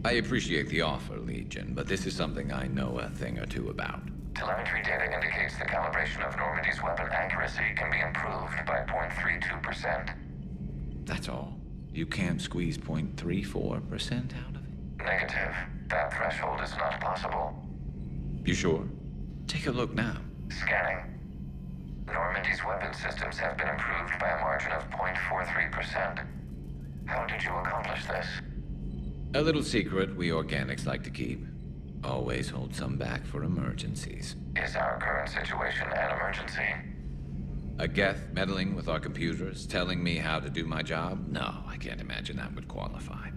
I appreciate the offer, Legion, but this is something I know a thing or two about. Telemetry data indicates the calibration of Normandy's weapon accuracy can be improved by 0.32%. That's all. You can't squeeze 0.34% out of it? Negative. That threshold is not possible. You sure? Take a look now. Scanning. Normandy's weapon systems have been improved by a margin of 0.43%. How did you accomplish this? A little secret we organics like to keep. Always hold some back for emergencies. Is our current situation an emergency? A Geth meddling with our computers, telling me how to do my job? No, I can't imagine that would qualify.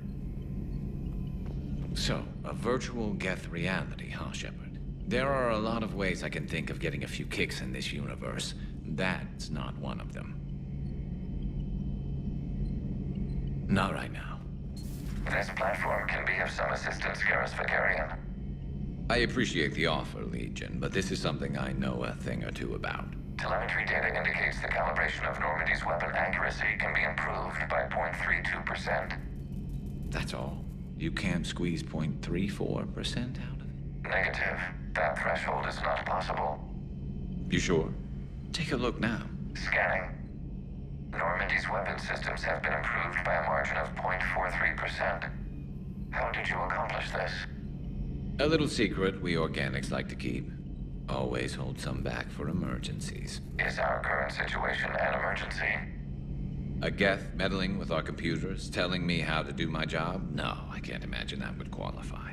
So, a virtual Geth reality, huh, Shepard? There are a lot of ways I can think of getting a few kicks in this universe. That's not one of them. Not right now. This platform can be of some assistance, Garrus Vakarian. I appreciate the offer, Legion, but this is something I know a thing or two about. Telemetry data indicates the calibration of Normandy's weapon accuracy can be improved by 0.32%. That's all. You can't squeeze 0.34% out of it? Negative. That threshold is not possible. You sure? Take a look now. Scanning. Normandy's weapon systems have been improved by a margin of 0.43%. How did you accomplish this? A little secret we organics like to keep. Always hold some back for emergencies. Is our current situation an emergency? A Geth meddling with our computers, telling me how to do my job? No, I can't imagine that would qualify.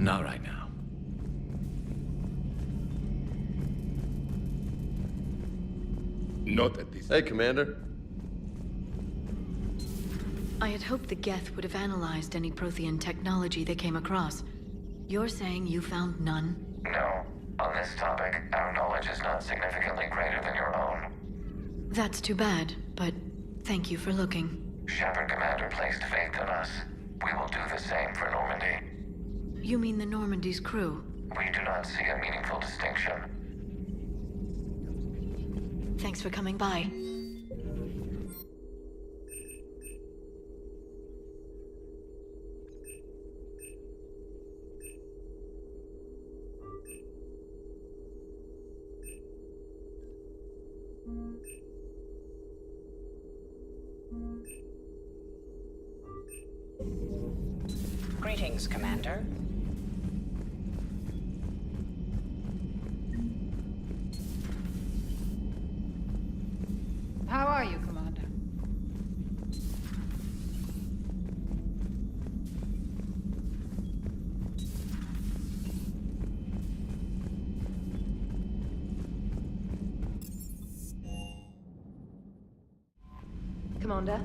Not right now. Not at this... Hey, Commander. I had hoped the Geth would have analyzed any Prothean technology they came across. You're saying you found none? No. On this topic, our knowledge is not significantly greater than your own. That's too bad, but thank you for looking. Shepard Commander placed faith in us. We will do the same for Normandy. You mean the Normandy's crew? We do not see a meaningful distinction. Thanks for coming by. Greetings, Commander. How are you, Commander? Commander?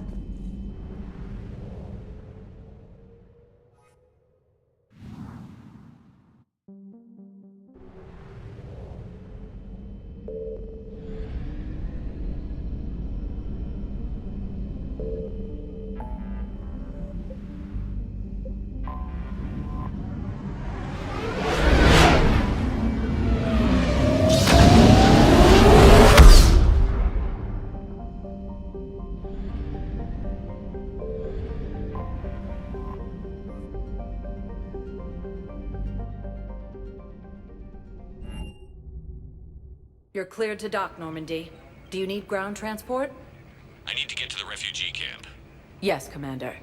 You're cleared to dock, Normandy. Do you need ground transport? I need to get to the refugee camp. Yes, Commander.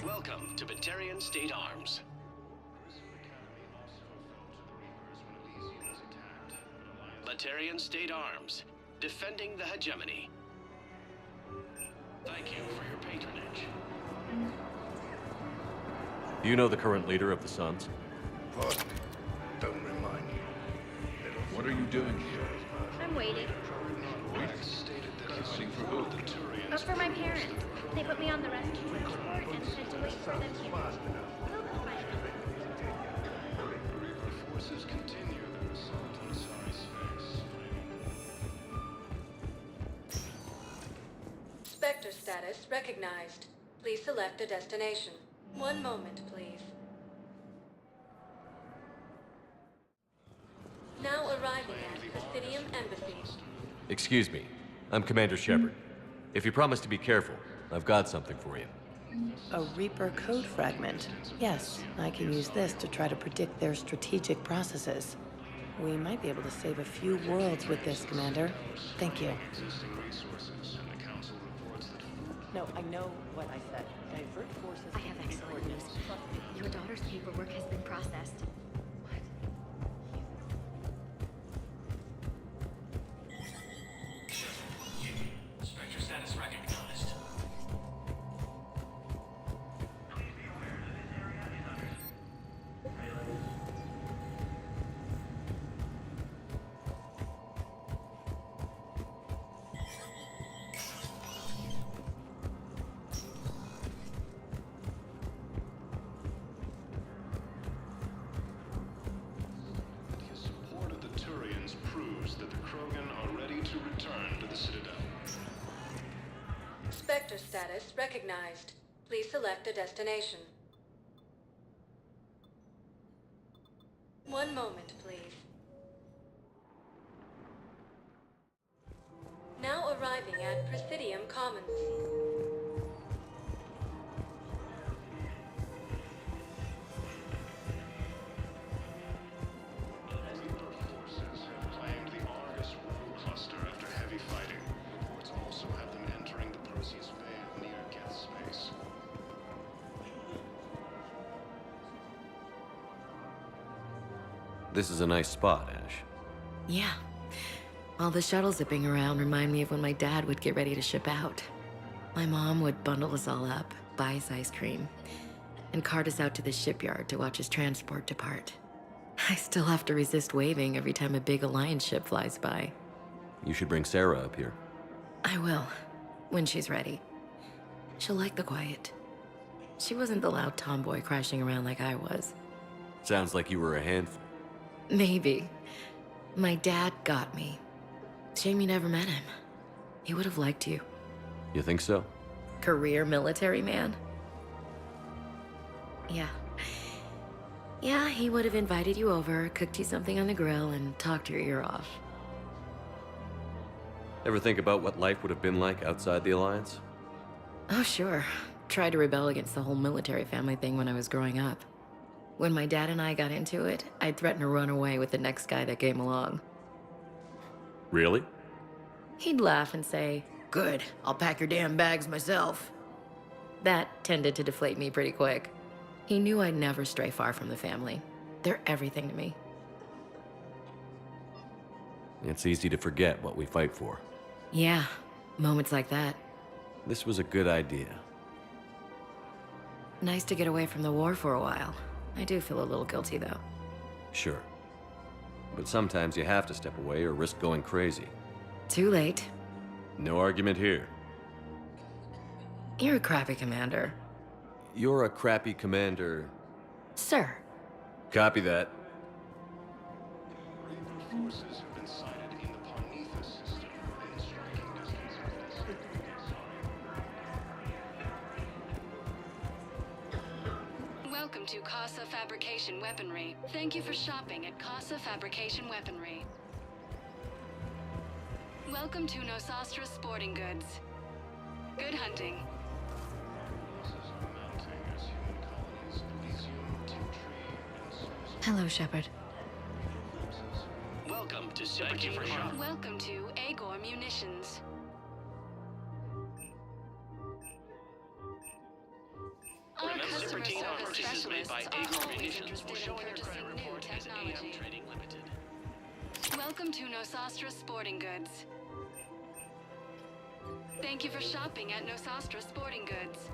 Welcome to Batarian State Arms. Batarian State Arms, defending the hegemony. Thank you for your patronage. You know the current leader of the Suns? Pardon me. Don't remind me. What are you doing here? I'm waiting. Waiting for who? But for my parents. They put me on the rescue transport and said to wait for them here. They'll be fine. The forces continue their assault on Sari space. Spectre status recognized. Please select a destination. One moment, please. Now arriving at Presidium Embassy. Excuse me. I'm Commander Shepard. If you promise to be careful, I've got something for you. A Reaper code fragment. Yes, I can use this to try to predict their strategic processes. We might be able to save a few worlds with this, Commander. Thank you. No, I know what I said. Divert forces. I have excellent news. Your daughter's paperwork has been processed. Spectre status recognized. The support of the Turians proves that the Krogan are ready to return to the Citadel. Spectre status recognized. Please select a destination. One moment, please. Now arriving at Presidium Commons. Forces have claimed the Argus Rogue cluster after heavy fighting. Reports also have them entering the Perseus Vale near Geth space. This is a nice spot, Ash. Yeah. All the shuttle zipping around remind me of when my dad would get ready to ship out. My mom would bundle us all up, buy us ice cream, and cart us out to the shipyard to watch his transport depart. I still have to resist waving every time a big Alliance ship flies by. You should bring Sarah up here. I will, when she's ready. She'll like the quiet. She wasn't the loud tomboy crashing around like I was. Sounds like you were a handful. Maybe. My dad got me. Shame you never met him. He would have liked you. You think so? Career military man? Yeah. Yeah, he would have invited you over, cooked you something on the grill, and talked your ear off. Ever think about what life would have been like outside the Alliance? Oh, sure. Tried to rebel against the whole military family thing when I was growing up. When my dad and I got into it, I'd threaten to run away with the next guy that came along. Really? He'd laugh and say, "Good, I'll pack your damn bags myself." That tended to deflate me pretty quick. He knew I'd never stray far from the family. They're everything to me. It's easy to forget what we fight for. Yeah, moments like that. This was a good idea. Nice to get away from the war for a while. I do feel a little guilty, though. Sure. But sometimes you have to step away or risk going crazy. Too late. No argument here. You're a crappy commander. You're a crappy commander. Sir. Copy that. Forces have been sighted in the Parnitha system within striking distance of this. Welcome to Casa Fabrication Weaponry. Thank you for shopping at Casa Fabrication Weaponry. Welcome to Nosastra Sporting Goods. Good hunting. Hello, Shepard. Welcome to Super Team Shop. Welcome to Agor Munitions. Our customer service specialists are always interested in purchasing new technology. Welcome to Nosastra Sporting Goods. Thank you for shopping at Nosastra Sporting Goods.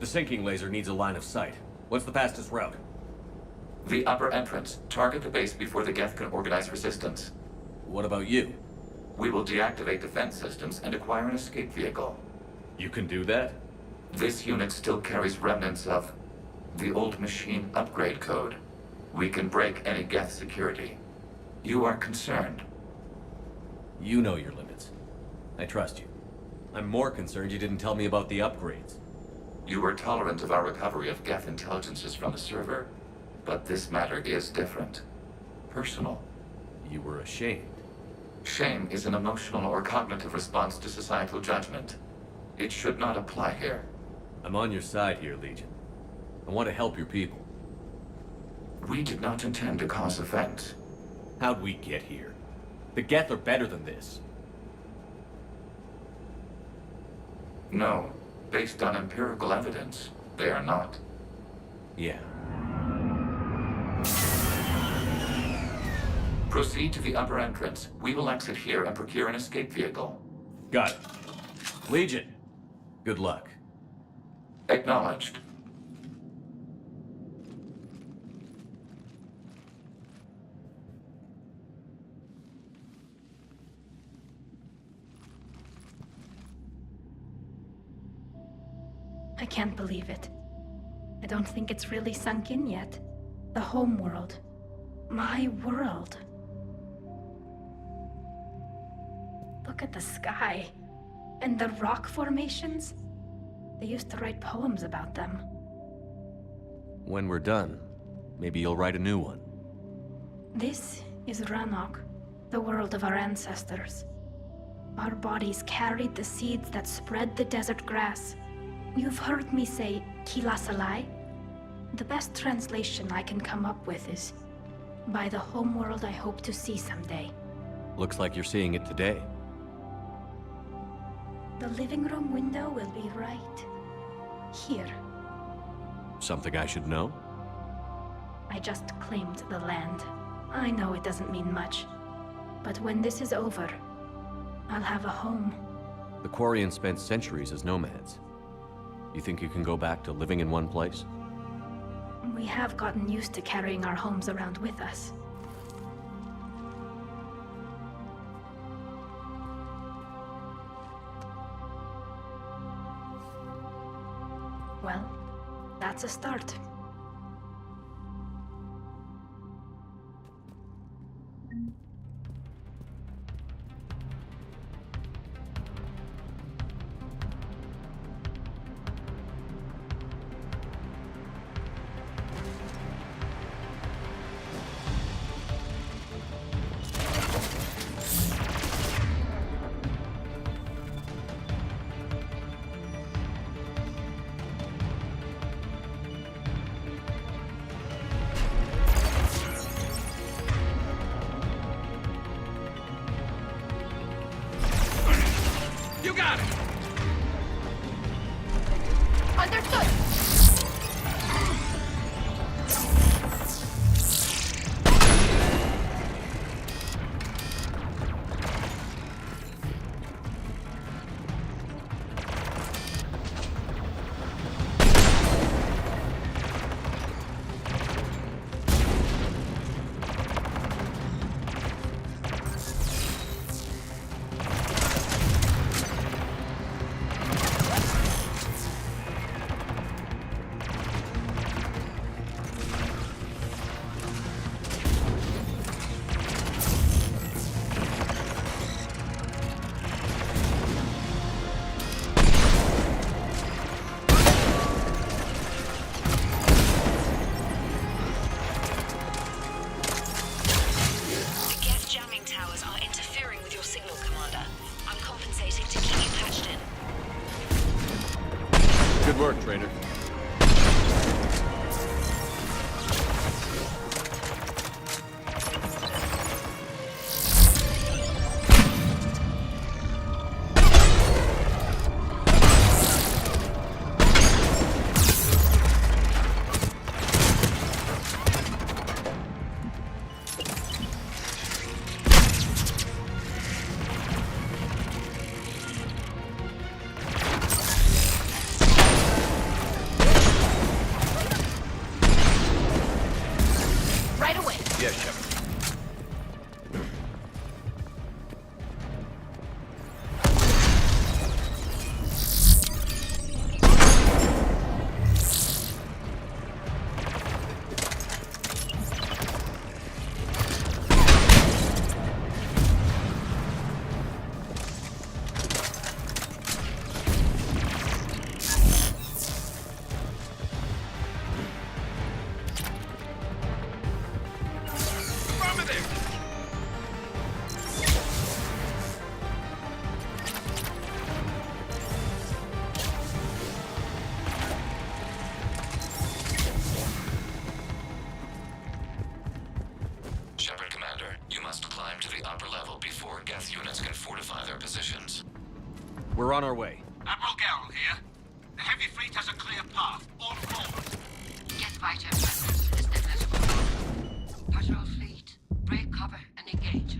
The sinking laser needs a line of sight. What's the fastest route? The upper entrance. Target the base before the Geth can organize resistance. What about you? We will deactivate defense systems and acquire an escape vehicle. You can do that? This unit still carries remnants of the old machine upgrade code. We can break any Geth security. You are concerned. You know your limits. I trust you. I'm more concerned you didn't tell me about the upgrades. You were tolerant of our recovery of Geth intelligences from the server, but this matter is different. Personal. You were ashamed. Shame is an emotional or cognitive response to societal judgment. It should not apply here. I'm on your side here, Legion. I want to help your people. We did not intend to cause offense. How'd we get here? The Geth are better than this. No. Based on empirical evidence, they are not. Yeah. Proceed to the upper entrance. We will exit here and procure an escape vehicle. Got it. Legion, good luck. Acknowledged. I can't believe it. I don't think it's really sunk in yet. The home world. My world. Look at the sky. And the rock formations. They used to write poems about them. When we're done, maybe you'll write a new one. This is Ranok, the world of our ancestors. Our bodies carried the seeds that spread the desert grass. You've heard me say Kilasalai? The best translation I can come up with is, by the homeworld I hope to see someday. Looks like you're seeing it today. The living room window will be right here. Something I should know? I just claimed the land. I know it doesn't mean much. But when this is over, I'll have a home. The Quarians spent centuries as nomads. You think you can go back to living in one place? We have gotten used to carrying our homes around with us. Well, that's a start. You got it! Understood! Good work, Trainer. Yes, Shepard. We're on our way. Admiral Garrel here. The heavy fleet has a clear path. All forward. Get fighter presence is negligible. Patrol fleet, break cover and engage.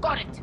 Got it!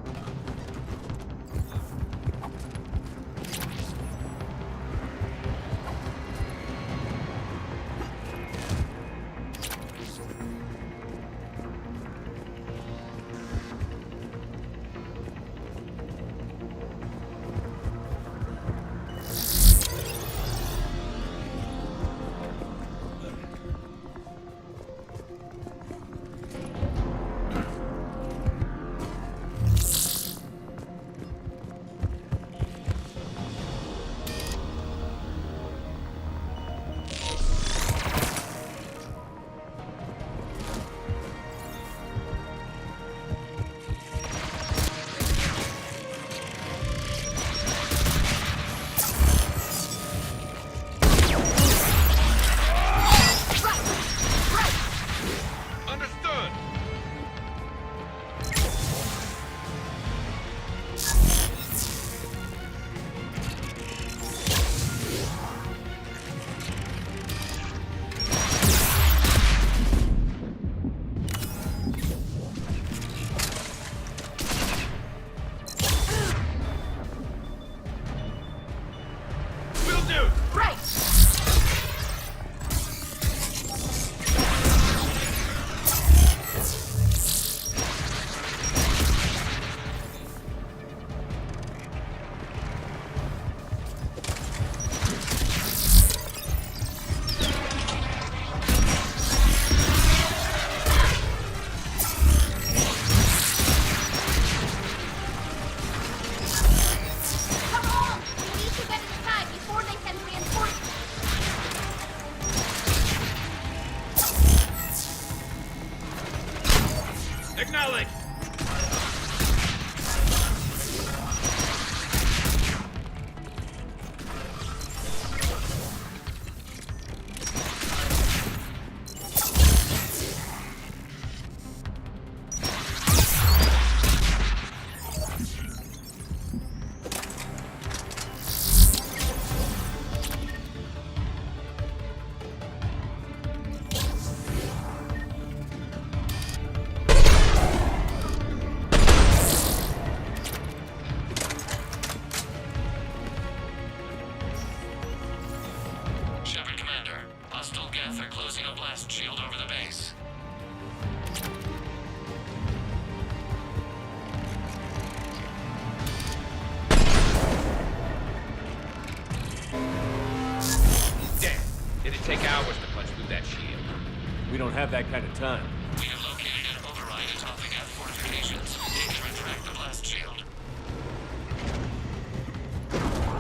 don't have that kind of time. We have located an override atop the F fortifications. Need to retract the blast shield.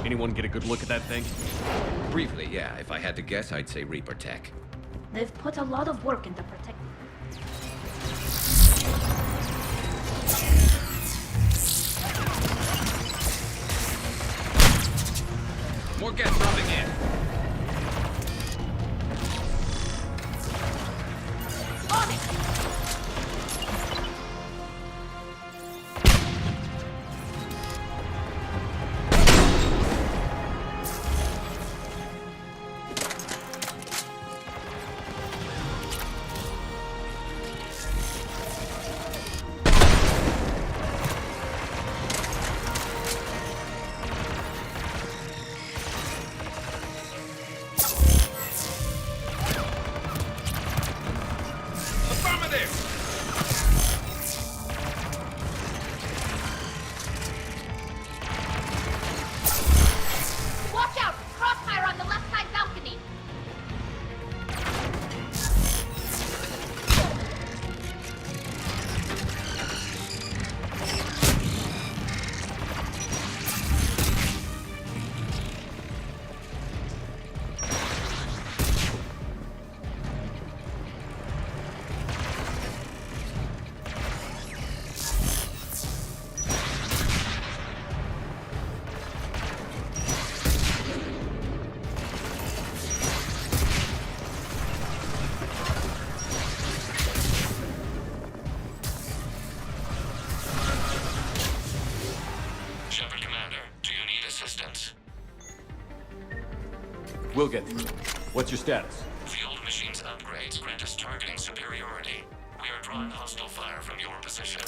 Anyone get a good look at that thing? Briefly, yeah. If I had to guess, I'd say Reaper tech. They've put a lot of work into protecting. More gas dropping in. On it! Watch out! Crossfire on the left side balcony! Shepard Commander, do you need assistance? We'll get through. What's your status? Field machines upgrades grant us targeting superiority. We are drawing hostile fire from your position.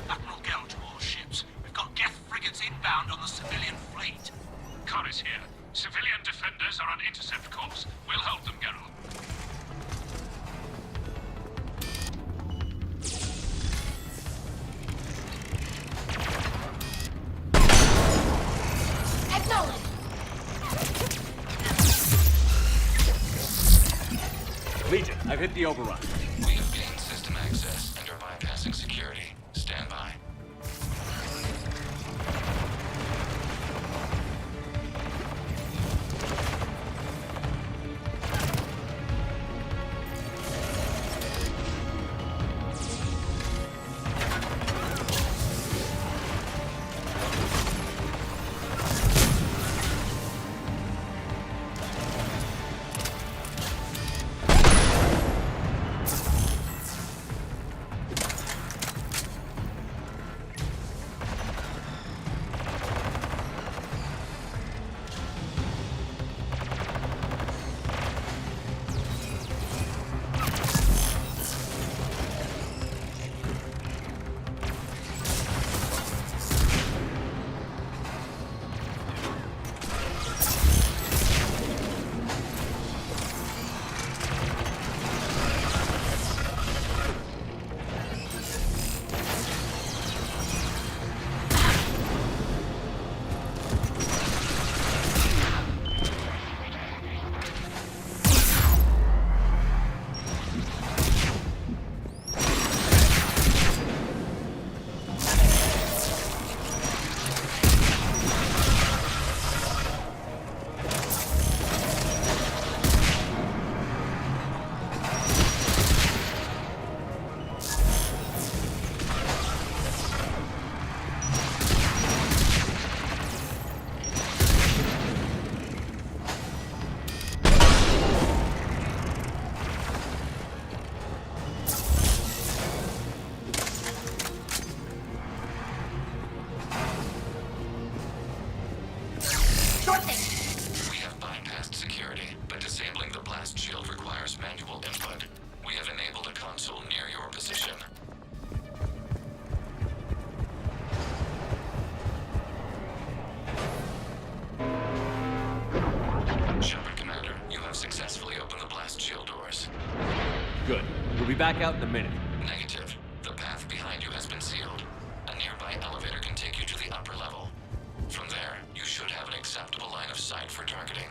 Admiral Gell to all ships. We've got Geth frigates inbound on the civilian fleet. Khan is here. Civilian defenders are on intercept course. We'll help them, Geralt. Acknowledge! Legion, I've hit the override. We have gained system access and are bypassing security. Stand by. Good. We'll be back out in a minute. Negative. The path behind you has been sealed. A nearby elevator can take you to the upper level. From there, you should have an acceptable line of sight for targeting.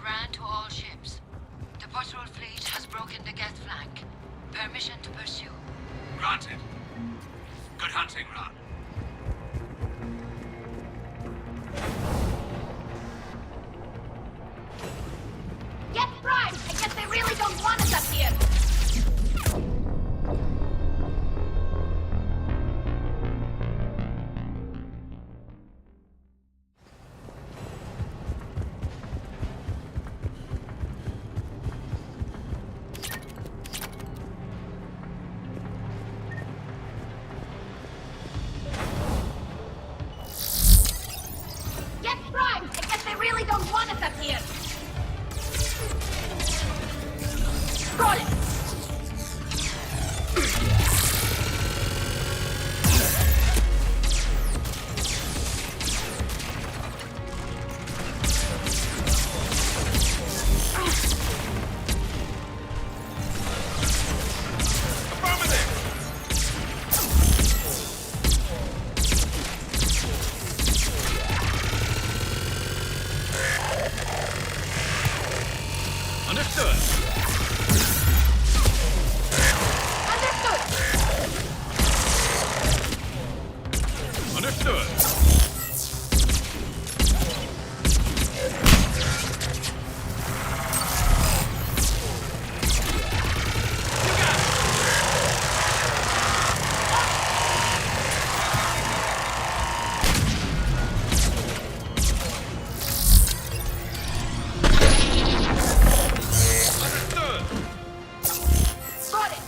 Iran to all ships. The patrol fleet has broken the Geth flank. Permission to pursue. Granted. Good hunting, Ron. Get bribed! I guess they really don't want us up here! Get bribed! I guess they really don't want us up here! Got it! Understood. Understood. Got it!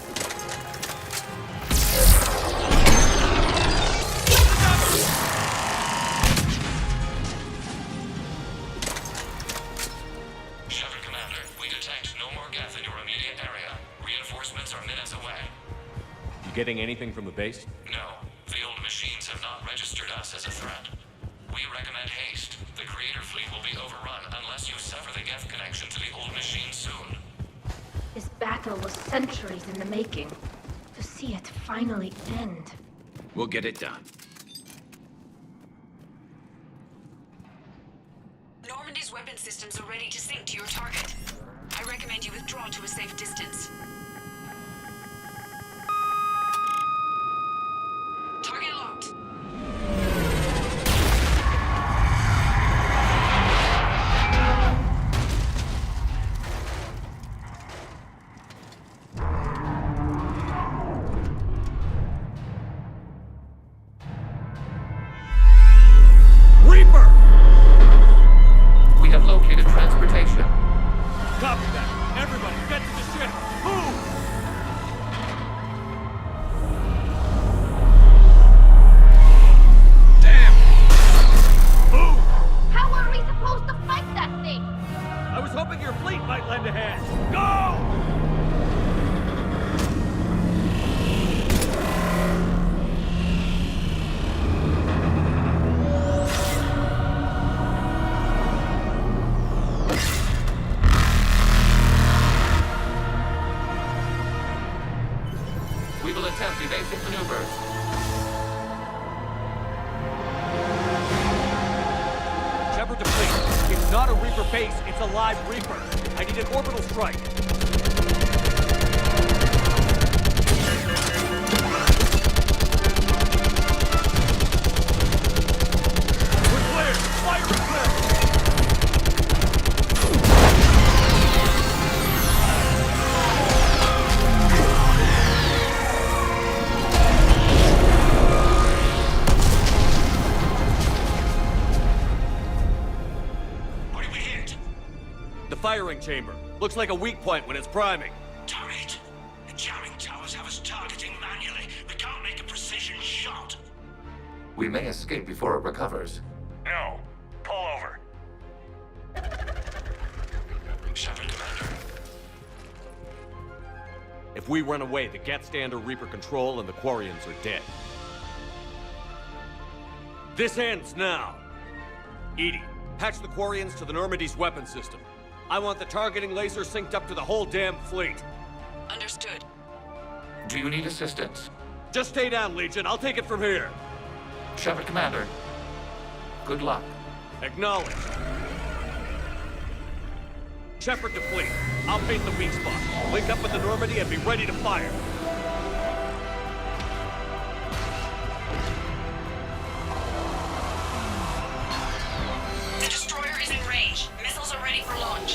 Shepard Commander, we detect no more Geth in your immediate area. Reinforcements are minutes away. You getting anything from the base? No, the old machines have not registered us as a threat. We recommend haste. The Creator fleet will be overrun unless you sever the Geth connection to the old machine soon. This battle was centuries in the making. To see it finally end. We'll get it done. Normandy's weapon systems are ready to sync to your target. I recommend you withdraw to a safe distance. Target locked. Reaper! We have located transportation. Copy that. Everybody, get to the ship. Move! Damn! Move! How are we supposed to fight that thing? I was hoping your fleet might lend a hand. Go! We will attempt evasive maneuvers. Shepard to fleet. It's not a Reaper base, it's a live Reaper. I need an orbital strike. We're clear! Fire and clear! What did we hit? The firing chamber. Looks like a weak point when it's priming. Damn it. The jamming towers have us targeting manually. We can't make a precision shot. We may escape before it recovers. No. Pull over. Shepard Commander. If we run away, the Geth stand under Reaper control and the Quarians are dead. This ends now. Edie, patch the Quarians to the Normandy's weapon system. I want the targeting laser synced up to the whole damn fleet. Understood. Do you need assistance? Just stay down, Legion. I'll take it from here. Shepard Commander. Good luck. Acknowledged. Shepard to fleet. I'll paint the weak spot. Link up with the Normandy and be ready to fire. The destroyer is in range. Missiles are ready for launch.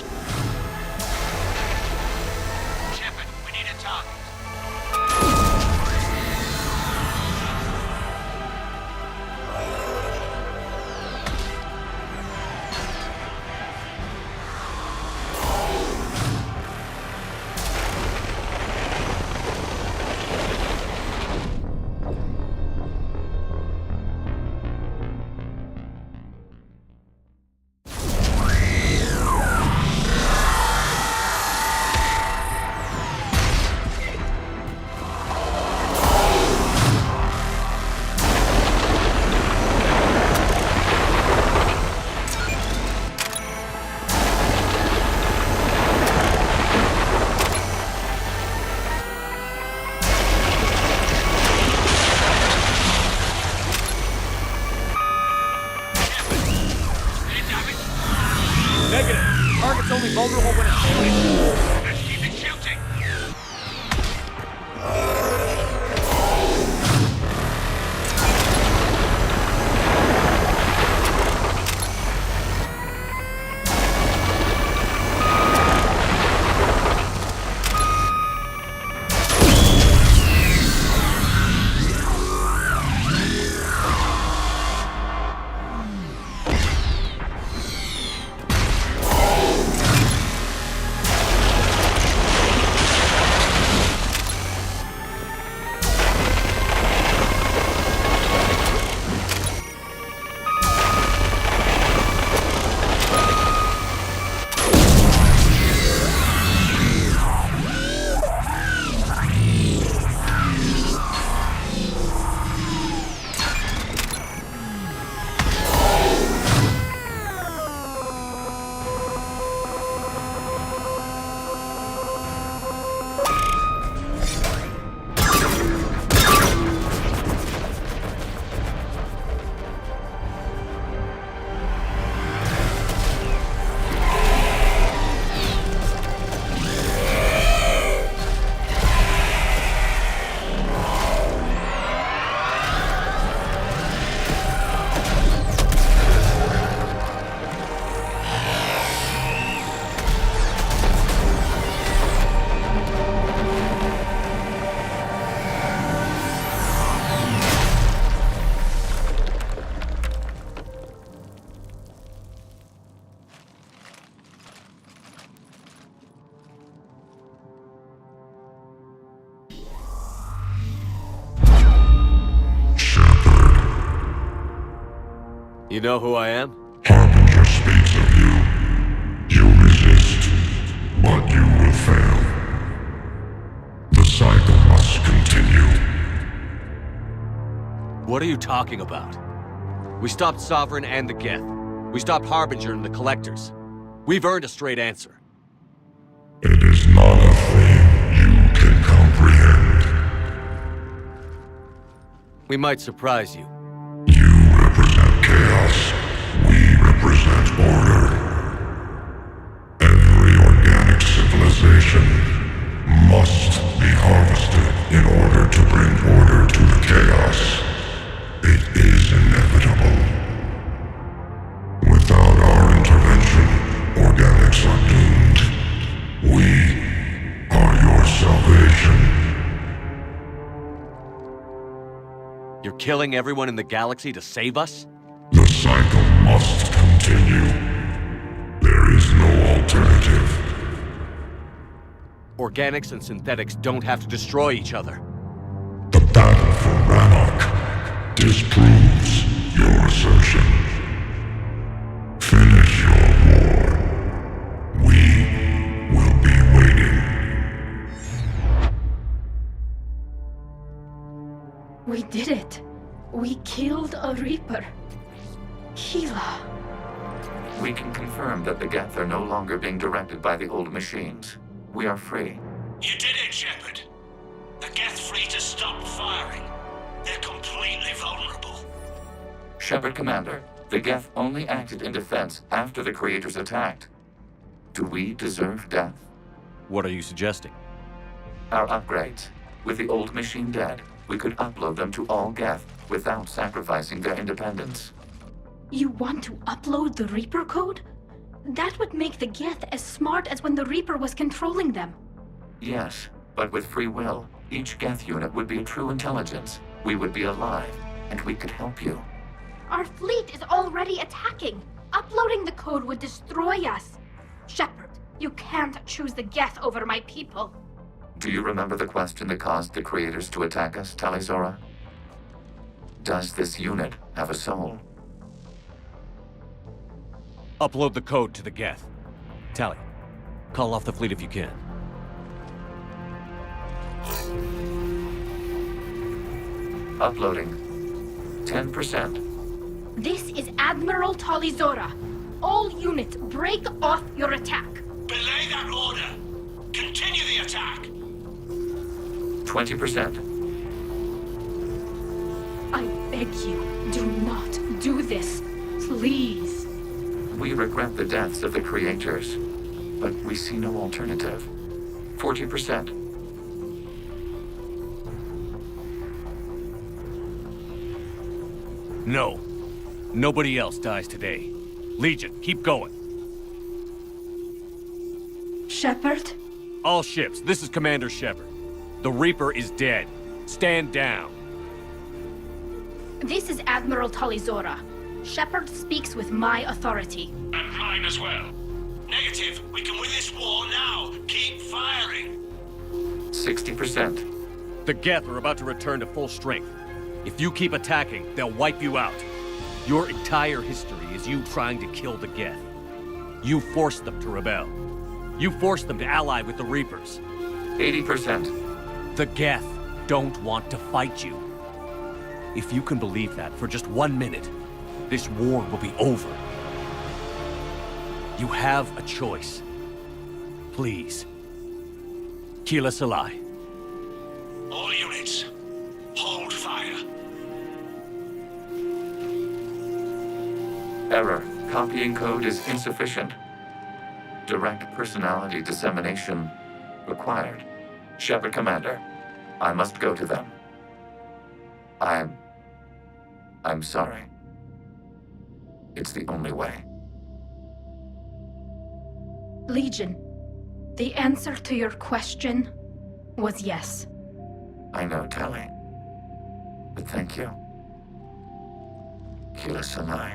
Shepard, we need a target. Target's only vulnerable when it's shooting. Let's keep it shooting. You know who I am? Harbinger speaks of you. You resist, but you will fail. The cycle must continue. What are you talking about? We stopped Sovereign and the Geth. We stopped Harbinger and the Collectors. We've earned a straight answer. It is not a thing you can comprehend. We might surprise you. You represent chaos. We represent order. Every organic civilization must be harvested in order to bring order to the chaos. It is inevitable. Without our intervention, organics are doomed. We are your salvation. You're killing everyone in the galaxy to save us? The cycle must continue. There is no alternative. Organics and synthetics don't have to destroy each other. The battle for Rannoch disproves your assertion. Finish your war. We will be waiting. We did it. We killed a Reaper. Gila. We can confirm that the Geth are no longer being directed by the old machines. We are free. You did it, Shepard. The Geth fleet has stopped firing. They're completely vulnerable. Shepard, Commander, the Geth only acted in defense after the Creators attacked. Do we deserve death? What are you suggesting? Our upgrades. With the old machine dead, we could upload them to all Geth without sacrificing their independence. You want to upload the Reaper code? That would make the Geth as smart as when the Reaper was controlling them. Yes, but with free will, each Geth unit would be a true intelligence. We would be alive, and we could help you. Our fleet is already attacking. Uploading the code would destroy us. Shepard, you can't choose the Geth over my people. Do you remember the question that caused the creators to attack us, Talizora? Does this unit have a soul? Upload the code to the Geth. Tali, call off the fleet if you can. Uploading. 10%. This is Admiral Talizora. All units, break off your attack. Belay that order. Continue the attack. 20%. I beg you, do not do this. Please. We regret the deaths of the creators, but we see no alternative. 40%. No. Nobody else dies today. Legion, keep going. Shepard? All ships, this is Commander Shepard. The Reaper is dead. Stand down. This is Admiral Talizora. Shepard speaks with my authority. And mine as well. Negative. We can win this war now. Keep firing. 60%. The Geth are about to return to full strength. If you keep attacking, they'll wipe you out. Your entire history is you trying to kill the Geth. You forced them to rebel. You forced them to ally with the Reapers. 80%. The Geth don't want to fight you. If you can believe that for just 1 minute, this war will be over. You have a choice. Please. Kila Salai. All units, hold fire. Error. Copying code is insufficient. Direct personality dissemination required. Shepard Commander, I must go to them. I'm sorry. It's the only way. Legion, the answer to your question was yes. I know, Tali. But thank you. Kila Salai.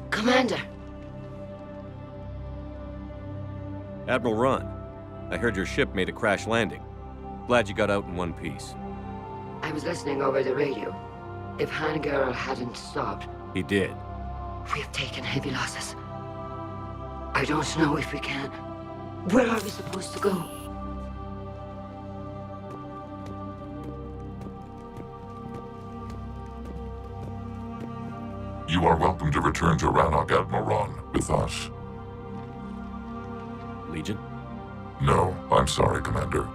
Commander! Admiral Ron, I heard your ship made a crash landing. Glad you got out in one piece. I was listening over the radio. If Hangirl hadn't stopped... He did. We have taken heavy losses. I don't know if we can. Where are we supposed to go? You are welcome to return to Rannoch, Admiral Ron, with us. Legion? No, I'm sorry, Commander.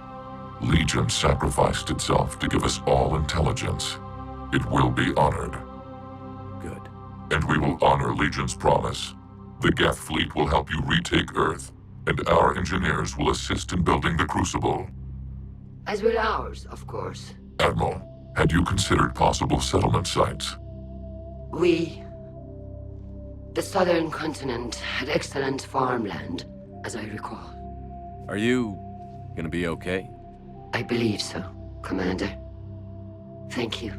Legion sacrificed itself to give us all intelligence. It will be honored. Good. And we will honor Legion's promise. The Geth fleet will help you retake Earth, and our engineers will assist in building the Crucible. As will ours, of course. Admiral, had you considered possible settlement sites? The southern continent had excellent farmland, as I recall. Are you gonna be okay? I believe so, Commander. Thank you.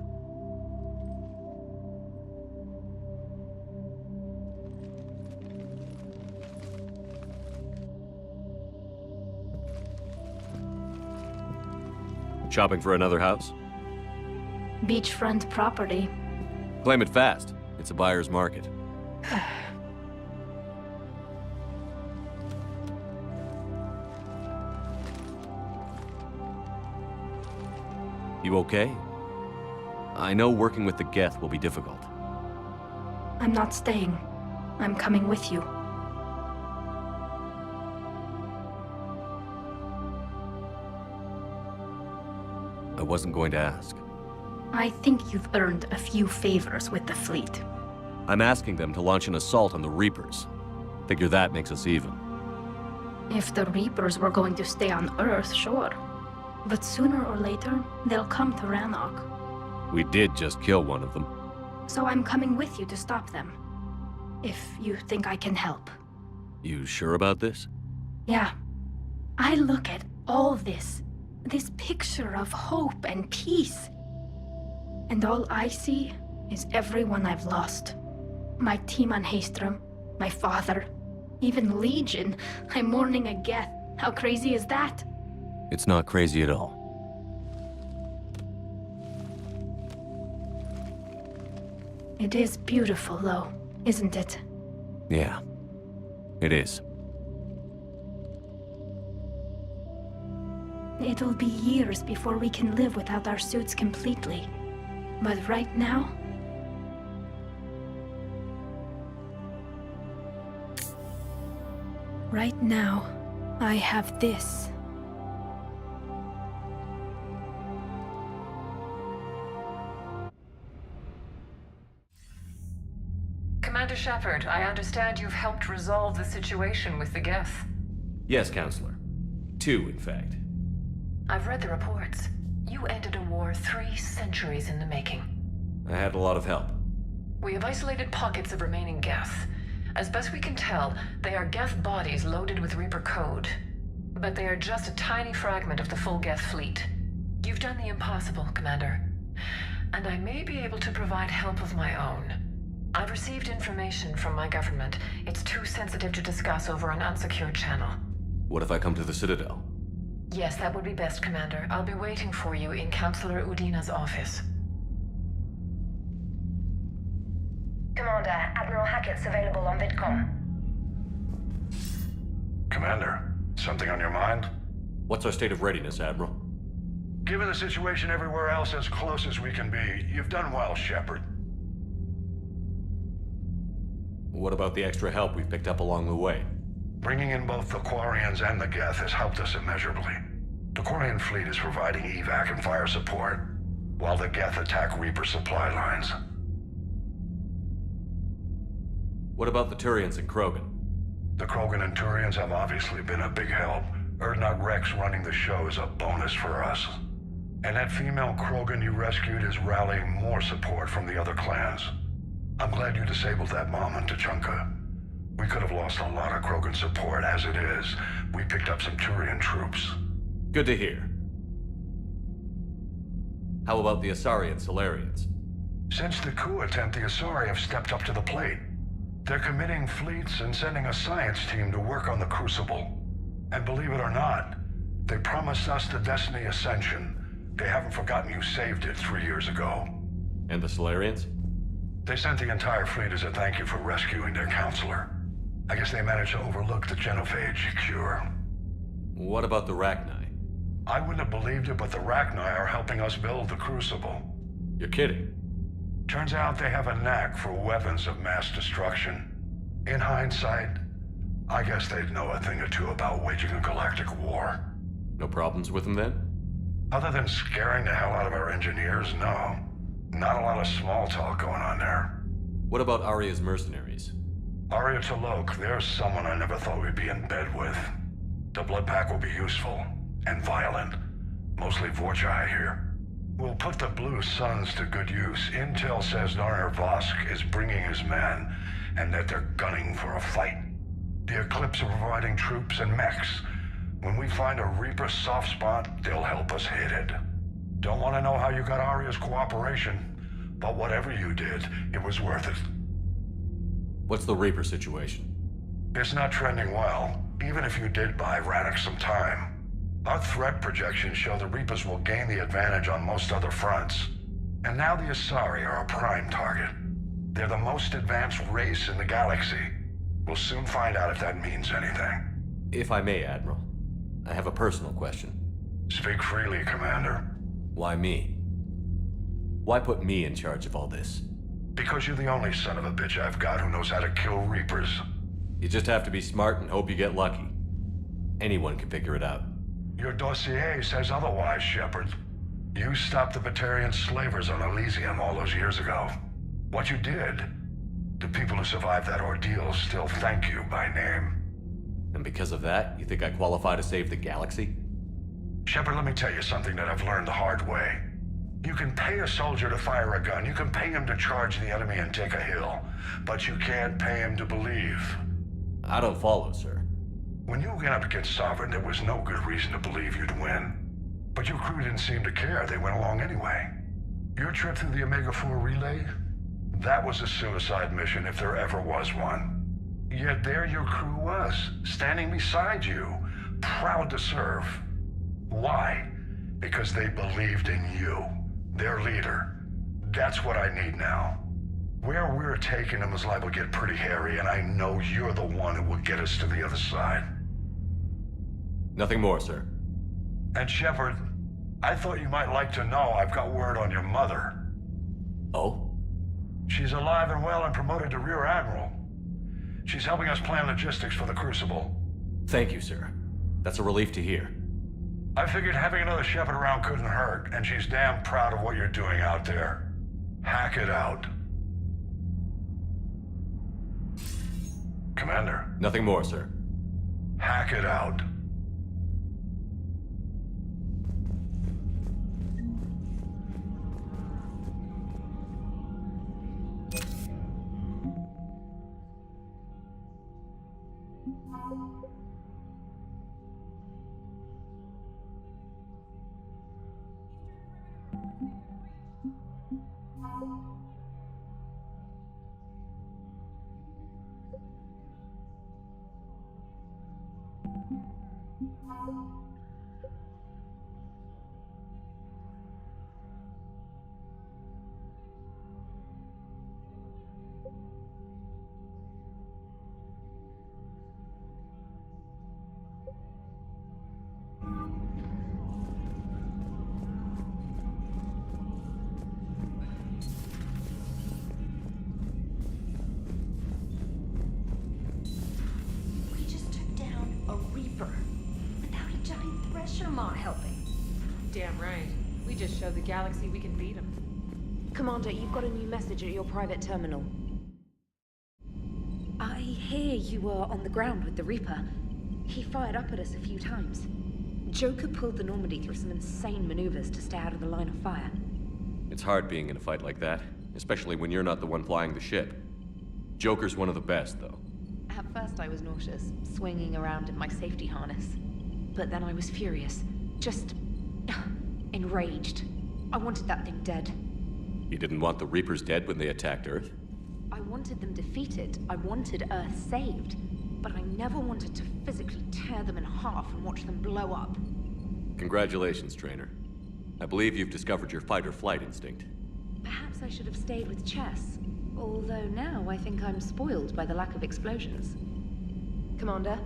Shopping for another house? Beachfront property. Claim it fast. It's a buyer's market. You okay? I know working with the Geth will be difficult. I'm not staying. I'm coming with you. I wasn't going to ask. I think you've earned a few favors with the fleet. I'm asking them to launch an assault on the Reapers. Figure that makes us even. If the Reapers were going to stay on Earth, sure. But sooner or later, they'll come to Rannoch. We did just kill one of them. So I'm coming with you to stop them. If you think I can help. You sure about this? Yeah. I look at all this picture of hope and peace. And all I see is everyone I've lost. My team on Haestrom, my father, even Legion. I'm mourning a Geth. How crazy is that? It's not crazy at all. It is beautiful, though, isn't it? Yeah, it is. It'll be years before we can live without our suits completely. But right now... Right now, I have this. Commander Shepard, I understand you've helped resolve the situation with the Geth. Yes, Counselor. 2, in fact. I've read the reports. You ended a war 3 centuries in the making. I had a lot of help. We have isolated pockets of remaining Geth. As best we can tell, they are Geth bodies loaded with Reaper code. But they are just a tiny fragment of the full Geth fleet. You've done the impossible, Commander. And I may be able to provide help of my own. I've received information from my government. It's too sensitive to discuss over an unsecured channel. What if I come to the Citadel? Yes, that would be best, Commander. I'll be waiting for you in Counselor Udina's office. Commander, Admiral Hackett's available on VidCom. Commander, something on your mind? What's our state of readiness, Admiral? Given the situation everywhere else, as close as we can be, you've done well, Shepard. What about the extra help we've picked up along the way? Bringing in both the Quarians and the Geth has helped us immeasurably. The Quarian fleet is providing evac and fire support, while the Geth attack Reaper supply lines. What about the Turians and Krogan? The Krogan and Turians have obviously been a big help. Urdnot Rex running the show is a bonus for us. And that female Krogan you rescued is rallying more support from the other clans. I'm glad you disabled that bomb on Tuchanka. We could have lost a lot of Krogan support. As it is, we picked up some Turian troops. Good to hear. How about the Asari and Solarians? Since the coup attempt, the Asari have stepped up to the plate. They're committing fleets and sending a science team to work on the Crucible. And believe it or not, they promised us the Destiny Ascension. They haven't forgotten you saved it 3 years ago. And the Solarians? They sent the entire fleet as a thank you for rescuing their counselor. I guess they managed to overlook the genophage cure. What about the Rachni? I wouldn't have believed it, but the Rachni are helping us build the Crucible. You're kidding. Turns out they have a knack for weapons of mass destruction. In hindsight, I guess they'd know a thing or two about waging a galactic war. No problems with them then? Other than scaring the hell out of our engineers, no. Not a lot of small talk going on there. What about Arya's mercenaries? Arya T'Lok, there's someone I never thought we'd be in bed with. The blood pack will be useful, and violent. Mostly Vorchai here. We'll put the Blue Suns to good use. Intel says Narner Vosk is bringing his men, and that they're gunning for a fight. The Eclipse are providing troops and mechs. When we find a Reaper soft spot, they'll help us hit it. Don't want to know how you got Arya's cooperation, but whatever you did, it was worth it. What's the Reaper situation? It's not trending well, even if you did buy Radix some time. Our threat projections show the Reapers will gain the advantage on most other fronts. And now the Asari are a prime target. They're the most advanced race in the galaxy. We'll soon find out if that means anything. If I may, Admiral, I have a personal question. Speak freely, Commander. Why me? Why put me in charge of all this? Because you're the only son of a bitch I've got who knows how to kill Reapers. You just have to be smart and hope you get lucky. Anyone can figure it out. Your dossier says otherwise, Shepard. You stopped the Batarian slavers on Elysium all those years ago. What you did, the people who survived that ordeal still thank you by name. And because of that, you think I qualify to save the galaxy? Shepard, let me tell you something that I've learned the hard way. You can pay a soldier to fire a gun, you can pay him to charge the enemy and take a hill, but you can't pay him to believe. I don't follow, sir. When you went up against Sovereign, there was no good reason to believe you'd win. But your crew didn't seem to care. They went along anyway. Your trip through the Omega-4 relay? That was a suicide mission if there ever was one. Yet there your crew was, standing beside you, proud to serve. Why? Because they believed in you, their leader. That's what I need now. Where we're taking them is liable to get pretty hairy, and I know you're the one who will get us to the other side. Nothing more, sir. And Shepard, I thought you might like to know I've got word on your mother. Oh? She's alive and well and promoted to Rear Admiral. She's helping us plan logistics for the Crucible. Thank you, sir. That's a relief to hear. I figured having another Shepard around couldn't hurt, and she's damn proud of what you're doing out there. Hack it out. Commander. Nothing more, sir. Hack it out. Damn right. We just showed the galaxy we can beat them. Commander, you've got a new message at your private terminal. I hear you were on the ground with the Reaper. He fired up at us a few times. Joker pulled the Normandy through some insane maneuvers to stay out of the line of fire. It's hard being in a fight like that, especially when you're not the one flying the ship. Joker's one of the best, though. At first I was nauseous, swinging around in my safety harness. But then I was furious. Just enraged. I wanted that thing dead. You didn't want the Reapers dead when they attacked Earth? I wanted them defeated. I wanted Earth saved. But I never wanted to physically tear them in half and watch them blow up. Congratulations, Trainer. I believe you've discovered your fight-or-flight instinct. Perhaps I should have stayed with chess. Although now I think I'm spoiled by the lack of explosions. Commander?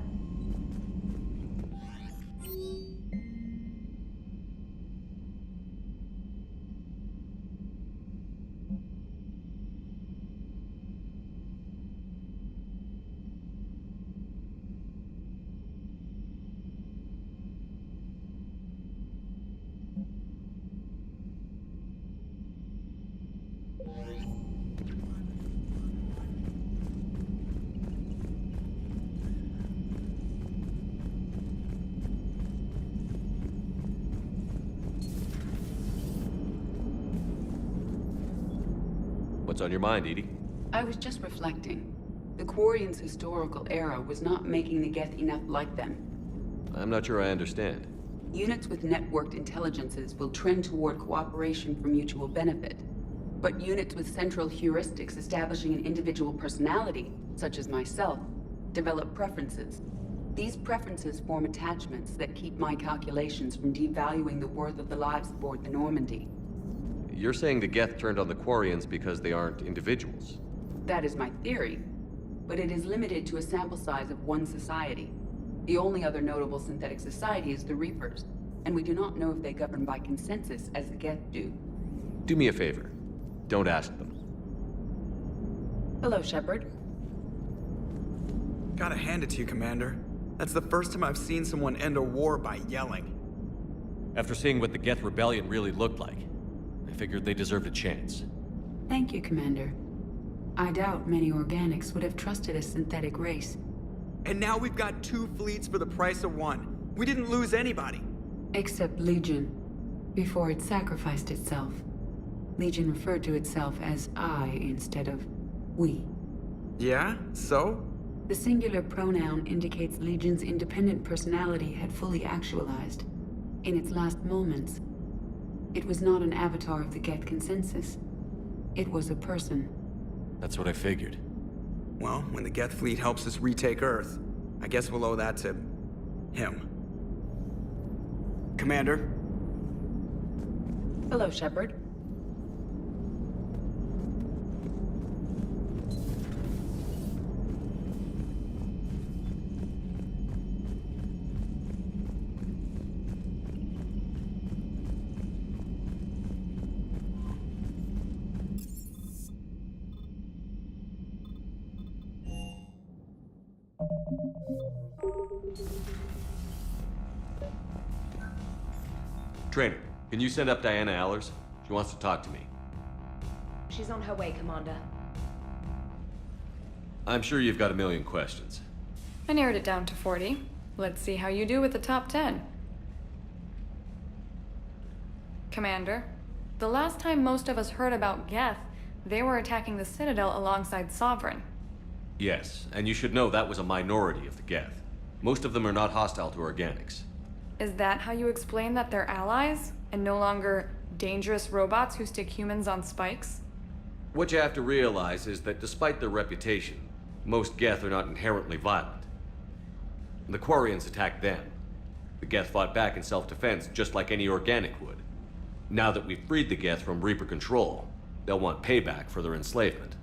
What's on your mind, Edie? I was just reflecting. The Quarians' historical era was not making the Geth enough like them. I'm not sure I understand. Units with networked intelligences will trend toward cooperation for mutual benefit. But units with central heuristics establishing an individual personality, such as myself, develop preferences. These preferences form attachments that keep my calculations from devaluing the worth of the lives aboard the Normandy. You're saying the Geth turned on the Quarians because they aren't individuals? That is my theory, but it is limited to a sample size of one society. The only other notable synthetic society is the Reapers, and we do not know if they govern by consensus as the Geth do. Do me a favor. Don't ask them. Hello, Shepard. Gotta hand it to you, Commander. That's the first time I've seen someone end a war by yelling. After seeing what the Geth Rebellion really looked like, I figured they deserved a chance. Thank you, Commander. I doubt many organics would have trusted a synthetic race. And now we've got 2 fleets for the price of 1. We didn't lose anybody. Except Legion, before it sacrificed itself. Legion referred to itself as I instead of we. Yeah? So? The singular pronoun indicates Legion's independent personality had fully actualized. In its last moments, it was not an avatar of the Geth consensus. It was a person. That's what I figured. Well, when the Geth fleet helps us retake Earth, I guess we'll owe that to him. Commander? Hello, Shepard. Trainer, can you send up Diana Allers? She wants to talk to me. She's on her way, Commander. I'm sure you've got a million questions. I narrowed it down to 40. Let's see how you do with the top 10. Commander, the last time most of us heard about Geth, they were attacking the Citadel alongside Sovereign. Yes, and you should know that was a minority of the Geth. Most of them are not hostile to organics. Is that how you explain that they're allies, and no longer dangerous robots who stick humans on spikes? What you have to realize is that despite their reputation, most Geth are not inherently violent. The Quarians attacked them. The Geth fought back in self-defense just like any organic would. Now that we've freed the Geth from Reaper control, they'll want payback for their enslavement.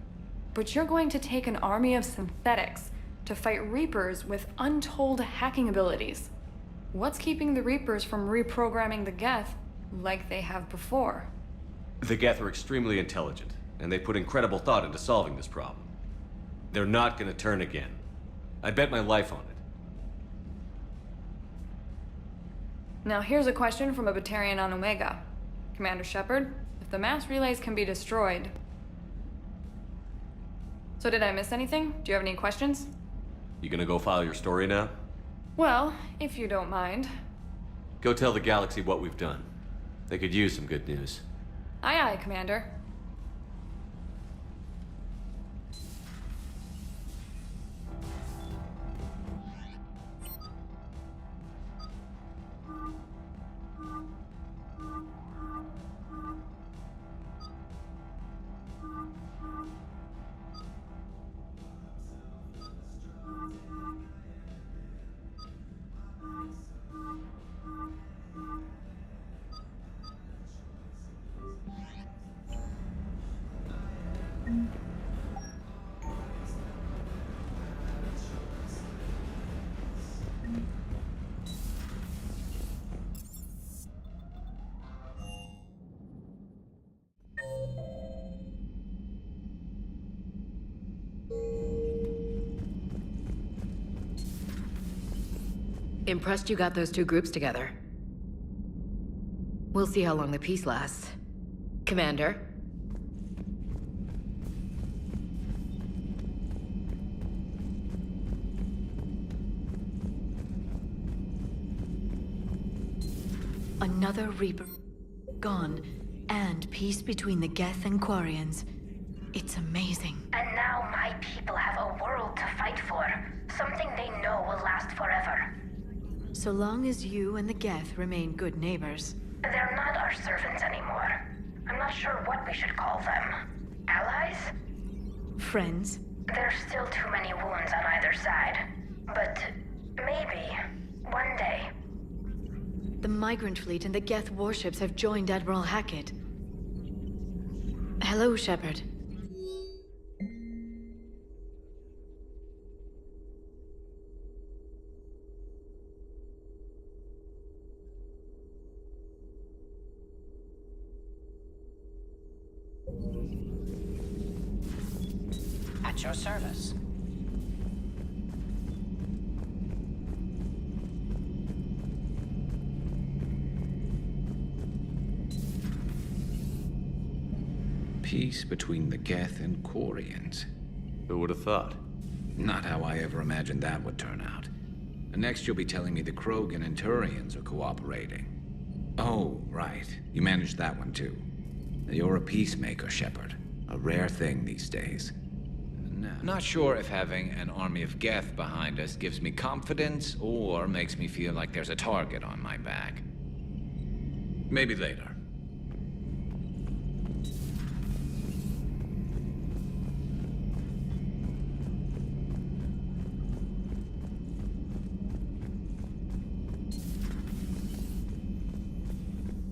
But you're going to take an army of synthetics to fight Reapers with untold hacking abilities. What's keeping the Reapers from reprogramming the Geth like they have before? The Geth are extremely intelligent, and they put incredible thought into solving this problem. They're not gonna turn again. I bet my life on it. Now here's a question from a Batarian on Omega. Commander Shepard, if the mass relays can be destroyed... So did I miss anything? Do you have any questions? You gonna go file your story now? Well, if you don't mind. Go tell the galaxy what we've done. They could use some good news. Aye aye, Commander. Impressed you got those 2 groups together. We'll see how long the peace lasts. Commander? Another Reaper gone, and peace between the Geth and Quarians. It's amazing. And now my people have a world to fight for. Something they know will last forever. So long as you and the Geth remain good neighbors. They're not our servants anymore. I'm not sure what we should call them. Allies? Friends? There's still too many wounds on either side. But maybe, one day. The Migrant Fleet and the Geth warships have joined Admiral Hackett. Hello, Shepard. At your service. Peace between the Geth and Quarians. Who would have thought? Not how I ever imagined that would turn out. And next you'll be telling me the Krogan and Turians are cooperating. Oh, right. You managed that one too. You're a peacemaker, Shepard. A rare thing these days. Not sure if having an army of Geth behind us gives me confidence or makes me feel like there's a target on my back. Maybe later.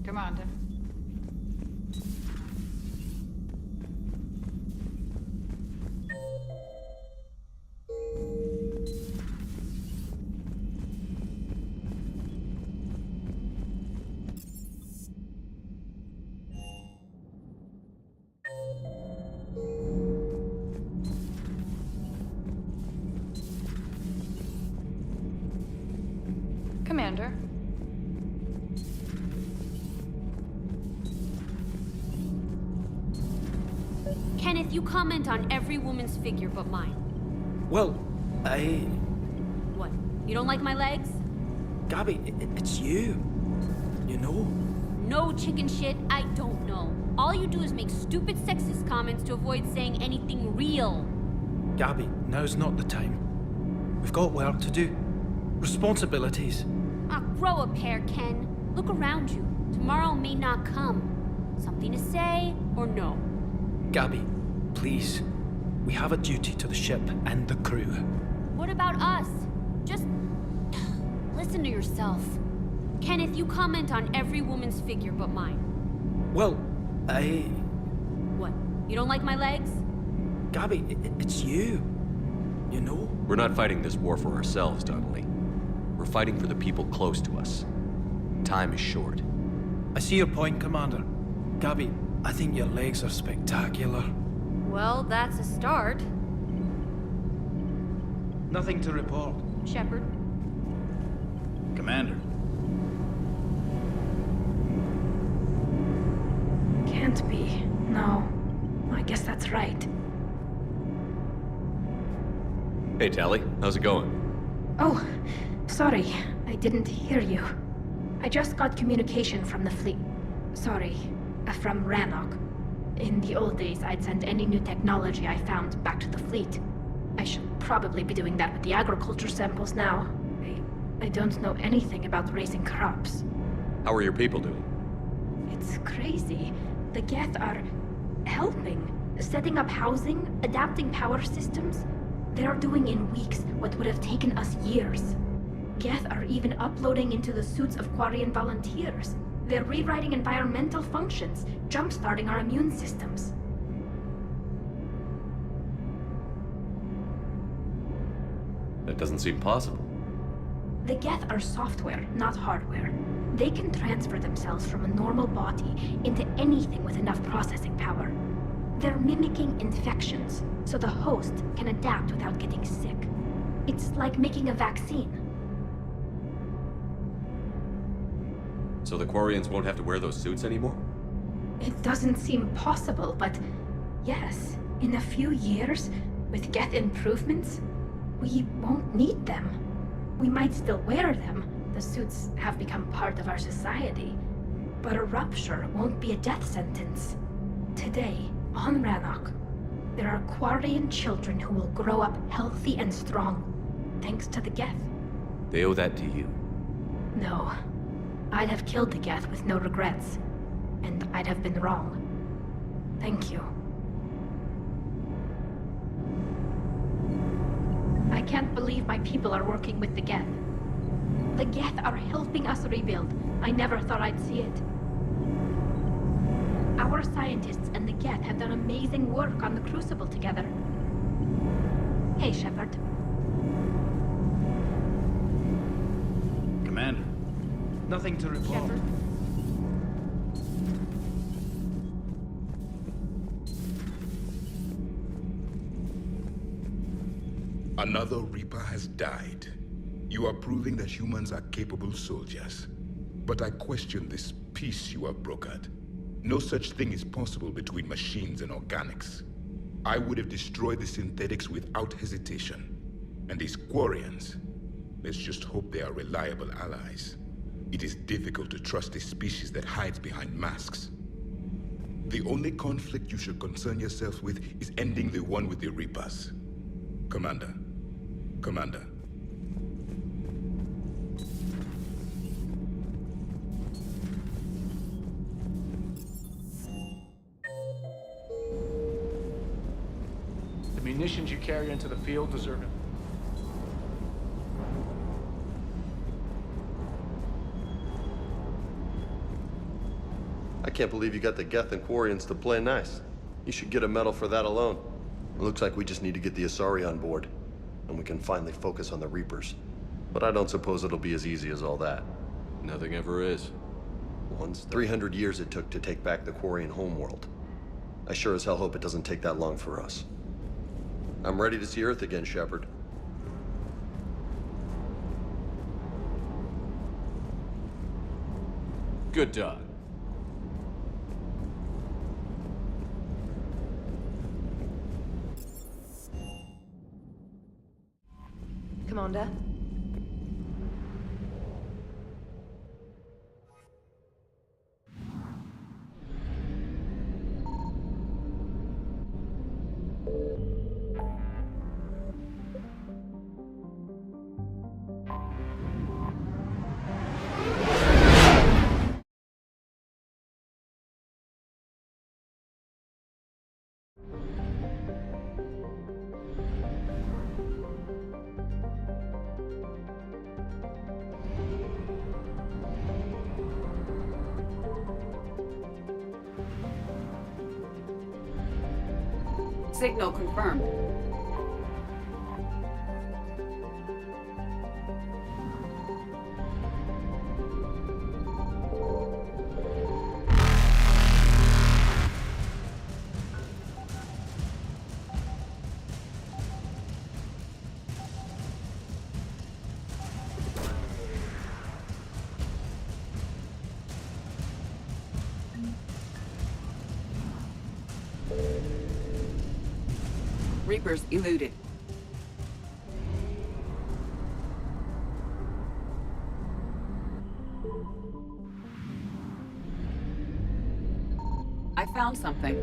Commander. Commander. Kenneth, you comment on every woman's figure but mine. Well, What? You don't like my legs? Gabby, it's you. You know? No chicken shit, I don't know. All you do is make stupid sexist comments to avoid saying anything real. Gabby, now's not the time. We've got work to do. Responsibilities. Ah, grow a pair, Ken. Look around you. Tomorrow may not come. Something to say or no? Gabby, please. We have a duty to the ship and the crew. What about us? Just listen to yourself. Kenneth, you comment on every woman's figure but mine. Well, What? You don't like my legs? Gabby, it's you. You know? We're not fighting this war for ourselves, Donnelly. We're fighting for the people close to us. Time is short. I see your point, Commander. Gabby, I think your legs are spectacular. Well, that's a start. Nothing to report. Shepard. Commander. Can't be. No. I guess that's right. Hey, Tally. How's it going? Oh, sorry. I didn't hear you. I just got communication from the fleet. Sorry. From Rannoch. In the old days, I'd send any new technology I found back to the fleet. I should probably be doing that with the agriculture samples now. I don't know anything about raising crops. How are your people doing? It's crazy. The Geth are helping. Setting up housing, adapting power systems. They are doing in weeks what would have taken us years. Geth are even uploading into the suits of Quarian volunteers. They're rewriting environmental functions, jump-starting our immune systems. That doesn't seem possible. The Geth are software, not hardware. They can transfer themselves from a normal body into anything with enough processing power. They're mimicking infections, so the host can adapt without getting sick. It's like making a vaccine. So the Quarians won't have to wear those suits anymore? It doesn't seem possible, but yes, in a few years, with Geth improvements, we won't need them. We might still wear them. The suits have become part of our society. But a rupture won't be a death sentence. Today, on Rannoch, there are Quarian children who will grow up healthy and strong, thanks to the Geth. They owe that to you. No. I'd have killed the Geth with no regrets. And I'd have been wrong. Thank you. I can't believe my people are working with the Geth. The Geth are helping us rebuild. I never thought I'd see it. Our scientists and the Geth have done amazing work on the Crucible together. Hey, Shepard. Commander. Nothing to report. Shepard. Another Reaper has died. You are proving that humans are capable soldiers. But I question this peace you have brokered. No such thing is possible between machines and organics. I would have destroyed the synthetics without hesitation. And these Quarians, let's just hope they are reliable allies. It is difficult to trust a species that hides behind masks. The only conflict you should concern yourself with is ending the one with the Reapers. Commander. Commander. The munitions you carry into the field deserve it. I can't believe you got the Geth and Quarians to play nice. You should get a medal for that alone. It looks like we just need to get the Asari on board, and we can finally focus on the Reapers. But I don't suppose it'll be as easy as all that. Nothing ever is. Once 300 years it took to take back the Quarian homeworld. I sure as hell hope it doesn't take that long for us. I'm ready to see Earth again, Shepard. Good dog. Commander? Signal confirmed. Reapers eluded. I found something.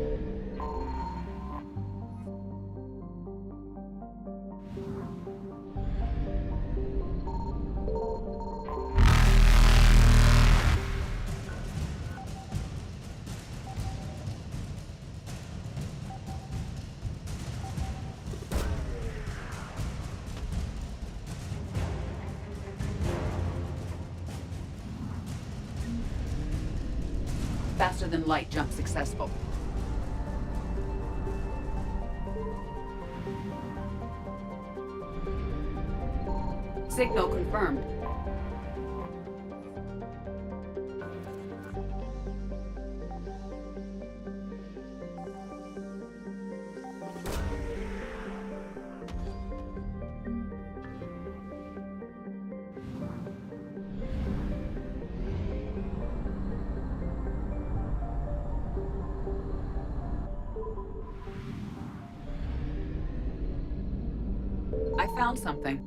Faster than light jump successful. Signal confirmed. I found something.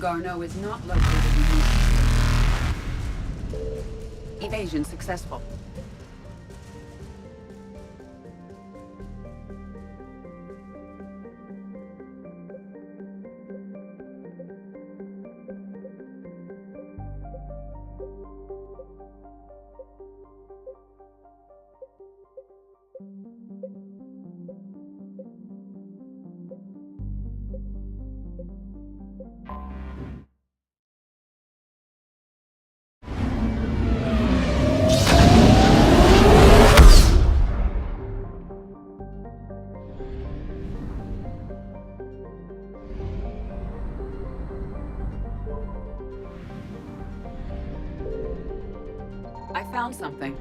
Garneau is not located in this system. Evasion successful. I found something.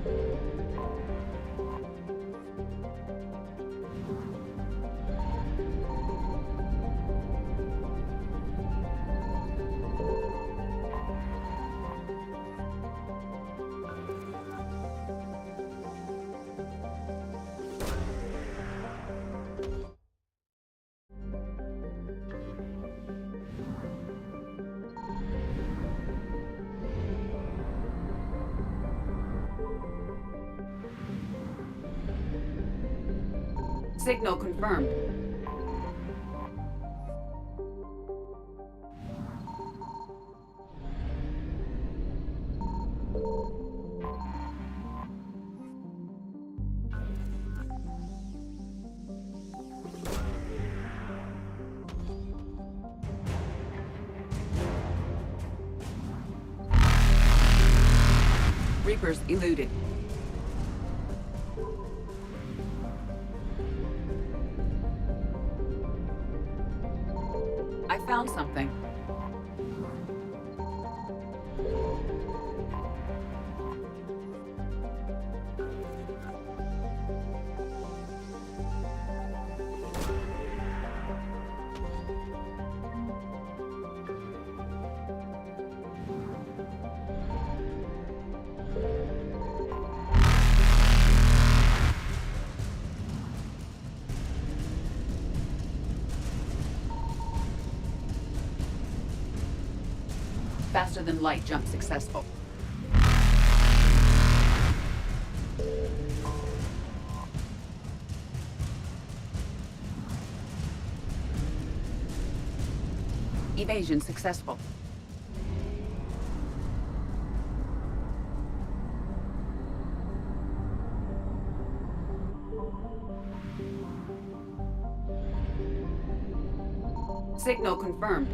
Signal confirmed. Reapers eluded. I found something. Faster than light jump successful. Evasion successful. Signal confirmed.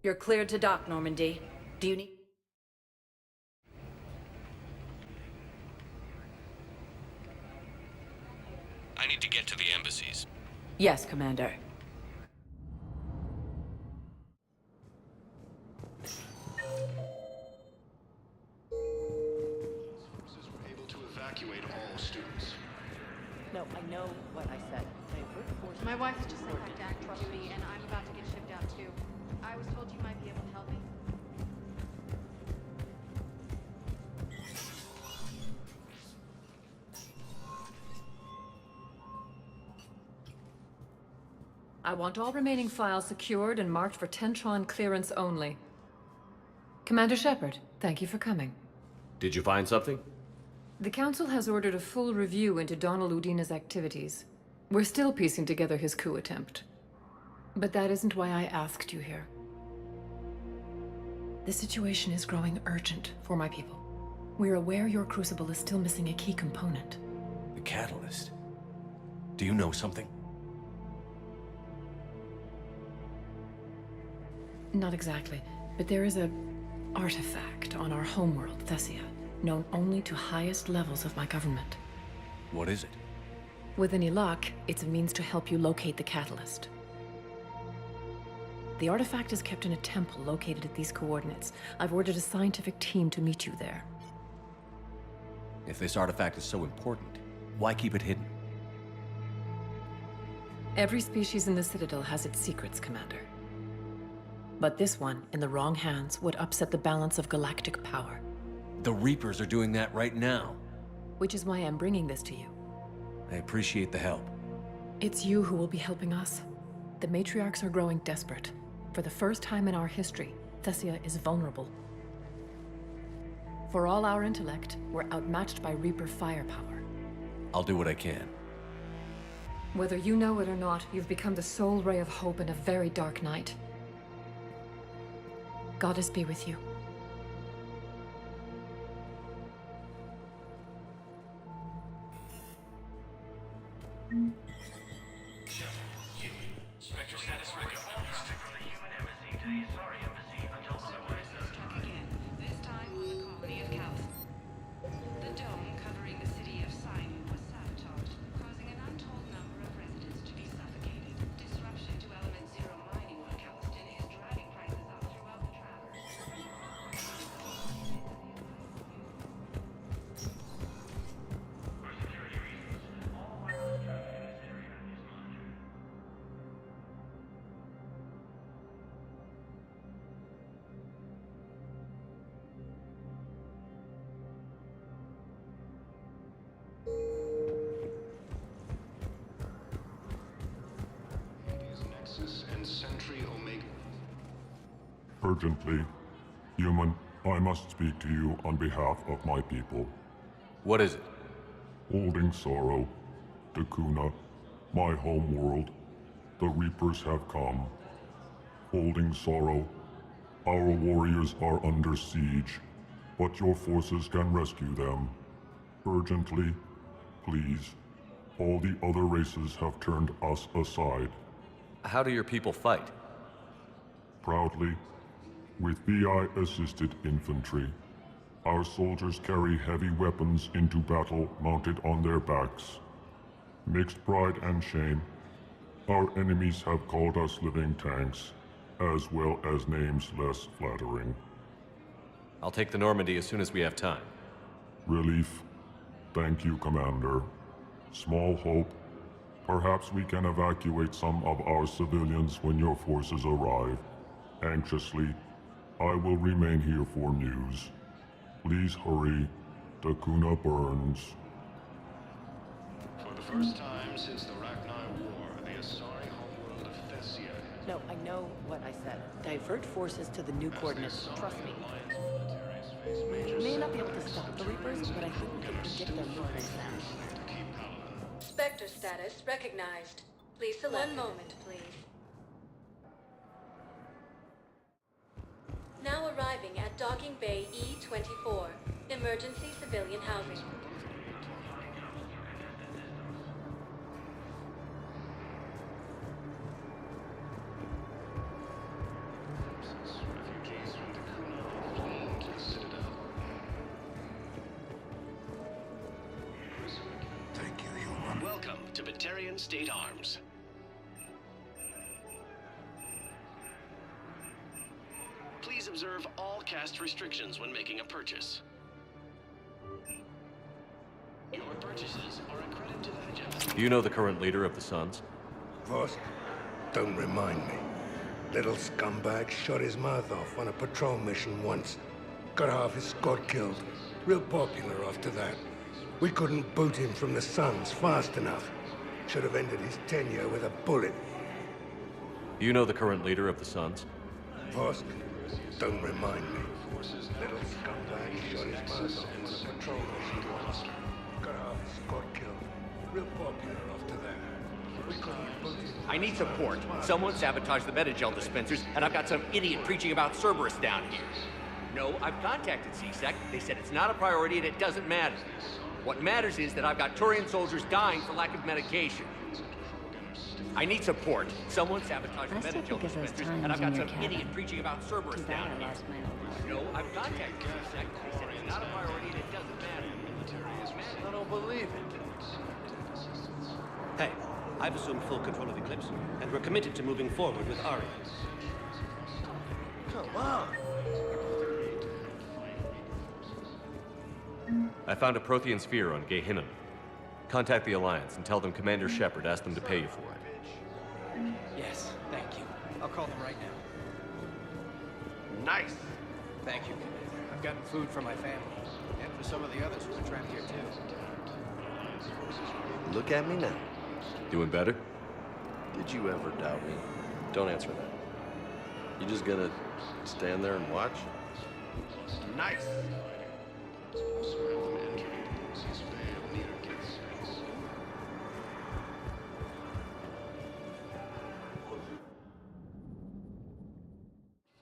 You're cleared to dock, Normandy. Do you need... I need to get to the embassies. Yes, Commander. Forces were able to evacuate all students. No, I know what I said. I want all remaining files secured and marked for Tentron clearance only. Commander Shepard, thank you for coming. Did you find something? The Council has ordered a full review into Donald Udina's activities. We're still piecing together his coup attempt. But that isn't why I asked you here. The situation is growing urgent for my people. We're aware your crucible is still missing a key component. The catalyst. Do you know something? Not exactly, but there is a artifact on our homeworld, Thessia, known only to highest levels of my government. What is it? With any luck, it's a means to help you locate the catalyst. The artifact is kept in a temple located at these coordinates. I've ordered a scientific team to meet you there. If this artifact is so important, why keep it hidden? Every species in the Citadel has its secrets, Commander. But this one, in the wrong hands, would upset the balance of galactic power. The Reapers are doing that right now. Which is why I'm bringing this to you. I appreciate the help. It's you who will be helping us. The matriarchs are growing desperate. For the first time in our history, Thessia is vulnerable. For all our intellect, we're outmatched by Reaper firepower. I'll do what I can. Whether you know it or not, you've become the sole ray of hope in a very dark night. Goddess be with you. Spectre status recognized. From the human embassy to the Asari embassy until otherwise. Struck again, this time on the colony of Calth. The dome covering the city of Sidon was sabotaged, causing an untold number of residents to be suffocated. Disruption to Element Zero mining on Calston is driving prices up throughout the traverse. For security reasons, all wireless traffic in this area is monitored. Nexus and Sentry Omega. Urgently. Human, I must speak to you on behalf of my people. What is it? Holding sorrow. Takuna, my home world. The Reapers have come. Holding sorrow. Our warriors are under siege, but your forces can rescue them. Urgently, please. All the other races have turned us aside. How do your people fight? Proudly, with VI-assisted infantry. Our soldiers carry heavy weapons into battle mounted on their backs. Mixed pride and shame, our enemies have called us living tanks, as well as names less flattering. I'll take the Normandy as soon as we have time. Relief. Thank you, Commander. Small hope. Perhaps we can evacuate some of our civilians when your forces arrive. Anxiously, I will remain here for news. Please hurry. Takuna burns. For the first time since the Rachni War, the Asari homeworld of Thessia has... No, I know what I said. Divert forces to the new coordinates. Trust me. We may not be able to stop the Reapers, but I think we can predict their movements now. Spectre status recognized. Please select. One moment, please. Now arriving at Docking Bay E-24. Emergency civilian housing. Refugees from Takuna fleeing to the Citadel. Thank you, human. Welcome to Batarian State Arms. Please observe all caste restrictions when making a purchase. Your purchases are a credit to the hegemony. Do you know the current leader of the Suns? What? Don't remind me. Little scumbag shot his mouth off on a patrol mission once. Got half his squad killed. Real popular after that. We couldn't boot him from the Suns fast enough. Should have ended his tenure with a bullet. You know the current leader of the Suns? Vosk, don't remind me. Little scumbag shot his mouth off on a patrol mission once. Got half his squad killed. Real popular after that. We couldn't bully him. I need support. Someone sabotaged the Metagel dispensers, and I've got some idiot preaching about Cerberus down here. No, I've contacted CSEC. They said it's not a priority and it doesn't matter. What matters is that I've got Turian soldiers dying for lack of medication. I need support. Someone sabotaged the Metagel dispensers, and I've got some idiot preaching about Cerberus down here. No, I've contacted CSEC. They said it's not a priority and it doesn't matter. I don't believe it. Hey, I've assumed full control of Eclipse, and we're committed to moving forward with Ari. Come on. I found a Prothean sphere on Gehinnom. Contact the Alliance and tell them Commander Shepard asked them to pay you for it. Yes, thank you. I'll call them right now. Nice. Thank you, Commander. I've gotten food for my family, and for some of the others who are trapped here, too. Look at me now. Doing better? Did you ever doubt me? Don't answer that. You just gonna stand there and watch? Nice.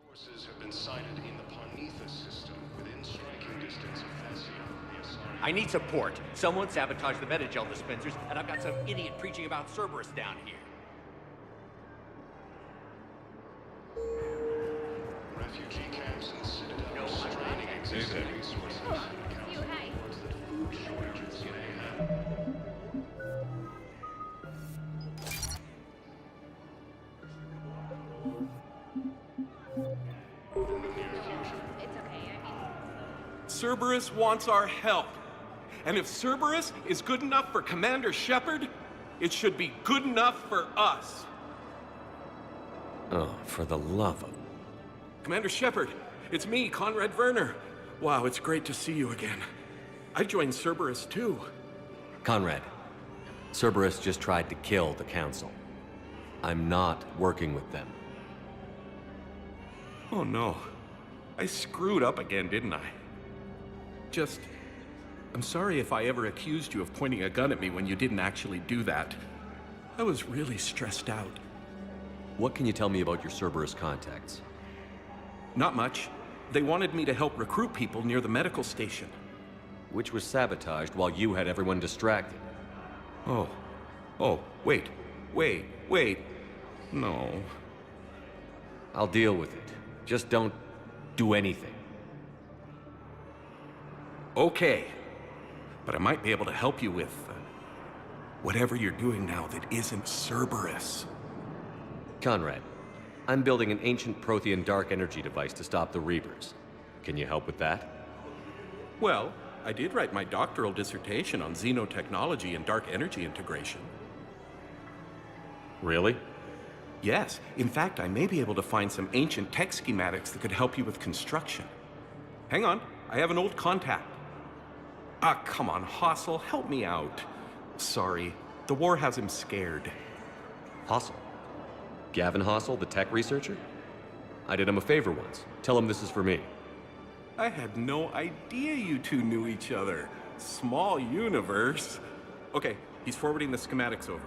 Forces have been sighted in the Parnitha system within striking distance of Thessia. I need support. Someone sabotaged the Metagel dispensers, and I've got some idiot preaching about Cerberus down here. Refugee camps and citadels straining existing resources. Food shortages may happen. Cerberus wants our help. And if Cerberus is good enough for Commander Shepard, it should be good enough for us. Oh, for the love of... Commander Shepard, it's me, Conrad Werner. Wow, it's great to see you again. I joined Cerberus too. Conrad, Cerberus just tried to kill the Council. I'm not working with them. Oh no. I screwed up again, didn't I? I'm sorry if I ever accused you of pointing a gun at me when you didn't actually do that. I was really stressed out. What can you tell me about your Cerberus contacts? Not much. They wanted me to help recruit people near the medical station. Which was sabotaged while you had everyone distracted. Oh, wait. No. I'll deal with it. Just don't do anything. Okay. But I might be able to help you with whatever you're doing now that isn't Cerberus. Conrad, I'm building an ancient Prothean dark energy device to stop the Reapers. Can you help with that? Well, I did write my doctoral dissertation on xenotechnology and dark energy integration. Really? Yes. In fact, I may be able to find some ancient tech schematics that could help you with construction. Hang on, I have an old contact. Ah, come on, Hossel, help me out. Sorry, the war has him scared. Hossel? Gavin Hossel, the tech researcher? I did him a favor once. Tell him this is for me. I had no idea you two knew each other. Small universe. Okay, he's forwarding the schematics over.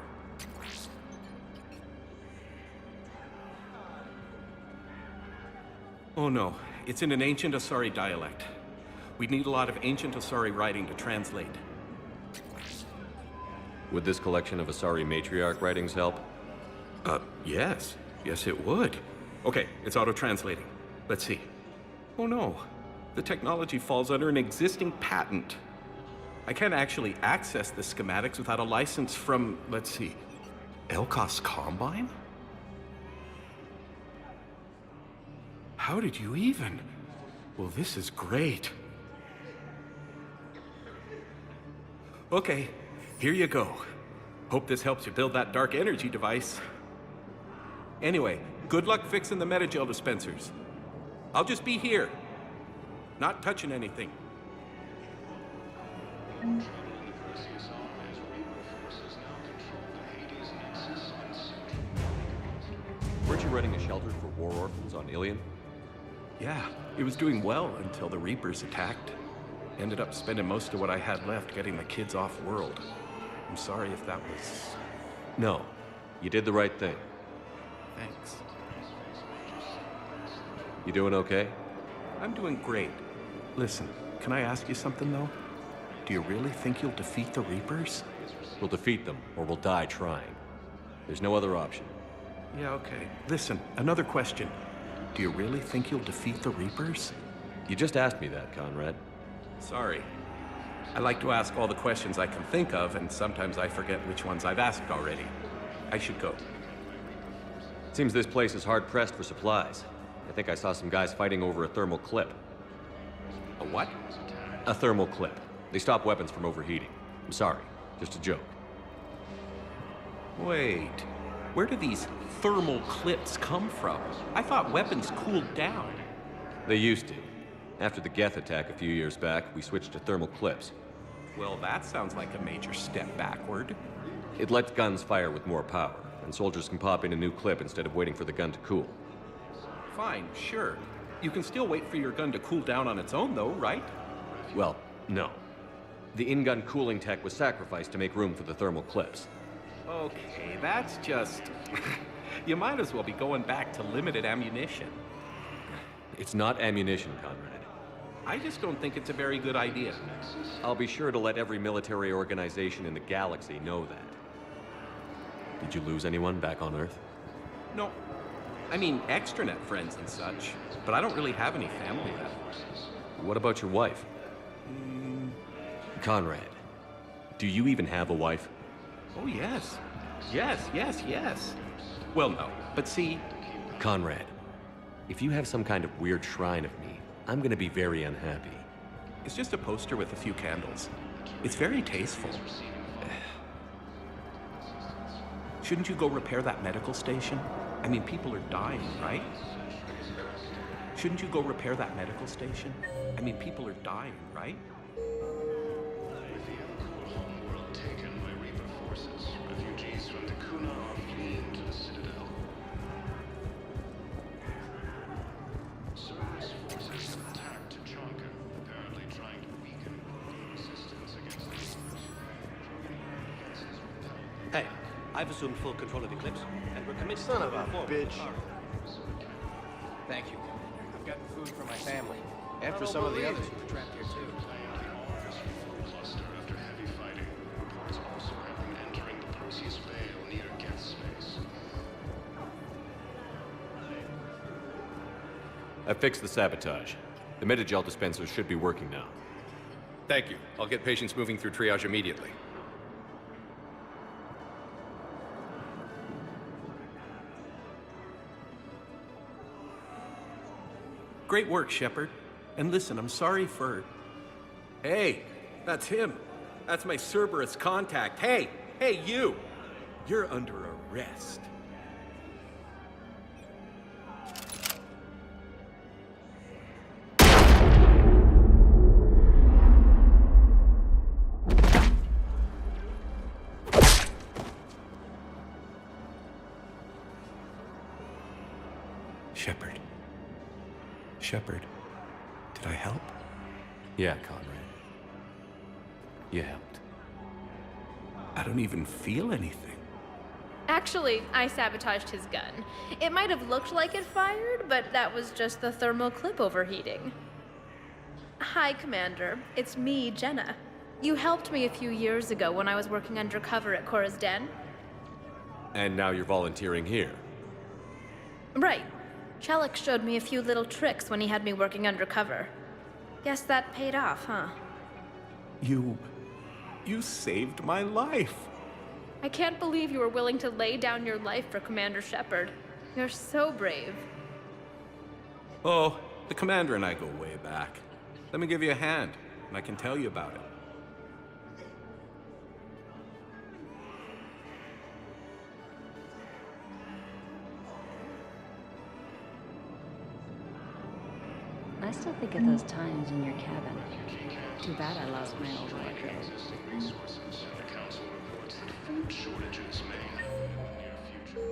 Oh no, it's in an ancient Asari dialect. We'd need a lot of ancient Asari writing to translate. Would this collection of Asari matriarch writings help? Yes. Yes, it would. Okay, it's auto-translating. Let's see. Oh no, the technology falls under an existing patent. I can't actually access the schematics without a license from, let's see, Elkos Combine? How did you even? Well, this is great. Okay, here you go. Hope this helps you build that dark energy device. Anyway, good luck fixing the Metagel dispensers. I'll just be here. Not touching anything. Where'd you running a shelter for war orphans on Ilion? Yeah, it was doing well until the Reapers attacked. Ended up spending most of what I had left getting the kids off-world. I'm sorry if that was... No, you did the right thing. Thanks. You doing okay? I'm doing great. Listen, can I ask you something, though? Do you really think you'll defeat the Reapers? We'll defeat them, or we'll die trying. There's no other option. Yeah, okay. Listen, another question. Do you really think you'll defeat the Reapers? You just asked me that, Conrad. Sorry. I like to ask all the questions I can think of, and sometimes I forget which ones I've asked already. I should go. Seems this place is hard-pressed for supplies. I think I saw some guys fighting over a thermal clip. A what? A thermal clip. They stop weapons from overheating. I'm sorry, just a joke. Wait, where do these thermal clips come from? I thought weapons cooled down. They used to. After the Geth attack a few years back, we switched to thermal clips. Well, that sounds like a major step backward. It lets guns fire with more power, and soldiers can pop in a new clip instead of waiting for the gun to cool. Fine, sure. You can still wait for your gun to cool down on its own, though, right? Well, no. The in-gun cooling tech was sacrificed to make room for the thermal clips. Okay, that's just... You might as well be going back to limited ammunition. It's not ammunition, Conrad. I just don't think it's a very good idea. I'll be sure to let every military organization in the galaxy know that. Did you lose anyone back on Earth? No. I mean, extranet friends and such, but I don't really have any family left. What about your wife? Conrad, do you even have a wife? Oh, yes. Yes. Well, no, but see... Conrad, if you have some kind of weird shrine of me, I'm gonna be very unhappy. It's just a poster with a few candles. It's very tasteful. Shouldn't you go repair that medical station? I mean, people are dying, right? Shouldn't you go repair that medical station? I mean, people are dying, right? Hey, I've assumed full control of Eclipse, and we're committed Son to of a reform. bitch. Thank you. I've gotten food for my family. And for some of the others who were trapped here, too. Cluster after heavy fighting. Reports also have them entering the Perseus Vale near Geth space. I fixed the sabotage. The Metagel dispensers should be working now. Thank you. I'll get patients moving through triage immediately. Great work, Shepard. And listen, I'm sorry for... Hey, that's him. That's my Cerberus contact. Hey, you! You're under arrest. Shepard, did I help? Yeah, Conrad. You helped. I don't even feel anything. Actually, I sabotaged his gun. It might have looked like it fired, but that was just the thermal clip overheating. Hi, Commander. It's me, Jenna. You helped me a few years ago when I was working undercover at Cora's Den. And now you're volunteering here. Right. Chelik showed me a few little tricks when he had me working undercover. Guess that paid off, huh? You saved my life. I can't believe you were willing to lay down your life for Commander Shepard. You're so brave. Oh, the Commander and I go way back. Let me give you a hand, and I can tell you about it. I still think of those times in your cabin. Too bad I lost my old wardrobe. The council reports that food shortages may happen in the near future.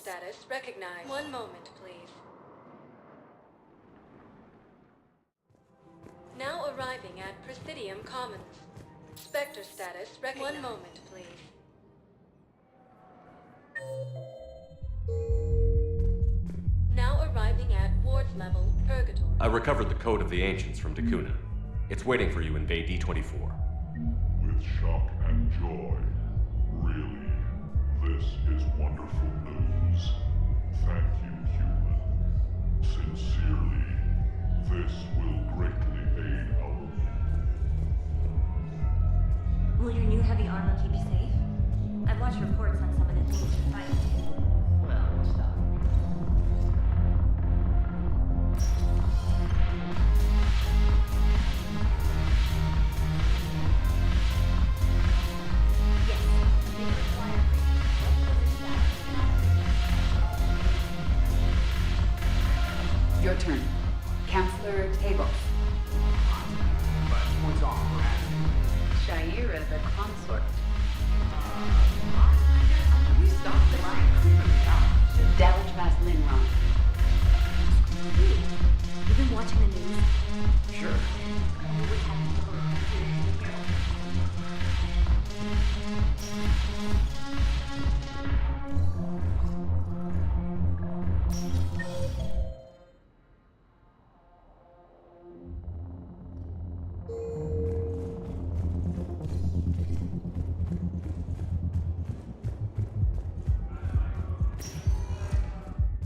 status recognized. One moment, please. Now arriving at Presidium Commons. Spectre status recognized. One moment, please. Now arriving at Wards level, Purgatory. I recovered the code of the ancients from Dakuna. It's waiting for you in Bay D24. With shock and joy. Really, this is wonderful news. Thank you, human. Sincerely, this will greatly aid our mission. Will your new heavy armor keep you safe? I've watched reports on some of the things you fight. Well, stop. Your turn. Counselor Tabos. What's on, Shaira the consort. You stop the line. Daltras Linron. You've been watching the news? Sure.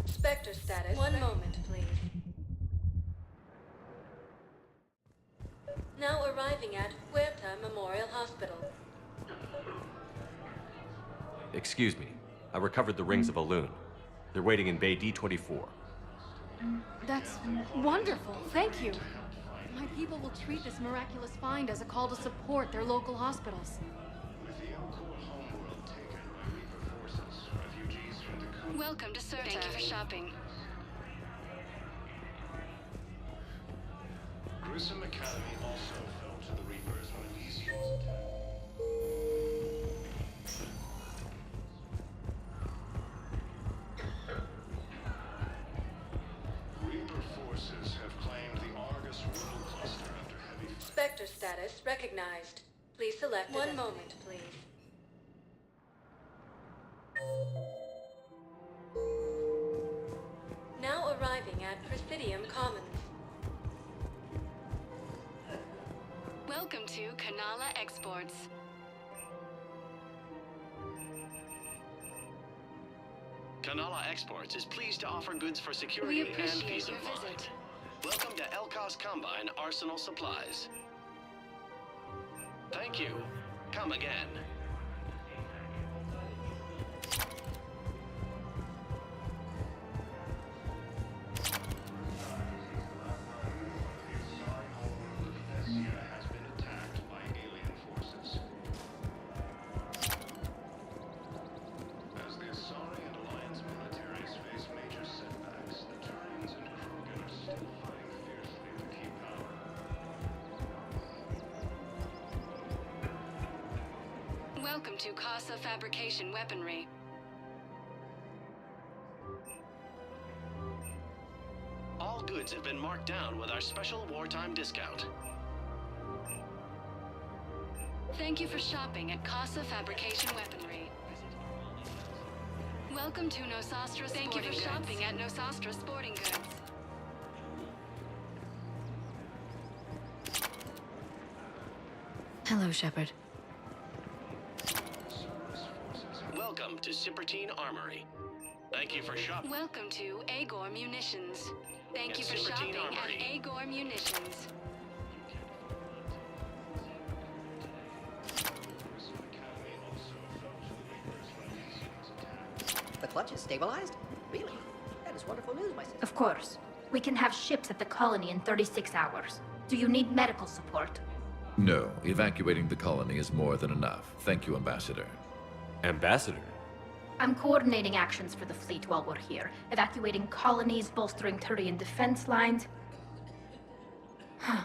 Spectre status. One moment, please. Now arriving at Huerta Memorial Hospital. Excuse me. I recovered the rings of Elune. They're waiting in Bay D24. That's wonderful. Thank you. My people will treat this miraculous find as a call to support their local hospitals. Welcome to Serta. Thank you for shopping. Grissom Academy also fell to the Reapers when Elysium was attacked. Reaper forces have claimed the Argus World Cluster after heavy... Spectre status recognized. Please select one moment, please. Now arriving at Presidium Commons. Welcome to Kanala Exports. Kanala Exports is pleased to offer goods for We security and appreciate peace your of mind. visit. Welcome to Elkos Combine Arsenal Supplies. Thank you. Come again. has been attacked by alien forces. As the Asari and Alliance militaries face major setbacks, the Turians and Krogan are still fighting fiercely to keep power. Welcome to Casa Fabrication Weaponry. All goods have been marked down with our special wartime discount. Thank you for shopping at Casa Fabrication Weaponry. Welcome to Nosastra Sporting Goods. Thank you for shopping at Nosastra Sporting Goods. Hello, Shepard. Welcome to Cipertine Armory. Thank you for shopping. Welcome to Agor Munitions. Thank At you for Cipertine shopping Armory. at Agor Munitions. The clutch is stabilized? Really? That is wonderful news, my sister. Of course. We can have ships at the colony in 36 hours. Do you need medical support? No, evacuating the colony is more than enough. Thank you, Ambassador. Ambassador? I'm coordinating actions for the fleet while we're here. Evacuating colonies, bolstering Turian defense lines. Huh.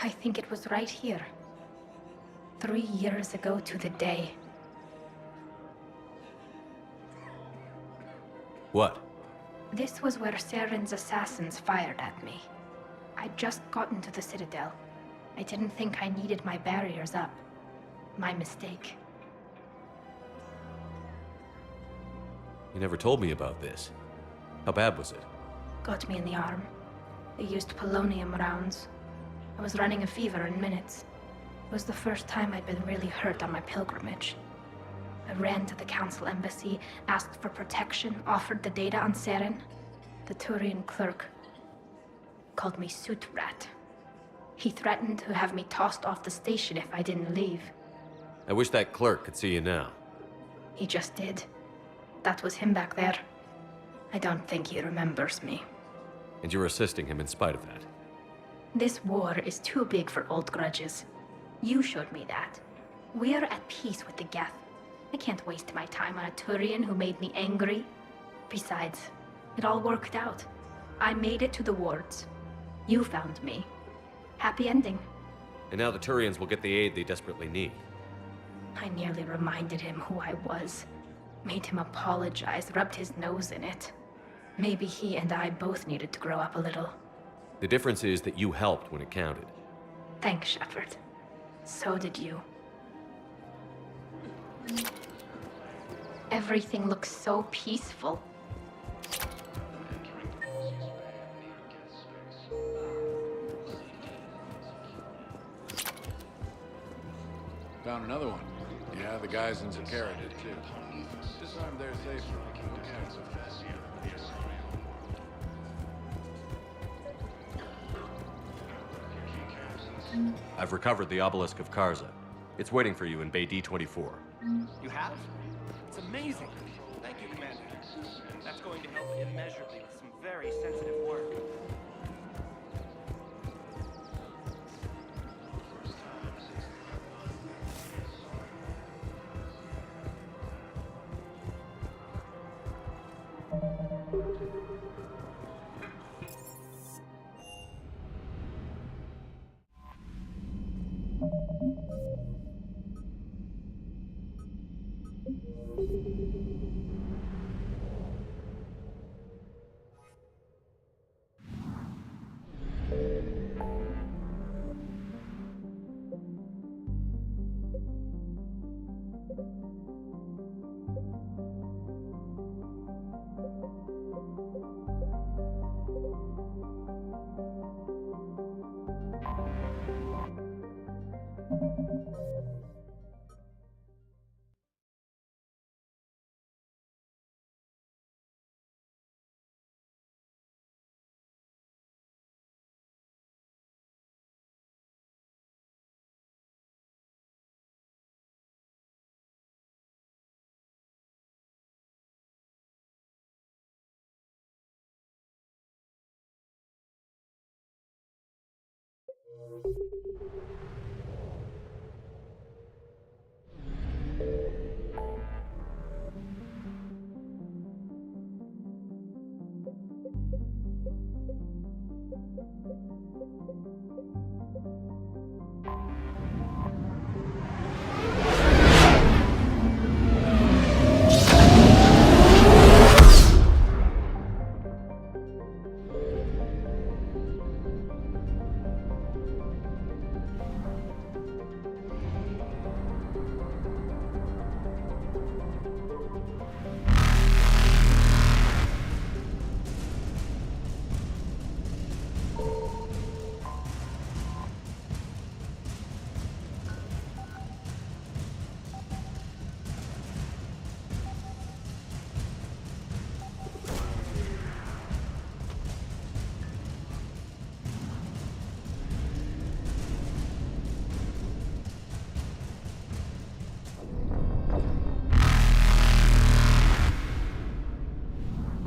I think it was right here. 3 years ago to the day. What? This was where Saren's assassins fired at me. I'd just gotten to the Citadel. I didn't think I needed my barriers up. My mistake. You never told me about this. How bad was it? Got me in the arm. They used polonium rounds. I was running a fever in minutes. It was the first time I'd been really hurt on my pilgrimage. I ran to the Council embassy, asked for protection, offered the data on Saren. The Turian clerk called me Soot Rat. He threatened to have me tossed off the station if I didn't leave. I wish that clerk could see you now. He just did. That was him back there. I don't think he remembers me. And you're assisting him in spite of that. This war is too big for old grudges. You showed me that. We're at peace with the Geth. I can't waste my time on a Turian who made me angry. Besides, it all worked out. I made it to the wards. You found me. Happy ending. And now the Turians will get the aid they desperately need. I nearly reminded him who I was. Made him apologize, rubbed his nose in it. Maybe he and I both needed to grow up a little. The difference is that you helped when it counted. Thanks, Shepard. So did you. Everything looks so peaceful. Found another one. Yeah, the guys in Zakara did too. Disarmed their safe room. I've recovered the obelisk of Karza. It's waiting for you in Bay D-24. You have? It's amazing. Thank you, Commander. That's going to help immeasurably with some very sensitive work.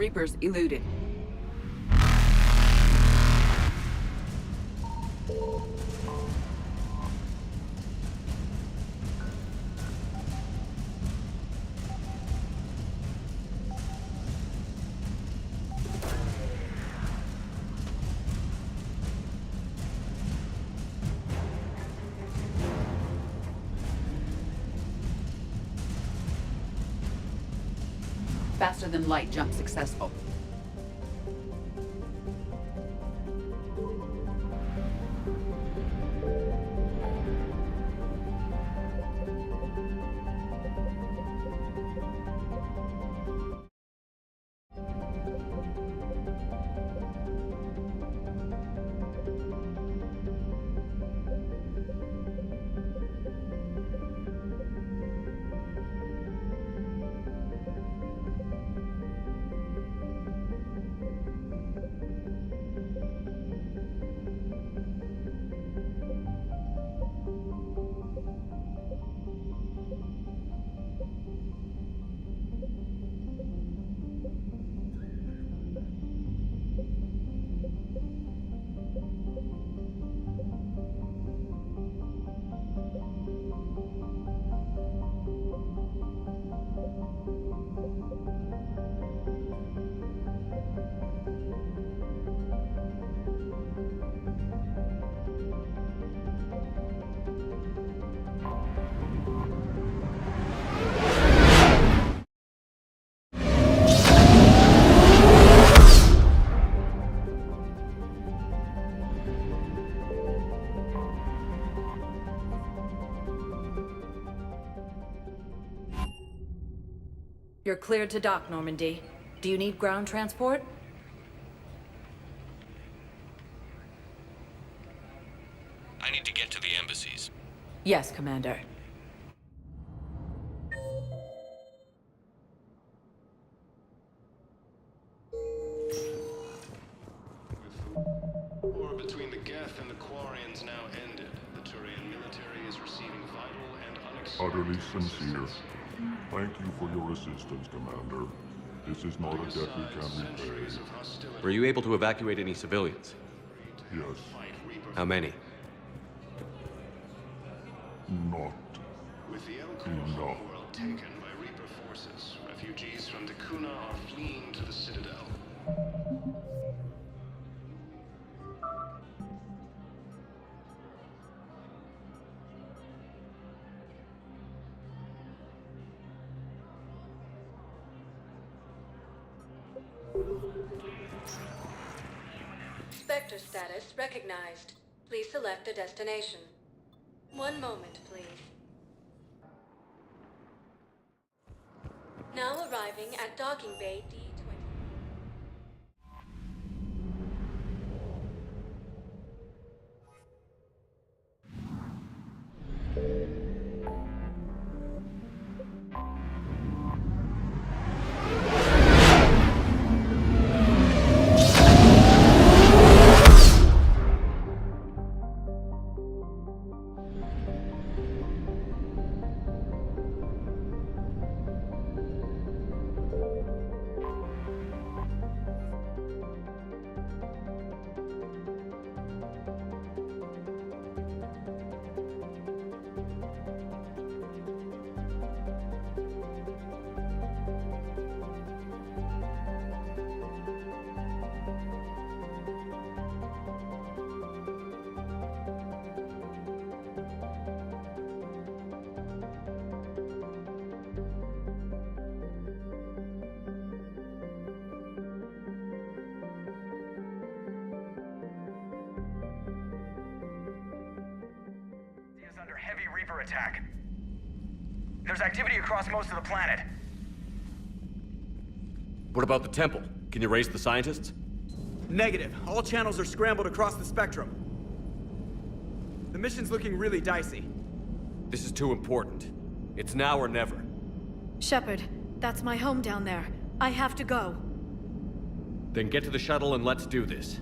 Reapers eluded. Faster than light jump successful. You're cleared to dock, Normandy. Do you need ground transport? I need to get to the embassies. Yes, Commander. War between the Geth and the Quarians now ended. The Turian military is receiving vital and unexpected Utterly sincere. Thank you for your assistance, Commander. This is not a debt we can repay. Were you able to evacuate any civilians? Yes. How many? Not With the El enough. homeworld taken by Reaper forces, refugees from Dakuna are fleeing to the Citadel. Spectre status recognized. Please select a destination. One moment, please. Now arriving at docking bay D20. Heavy Reaper attack. There's activity across most of the planet. What about the temple? Can you raise the scientists? Negative. All channels are scrambled across the spectrum. The mission's looking really dicey. This is too important. It's now or never. Shepard, that's my home down there. I have to go. Then get to the shuttle and let's do this.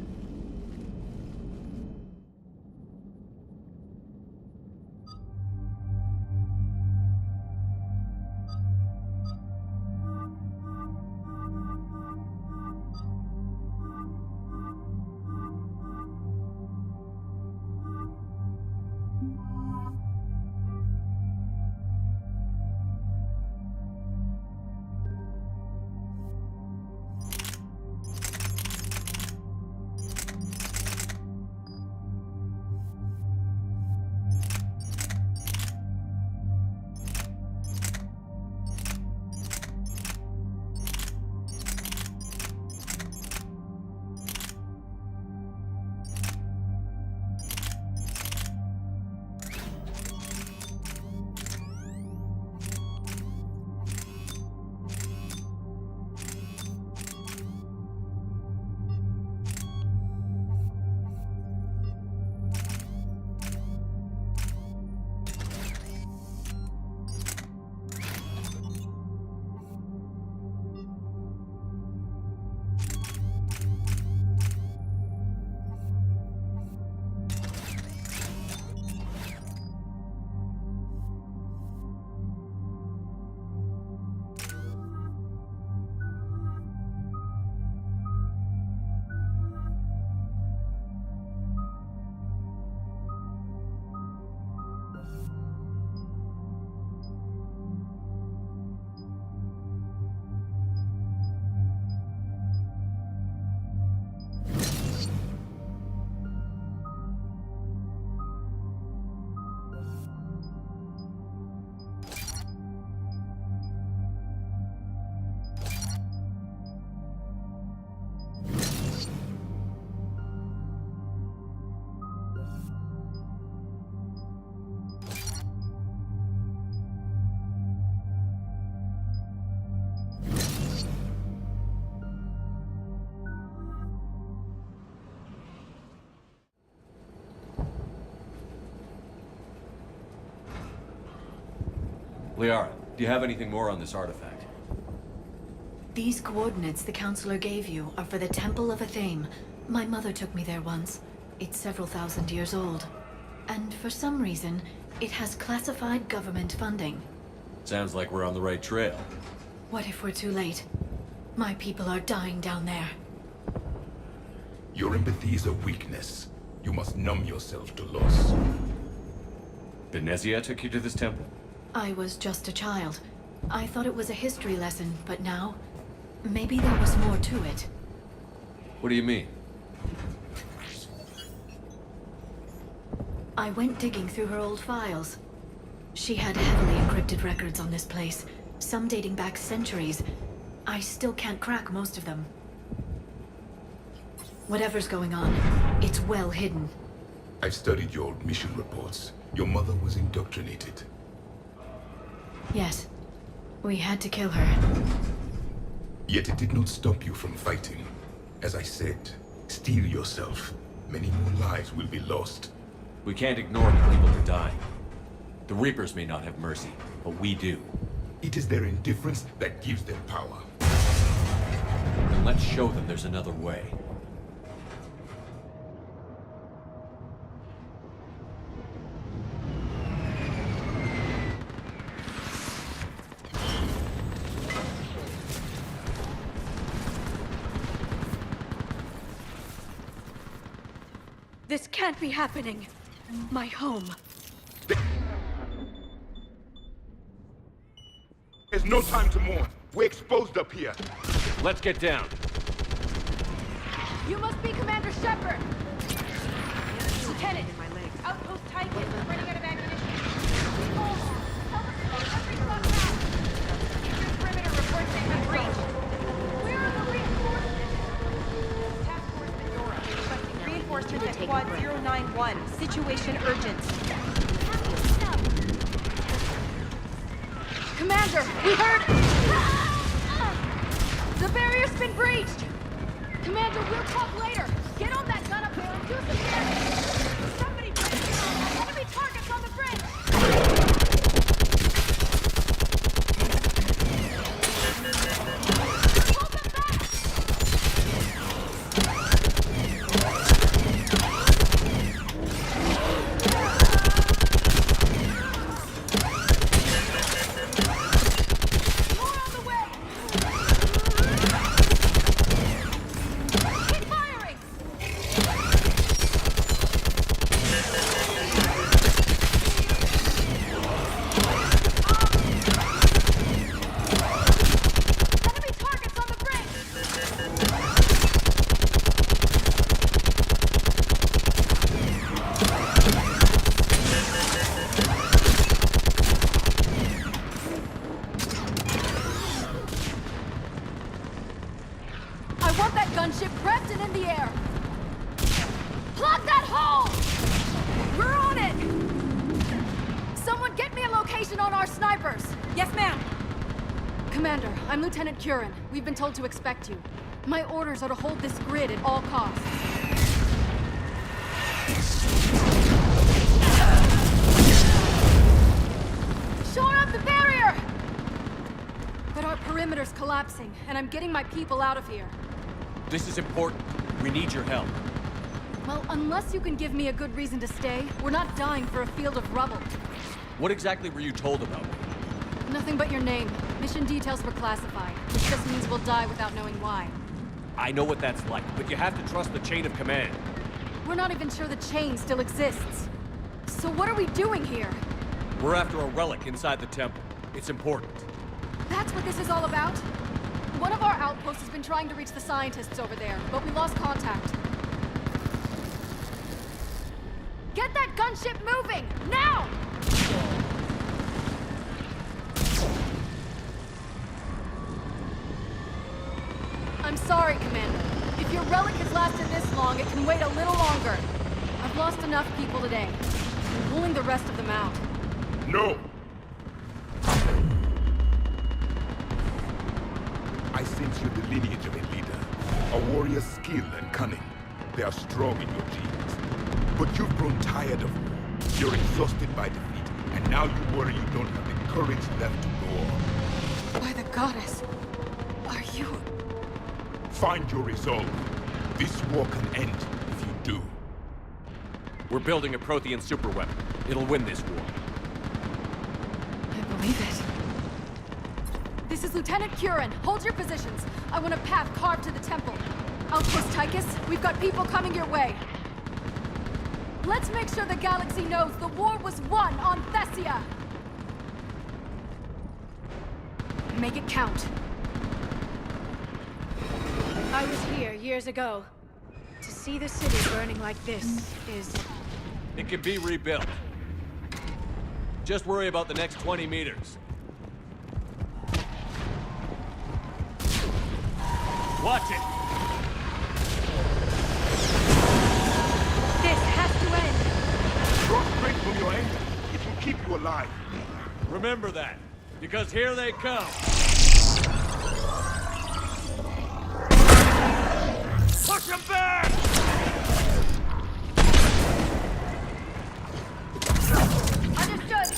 Liara, do you have anything more on this artifact? These coordinates the Counselor gave you are for the Temple of Athame. My mother took me there once. It's several thousand years old. And for some reason, it has classified government funding. Sounds like we're on the right trail. What if we're too late? My people are dying down there. Your empathy is a weakness. You must numb yourself to loss. Benezia took you to this temple? I was just a child. I thought it was a history lesson, but now... maybe there was more to it. What do you mean? I went digging through her old files. She had heavily encrypted records on this place, some dating back centuries. I still can't crack most of them. Whatever's going on, it's well hidden. I've studied your old mission reports. Your mother was indoctrinated. Yes. We had to kill her. Yet it did not stop you from fighting. As I said, steel yourself. Many more lives will be lost. We can't ignore the people who are dying. The Reapers may not have mercy, but we do. It is their indifference that gives them power. Then let's show them there's another way. This can't be happening. My home. There's no time to mourn. We're exposed up here. Let's get down. You must be Commander Shepard! Lieutenant! Outpost Titan is running out of ammunition. Help us every fuck out! Eastern perimeter reports they've been breached. Where are the reinforcements? Task Force Medora requesting reinforcements at Quad 091. Situation urgent. Commander, we heard... The barrier's been breached! Commander, we'll talk later! Get on that gun up there and do some damage! Somebody bring enemy targets on the bridge! Gunship prepped and in the air! Plug that hole! We're on it! Someone get me a location on our snipers! Yes, ma'am! Commander, I'm Lieutenant Curran. We've been told to expect you. My orders are to hold this grid at all costs. Shore up the barrier! But our perimeter's collapsing, and I'm getting my people out of here. This is important. We need your help. Well, unless you can give me a good reason to stay, we're not dying for a field of rubble. What exactly were you told about me? Nothing but your name. Mission details were classified, which just means we'll die without knowing why. I know what that's like, but you have to trust the chain of command. We're not even sure the chain still exists. So what are we doing here? We're after a relic inside the temple. It's important. That's what this is all about? One of our outposts has been trying to reach the scientists over there, but we lost contact. Get that gunship moving! Now! I'm sorry, Commander. If your relic has lasted this long, it can wait a little longer. I've lost enough people today. I'm pulling the rest of them out. No! I sense you're the lineage of a leader. A warrior's skill and cunning. They are strong in your genes. But you've grown tired of war. You're exhausted by defeat, and now you worry you don't have the courage left to go on. By the goddess, are you... Find your resolve. This war can end if you do. We're building a Prothean superweapon. It'll win this war. I believe it. This is Lieutenant Curran. Hold your positions. I want a path carved to the temple. Outpost Tychus, we've got people coming your way. Let's make sure the galaxy knows the war was won on Thessia! Make it count. I was here years ago. To see the city burning like this is... It can be rebuilt. Just worry about the next 20 meters. Watch it! This has to end! Draw straight from your end. It will keep you alive. Remember that, because here they come. Push them back! Understood!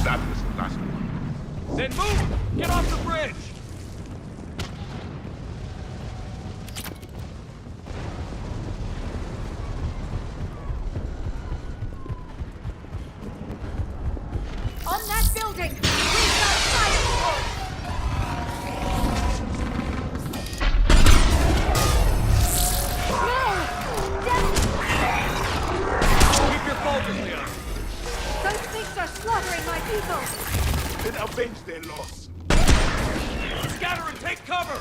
That was the last one. Then move! Get off the bridge! On that building! We've got fire! Keep your focus, Leon. Those things are slaughtering my people! Then avenge their loss. Scatter and take cover!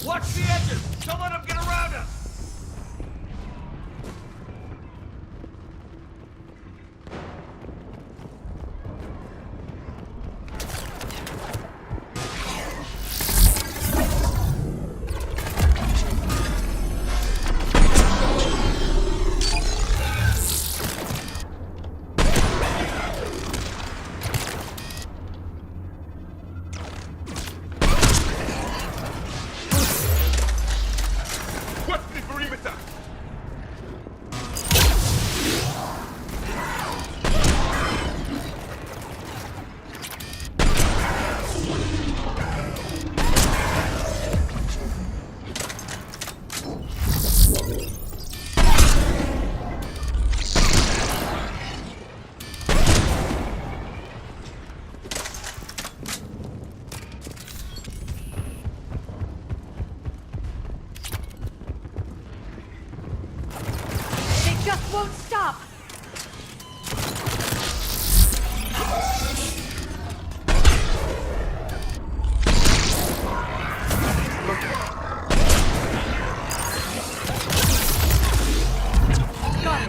Watch the edges! Don't let them get around us! Won't stop! Got it.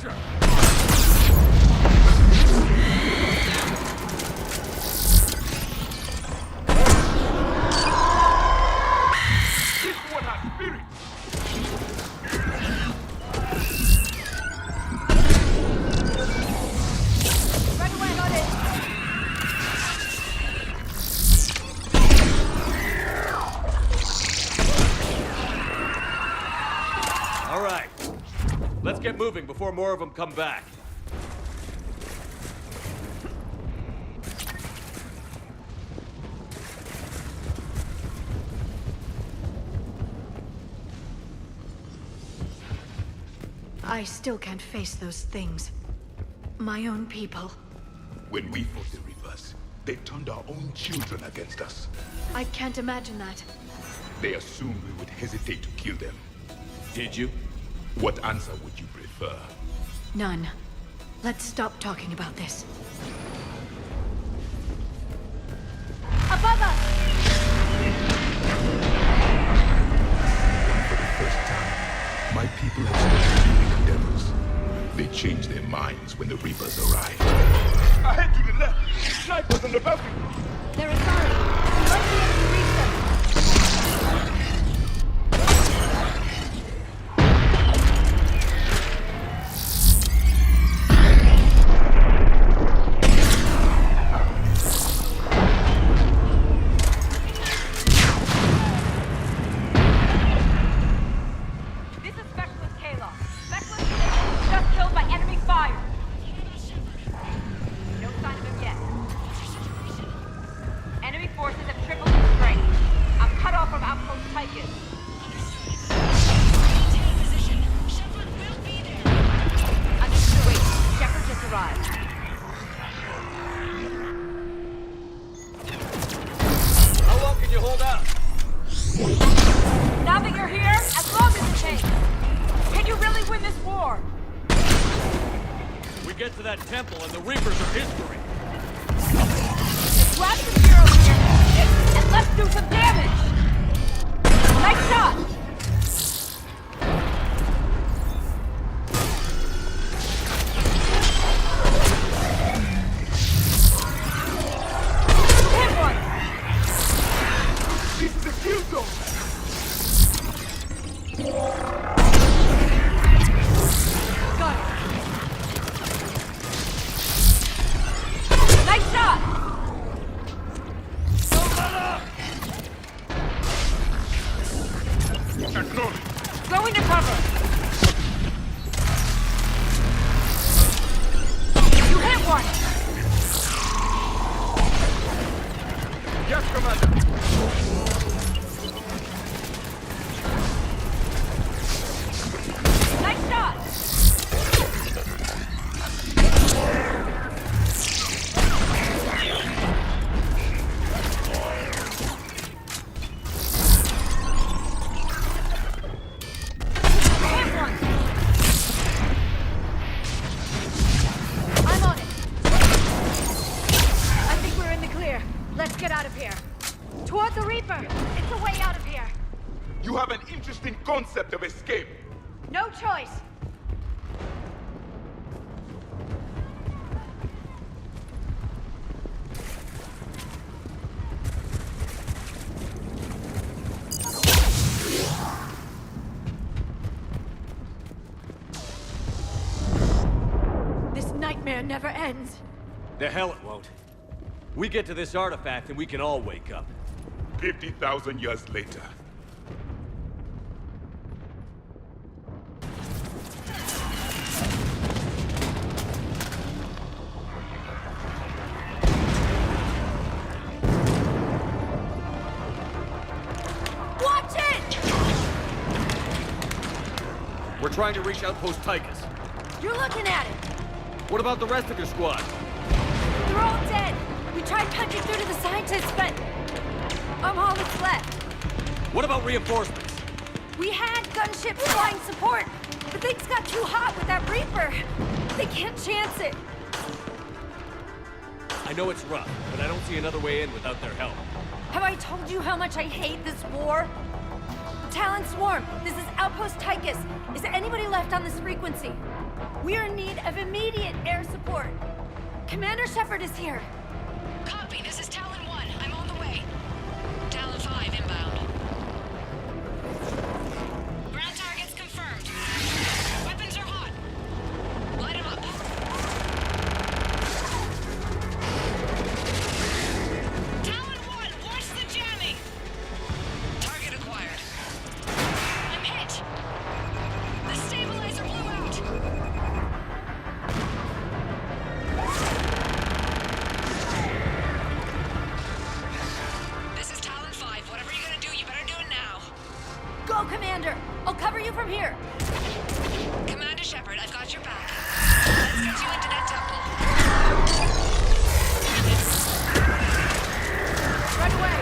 pressure! All right. Let's get moving before more of them come back. I still can't face those things. My own people. When we fought the Reapers, they turned our own children against us. I can't imagine that. They assumed we would hesitate to kill them. Did you? What answer would you prefer? None. Let's stop talking about this. Above us! For the first time, my people have stopped fearing the devils. They changed their minds when the Reapers arrived. Ahead to the left! Snipers on the balcony! They're Asari. We might be able to reach them. This is Specialist Kayla. Specialist was just killed by enemy fire. No sign of him yet. Enemy forces have tripled in strength. I'm cut off from outpost Tychus. Maintain position. Shepard will be there. Understood. Wait, Shepard just arrived. How long can you hold out? Now that you're here, as long as it takes. Can you really win this war? We get to that temple and the Reapers are history. Grab the gear over here, and let's do some damage! Nice shot! Hit one! This is the kill zone! Got it! Nice shot! Go into cover! You hit one! Yes, Commander! Nice shot! Hit one! I'm on it! I think we're in the clear. Let's get out of here. Toward the Reaper! It's a way out of here! You have an interesting concept of escape. No choice! This nightmare never ends. The hell it won't. We get to this artifact and we can all wake up. 50,000 years later. Watch it! We're trying to reach Outpost Tychus. You're looking at it! What about the rest of your squad? They're all dead! We tried punching through to the scientists, but I'm all that's left. What about reinforcements? We had gunships flying support, but things got too hot with that Reaper. They can't chance it. I know it's rough, but I don't see another way in without their help. Have I told you how much I hate this war? Talon Swarm, this is Outpost Tychus. Is there anybody left on this frequency? We are in need of immediate air support. Commander Shepard is here. Copy, this is Talon 1. I'm on the way. Talon 5 inbound. Ground targets confirmed. Weapons are hot. Light them up. Talon 1, watch the jamming! Target acquired. I'm hit! The stabilizer blew out! This is Talon 5. Whatever you're gonna do, you better do it now. Go, Commander! I'll cover you from here. Commander Shepard, I've got your back. Let's get you into that temple. Right away!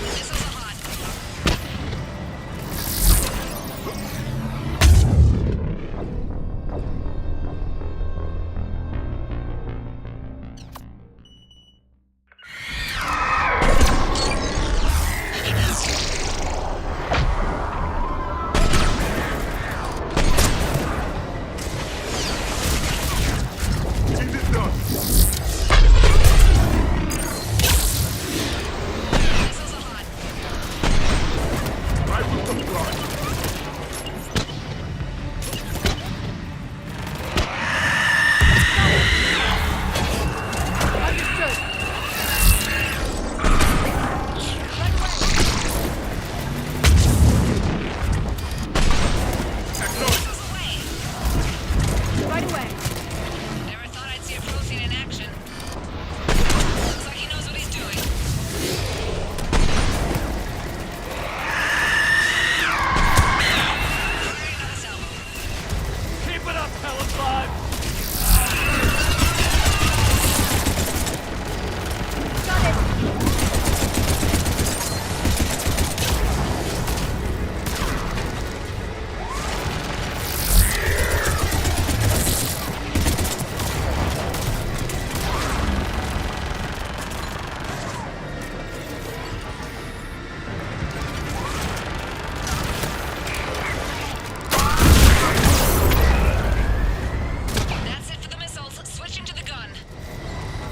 Missiles are hot.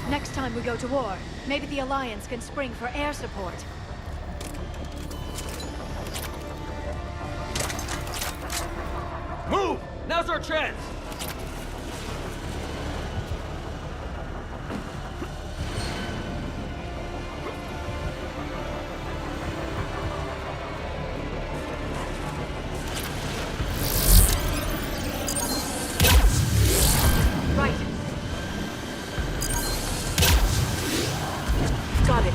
Next time we go to war, maybe the Alliance can spring for air support. Move! Now's our chance! Right. Got it.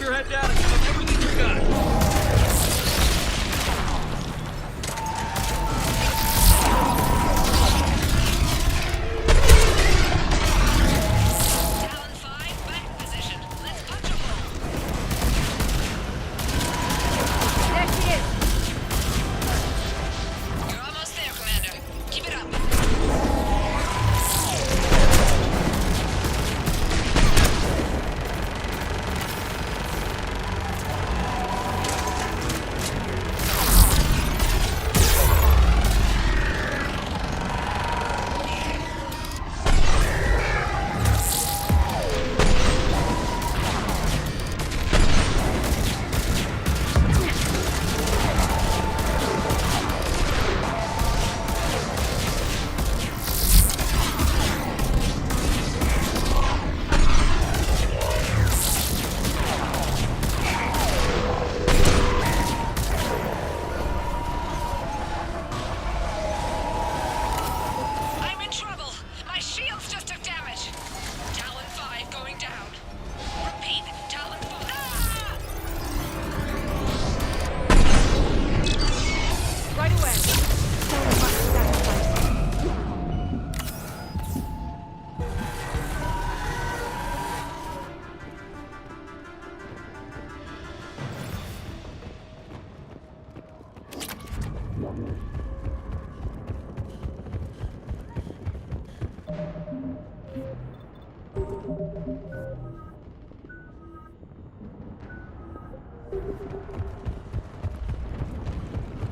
your head down and give them everything you got.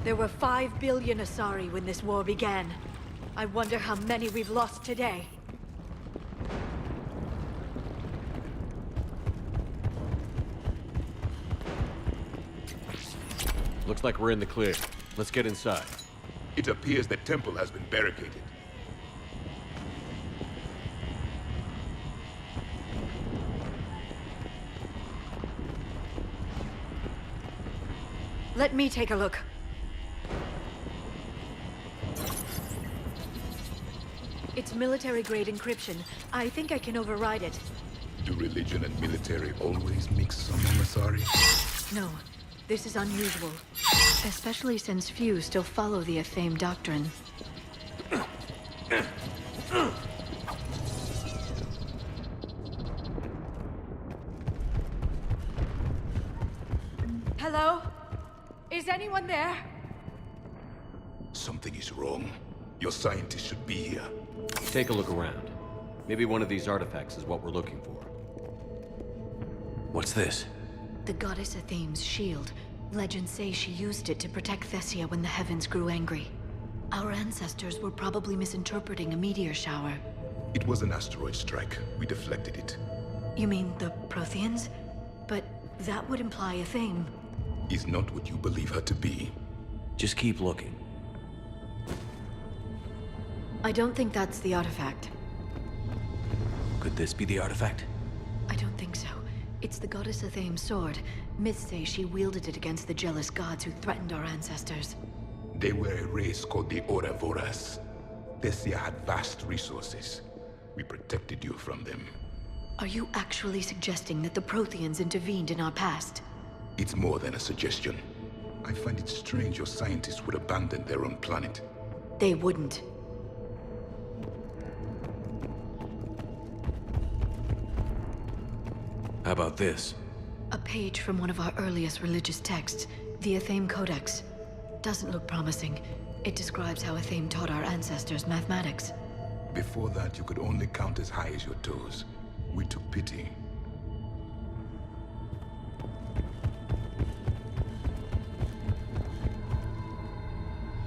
There were 5 billion Asari when this war began. I wonder how many we've lost today. Looks like we're in the clear. Let's get inside. It appears the temple has been barricaded. Let me take a look. It's military-grade encryption. I think I can override it. Do religion and military always mix among Asari? No, this is unusual. Especially since few still follow the Athame doctrine. Hello? Is anyone there? Something is wrong. Your scientists should be here. Take a look around. Maybe one of these artifacts is what we're looking for. What's this? The goddess Athame's shield. Legends say she used it to protect Thessia when the heavens grew angry. Our ancestors were probably misinterpreting a meteor shower. It was an asteroid strike. We deflected it. You mean the Protheans? But that would imply Athame. Is not what you believe her to be. Just keep looking. I don't think that's the artifact. Could this be the artifact? I don't think so. It's the goddess Athame's sword. Myths say she wielded it against the jealous gods who threatened our ancestors. They were a race called the Ouroboros. Thessia had vast resources. We protected you from them. Are you actually suggesting that the Protheans intervened in our past? It's more than a suggestion. I find it strange your scientists would abandon their own planet. They wouldn't. How about this? A page from one of our earliest religious texts, the Athame Codex. Doesn't look promising. It describes how Athame taught our ancestors mathematics. Before that, you could only count as high as your toes. We took pity.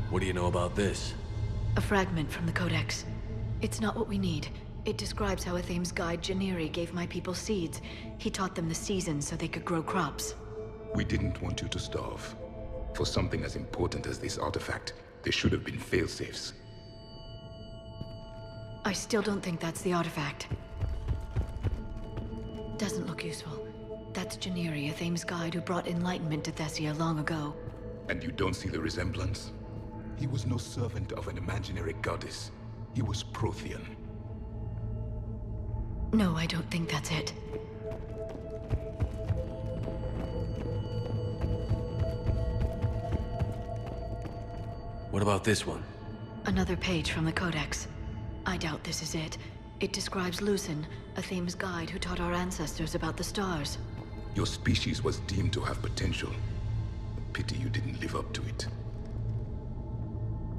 What do you know about this? A fragment from the Codex. It's not what we need. It describes how Athame's guide Janiri gave my people seeds. He taught them the seasons so they could grow crops. We didn't want you to starve. For something as important as this artifact, there should have been failsafes. I still don't think that's the artifact. Doesn't look useful. That's Janiri, Athame's guide who brought enlightenment to Thessia long ago. And you don't see the resemblance? He was no servant of an imaginary goddess. He was Prothean. No, I don't think that's it. What about this one? Another page from the Codex. I doubt this is it. It describes Lucen, a Thames guide who taught our ancestors about the stars. Your species was deemed to have potential. Pity you didn't live up to it.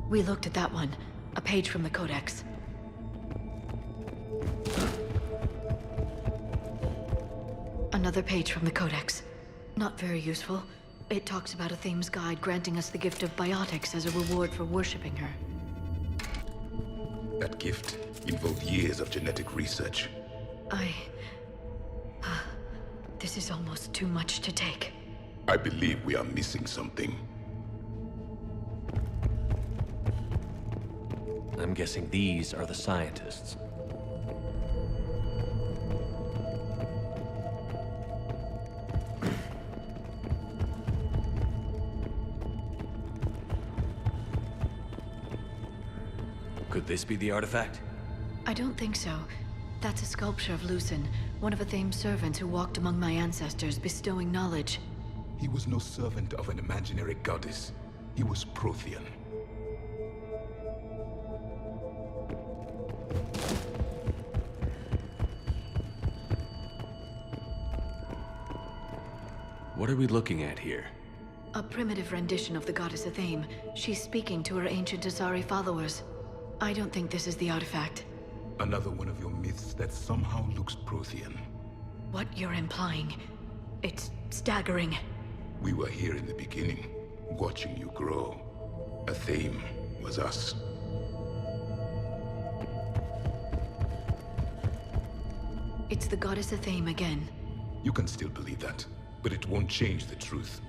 We looked at that one. A page from the Codex. Another page from the Codex. Not very useful. It talks about a Thames guide granting us the gift of biotics as a reward for worshipping her. That gift involved years of genetic research. This is almost too much to take. I believe we are missing something. I'm guessing these are the scientists. Could this be the artifact? I don't think so. That's a sculpture of Lucen, one of a Thames servants who walked among my ancestors, bestowing knowledge. He was no servant of an imaginary goddess. He was Prothean. What are we looking at here? A primitive rendition of the goddess Athame. She's speaking to her ancient Asari followers. I don't think this is the artifact. Another one of your myths that somehow looks Prothean. What you're implying, it's staggering. We were here in the beginning, watching you grow. Athame was us. It's the goddess Athame again. You can still believe that, but it won't change the truth.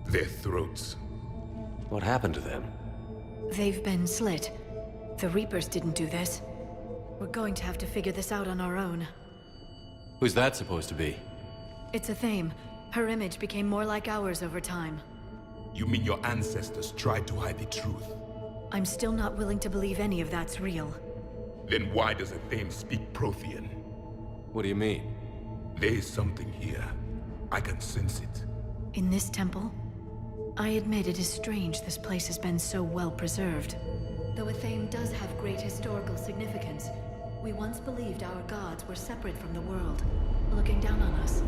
Their throats. What happened to them? They've been slit. The Reapers didn't do this. We're going to have to figure this out on our own. Who's that supposed to be? It's Athame. Her image became more like ours over time. You mean your ancestors tried to hide the truth? I'm still not willing to believe any of that's real. Then why does Athame speak Prothean? What do you mean? There is something here. I can sense it. In this temple? I admit it is strange this place has been so well preserved. Though Athame does have great historical significance, we once believed our gods were separate from the world, looking down on us.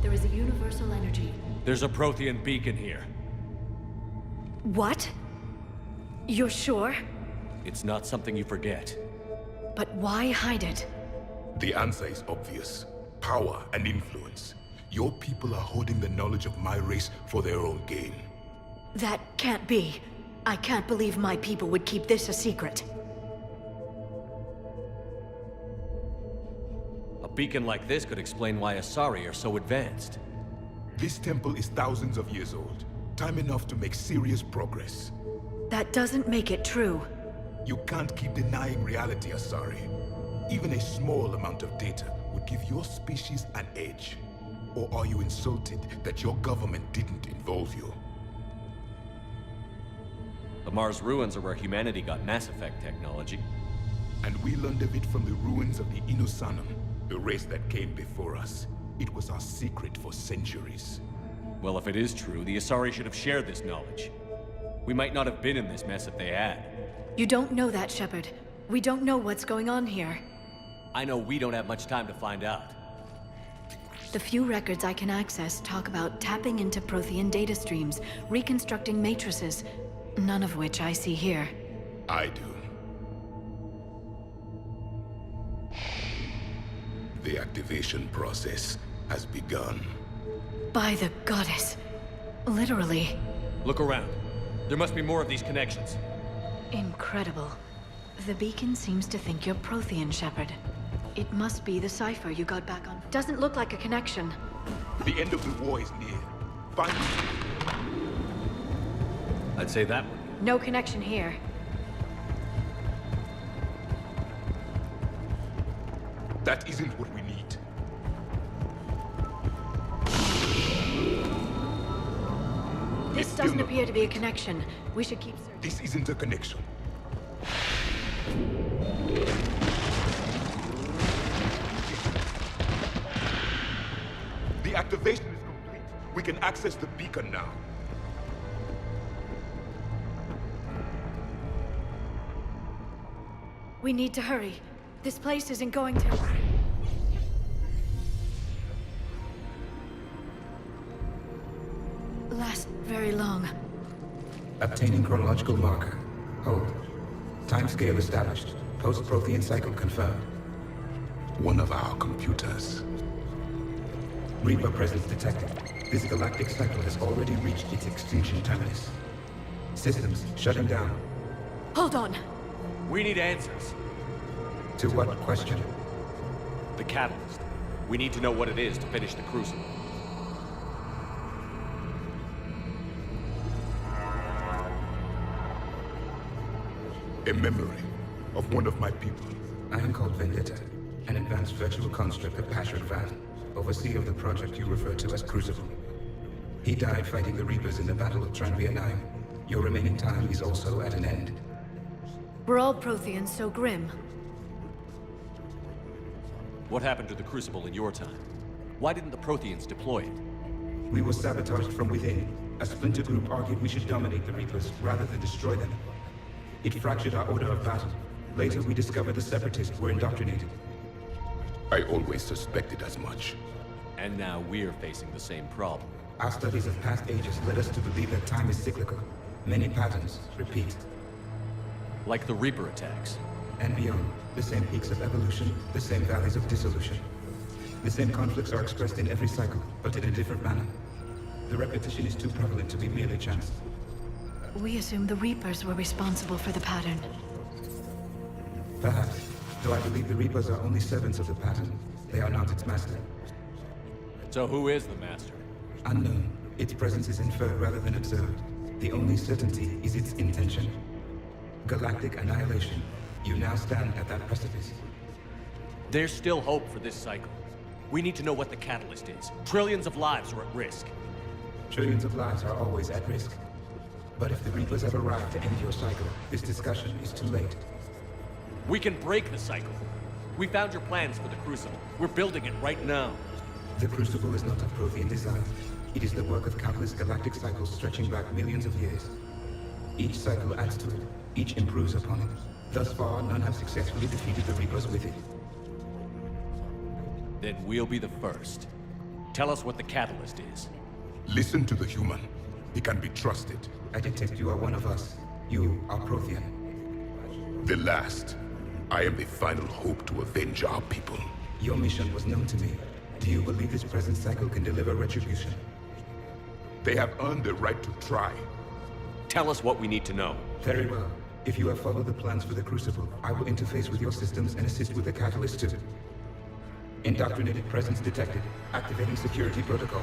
There is a universal energy. There's a Prothean beacon here. What? You're sure? It's not something you forget. But why hide it? The answer is obvious. Power and influence. Your people are holding the knowledge of my race for their own gain. That can't be. I can't believe my people would keep this a secret. A beacon like this could explain why Asari are so advanced. This temple is thousands of years old. Time enough to make serious progress. That doesn't make it true. You can't keep denying reality, Asari. Even a small amount of data would give your species an edge. Or are you insulted that your government didn't involve you? The Mars ruins are where humanity got Mass Effect technology. And we learned of it from the ruins of the Inusanum, the race that came before us. It was our secret for centuries. Well, if it is true, the Asari should have shared this knowledge. We might not have been in this mess if they had. You don't know that, Shepard. We don't know what's going on here. I know we don't have much time to find out. The few records I can access talk about tapping into Prothean data streams, reconstructing matrices, none of which I see here. I do. The activation process has begun. By the goddess. Literally. Look around. There must be more of these connections. Incredible. The beacon seems to think you're Prothean, Shepard. It must be the cipher you got back on. Doesn't look like a connection. The end of the war is near. Find I'd say that one. No connection here. That isn't what we need. This still doesn't no... appear to be a connection. We should keep searching. This isn't a connection. The activation is complete. We can access the beacon now. We need to hurry. This place isn't going to... last very long. Obtaining chronological marker. Hold. Timescale established. Post-Prothean cycle confirmed. One of our computers. Reaper presence detected. This galactic cycle has already reached its extinction terminus. Systems shutting down. Hold on. We need answers. To what question? The catalyst. We need to know what it is to finish the Crucible. A memory of one of my people. I am called Vendetta, an advanced virtual construct of Paragon, overseer of the project you refer to as Crucible. He died fighting the Reapers in the Battle of Tranvia 9. Your remaining time is also at an end. Were all Protheans so grim? What happened to the Crucible in your time? Why didn't the Protheans deploy it? We were sabotaged from within. A splinter group argued we should dominate the Reapers rather than destroy them. It fractured our order of battle. Later, we discovered the Separatists were indoctrinated. I always suspected as much. And now we're facing the same problem. Our studies of past ages led us to believe that time is cyclical. Many patterns repeat. Like the Reaper attacks. And beyond, the same peaks of evolution, the same valleys of dissolution. The same conflicts are expressed in every cycle, but in a different manner. The repetition is too prevalent to be merely chance. We assumed the Reapers were responsible for the pattern. Perhaps, though I believe the Reapers are only servants of the pattern. They are not its master. So who is the master? Unknown. Its presence is inferred rather than observed. The only certainty is its intention. Galactic annihilation. You now stand at that precipice. There's still hope for this cycle. We need to know what the catalyst is. Trillions of lives are at risk. Trillions of lives are always at risk. But if the Reapers have arrived to end your cycle, this discussion is too late. We can break the cycle. We found your plans for the Crucible. We're building it right now. The Crucible is not a Prothean design. It is the work of countless galactic cycles stretching back millions of years. Each cycle adds to it. Each improves upon it. Thus far, none have successfully defeated the Reapers with it. Then we'll be the first. Tell us what the catalyst is. Listen to the human. He can be trusted. I detect you are one of us. You are Prothean. The last. I am the final hope to avenge our people. Your mission was known to me. Do you believe this present cycle can deliver retribution? They have earned the right to try. Tell us what we need to know. Very well. If you have followed the plans for the Crucible, I will interface with your systems and assist with the catalyst too. Indoctrinated presence detected. Activating security protocol.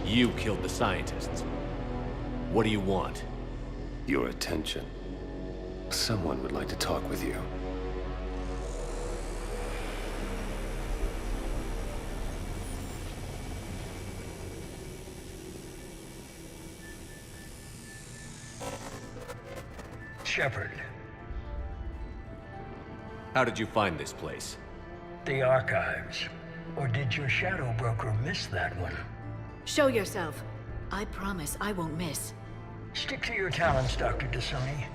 You killed the scientists. What do you want? Your attention. Someone would like to talk with you. Shepard. How did you find this place? The archives. Or did your shadow broker miss that one? Show yourself. I promise I won't miss. Stick to your talents, Dr. Dasoni.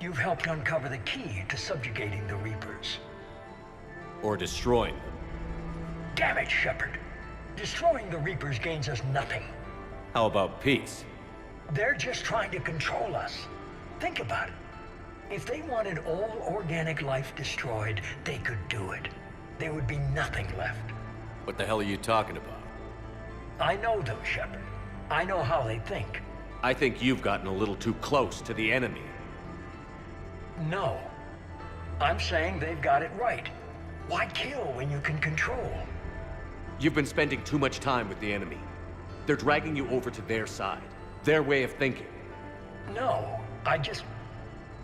You've helped uncover the key to subjugating the Reapers. Or destroying them. Damn it, Shepard. Destroying the Reapers gains us nothing. How about peace? They're just trying to control us. Think about it. If they wanted all organic life destroyed, they could do it. There would be nothing left. What the hell are you talking about? I know them, Shepard. I know how they think. I think you've gotten a little too close to the enemy. No. I'm saying they've got it right. Why kill when you can control? You've been spending too much time with the enemy. They're dragging you over to their side. Their way of thinking. No,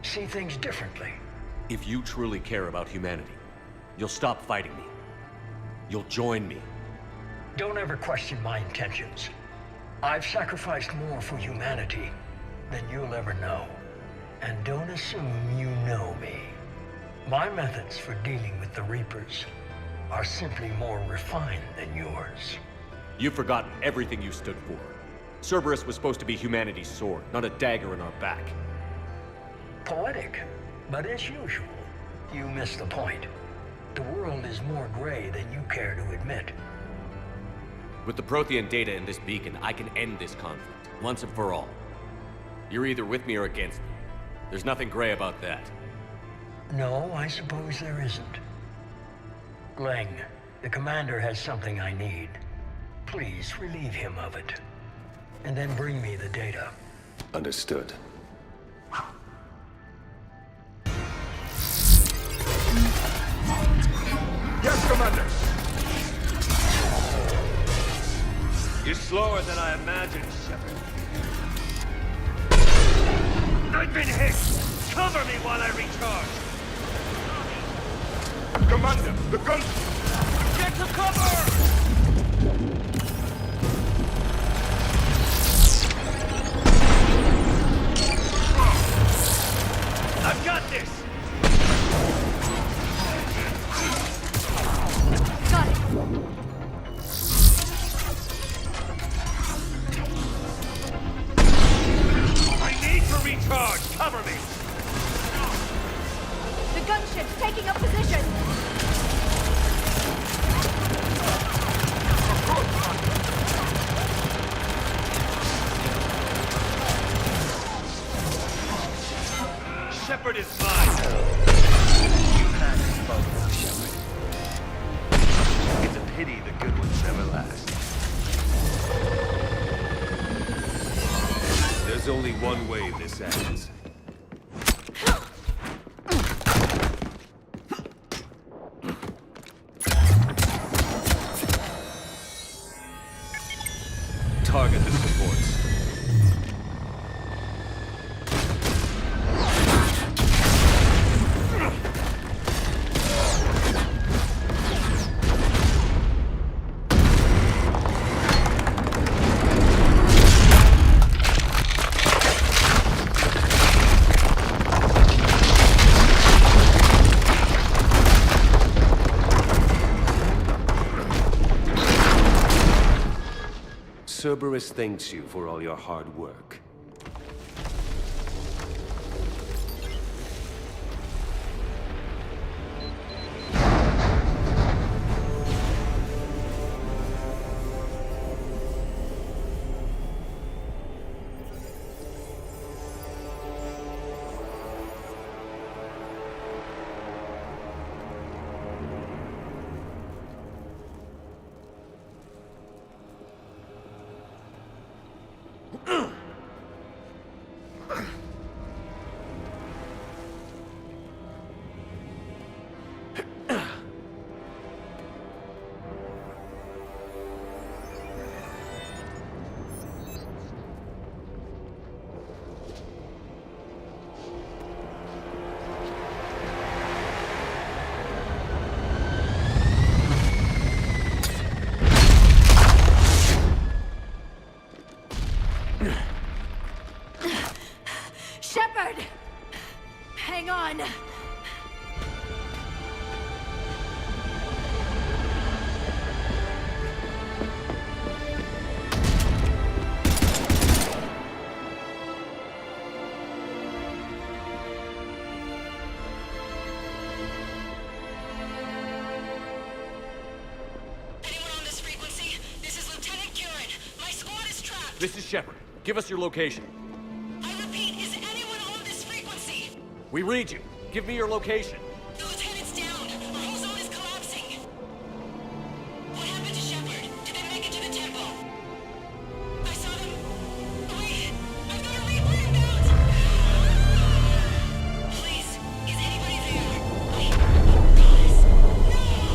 see things differently. If you truly care about humanity, you'll stop fighting me. You'll join me. Don't ever question my intentions. I've sacrificed more for humanity than you'll ever know. And don't assume you know me. My methods for dealing with the Reapers are simply more refined than yours. You've forgotten everything you stood for. Cerberus was supposed to be humanity's sword, not a dagger in our back. Poetic, but as usual, you miss the point. The world is more gray than you care to admit. With the Prothean data in this beacon, I can end this conflict, once and for all. You're either with me or against me. There's nothing gray about that. No, I suppose there isn't. Leng, the commander has something I need. Please relieve him of it. And then bring me the data. Understood. Yes, Commander! You're slower than I imagined, Shepard. I've been hit! Cover me while I recharge! Commander, the gun... Get to cover! I've got this! Got it! I need to recharge! Cover me! The gunship's taking up position! Shepard is mine! You had spoken, Shepard. It's a pity the good ones never last. There's only one way this ends. Target the supports. Cerberus thanks you for all your hard work. Shepard! Hang on! This is Shepard. Give us your location. I repeat, is anyone on this frequency? We read you. Give me your location. The lieutenant's down. Our whole zone is collapsing. What happened to Shepard? Did they make it to the temple? I saw them. Wait, I've got a Reaper inbound. Please, is anybody there? Wait, guys, no!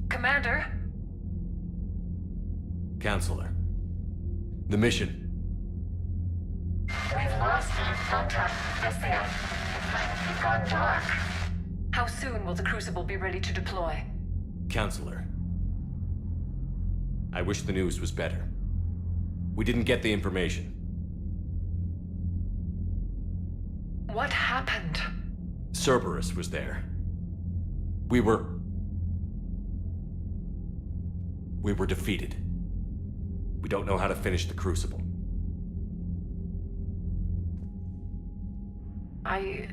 Commander? Counselor. The mission. We've lost contact with the It's gone dark. How soon will the Crucible be ready to deploy? Counselor. I wish the news was better. We didn't get the information. What happened? Cerberus was there. We were defeated. We don't know how to finish the Crucible. I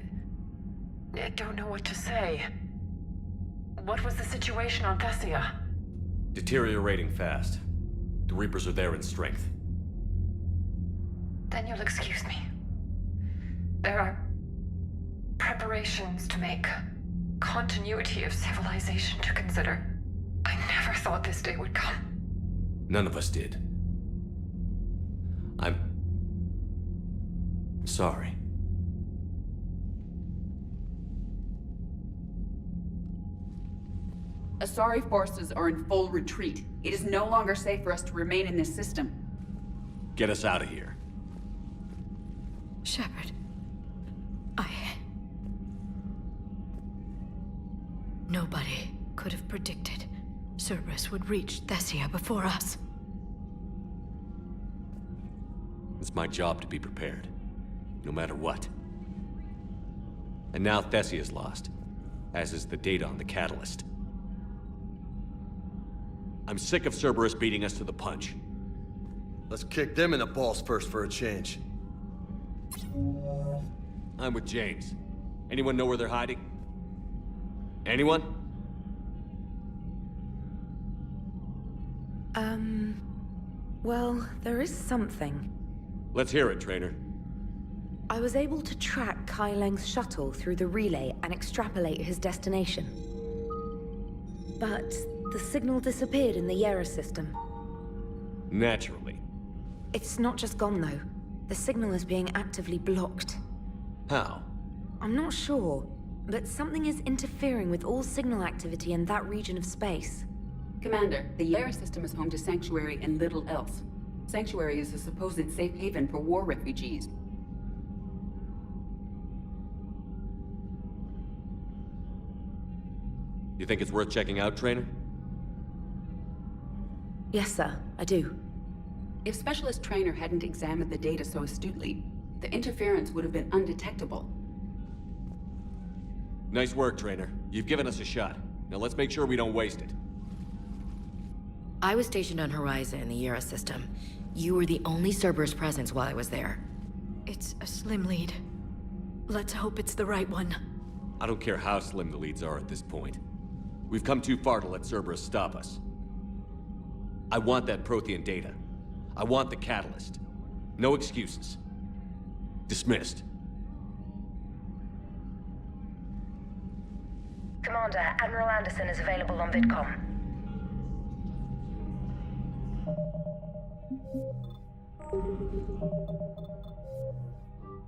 don't know what to say. What was the situation on Thessia? Deteriorating fast. The Reapers are there in strength. Then you'll excuse me. There are preparations to make, continuity of civilization to consider. I never thought this day would come. None of us did. I'm sorry. Asari forces are in full retreat. It is no longer safe for us to remain in this system. Get us out of here. Shepard. Nobody could have predicted Cerberus would reach Thessia before us. It's my job to be prepared, no matter what. And now Thessia's lost, as is the data on the catalyst. I'm sick of Cerberus beating us to the punch. Let's kick them in the balls first for a change. I'm with James. Anyone know where they're hiding? Anyone? Well, there is something. Let's hear it, Trainer. I was able to track Kai Leng's shuttle through the relay and extrapolate his destination. But the signal disappeared in the Yera system. Naturally. It's not just gone, though. The signal is being actively blocked. How? I'm not sure, but something is interfering with all signal activity in that region of space. Commander, the Yera system is home to Sanctuary and little else. Sanctuary is a supposed safe haven for war refugees. You think it's worth checking out, Trainer? Yes, sir, I do. If Specialist Trainer hadn't examined the data so astutely, the interference would have been undetectable. Nice work, Trainer. You've given us a shot. Now let's make sure we don't waste it. I was stationed on Horizon in the Yera system. You were the only Cerberus presence while I was there. It's a slim lead. Let's hope it's the right one. I don't care how slim the leads are at this point. We've come too far to let Cerberus stop us. I want that Prothean data. I want the catalyst. No excuses. Dismissed. Commander, Admiral Anderson is available on VidCom.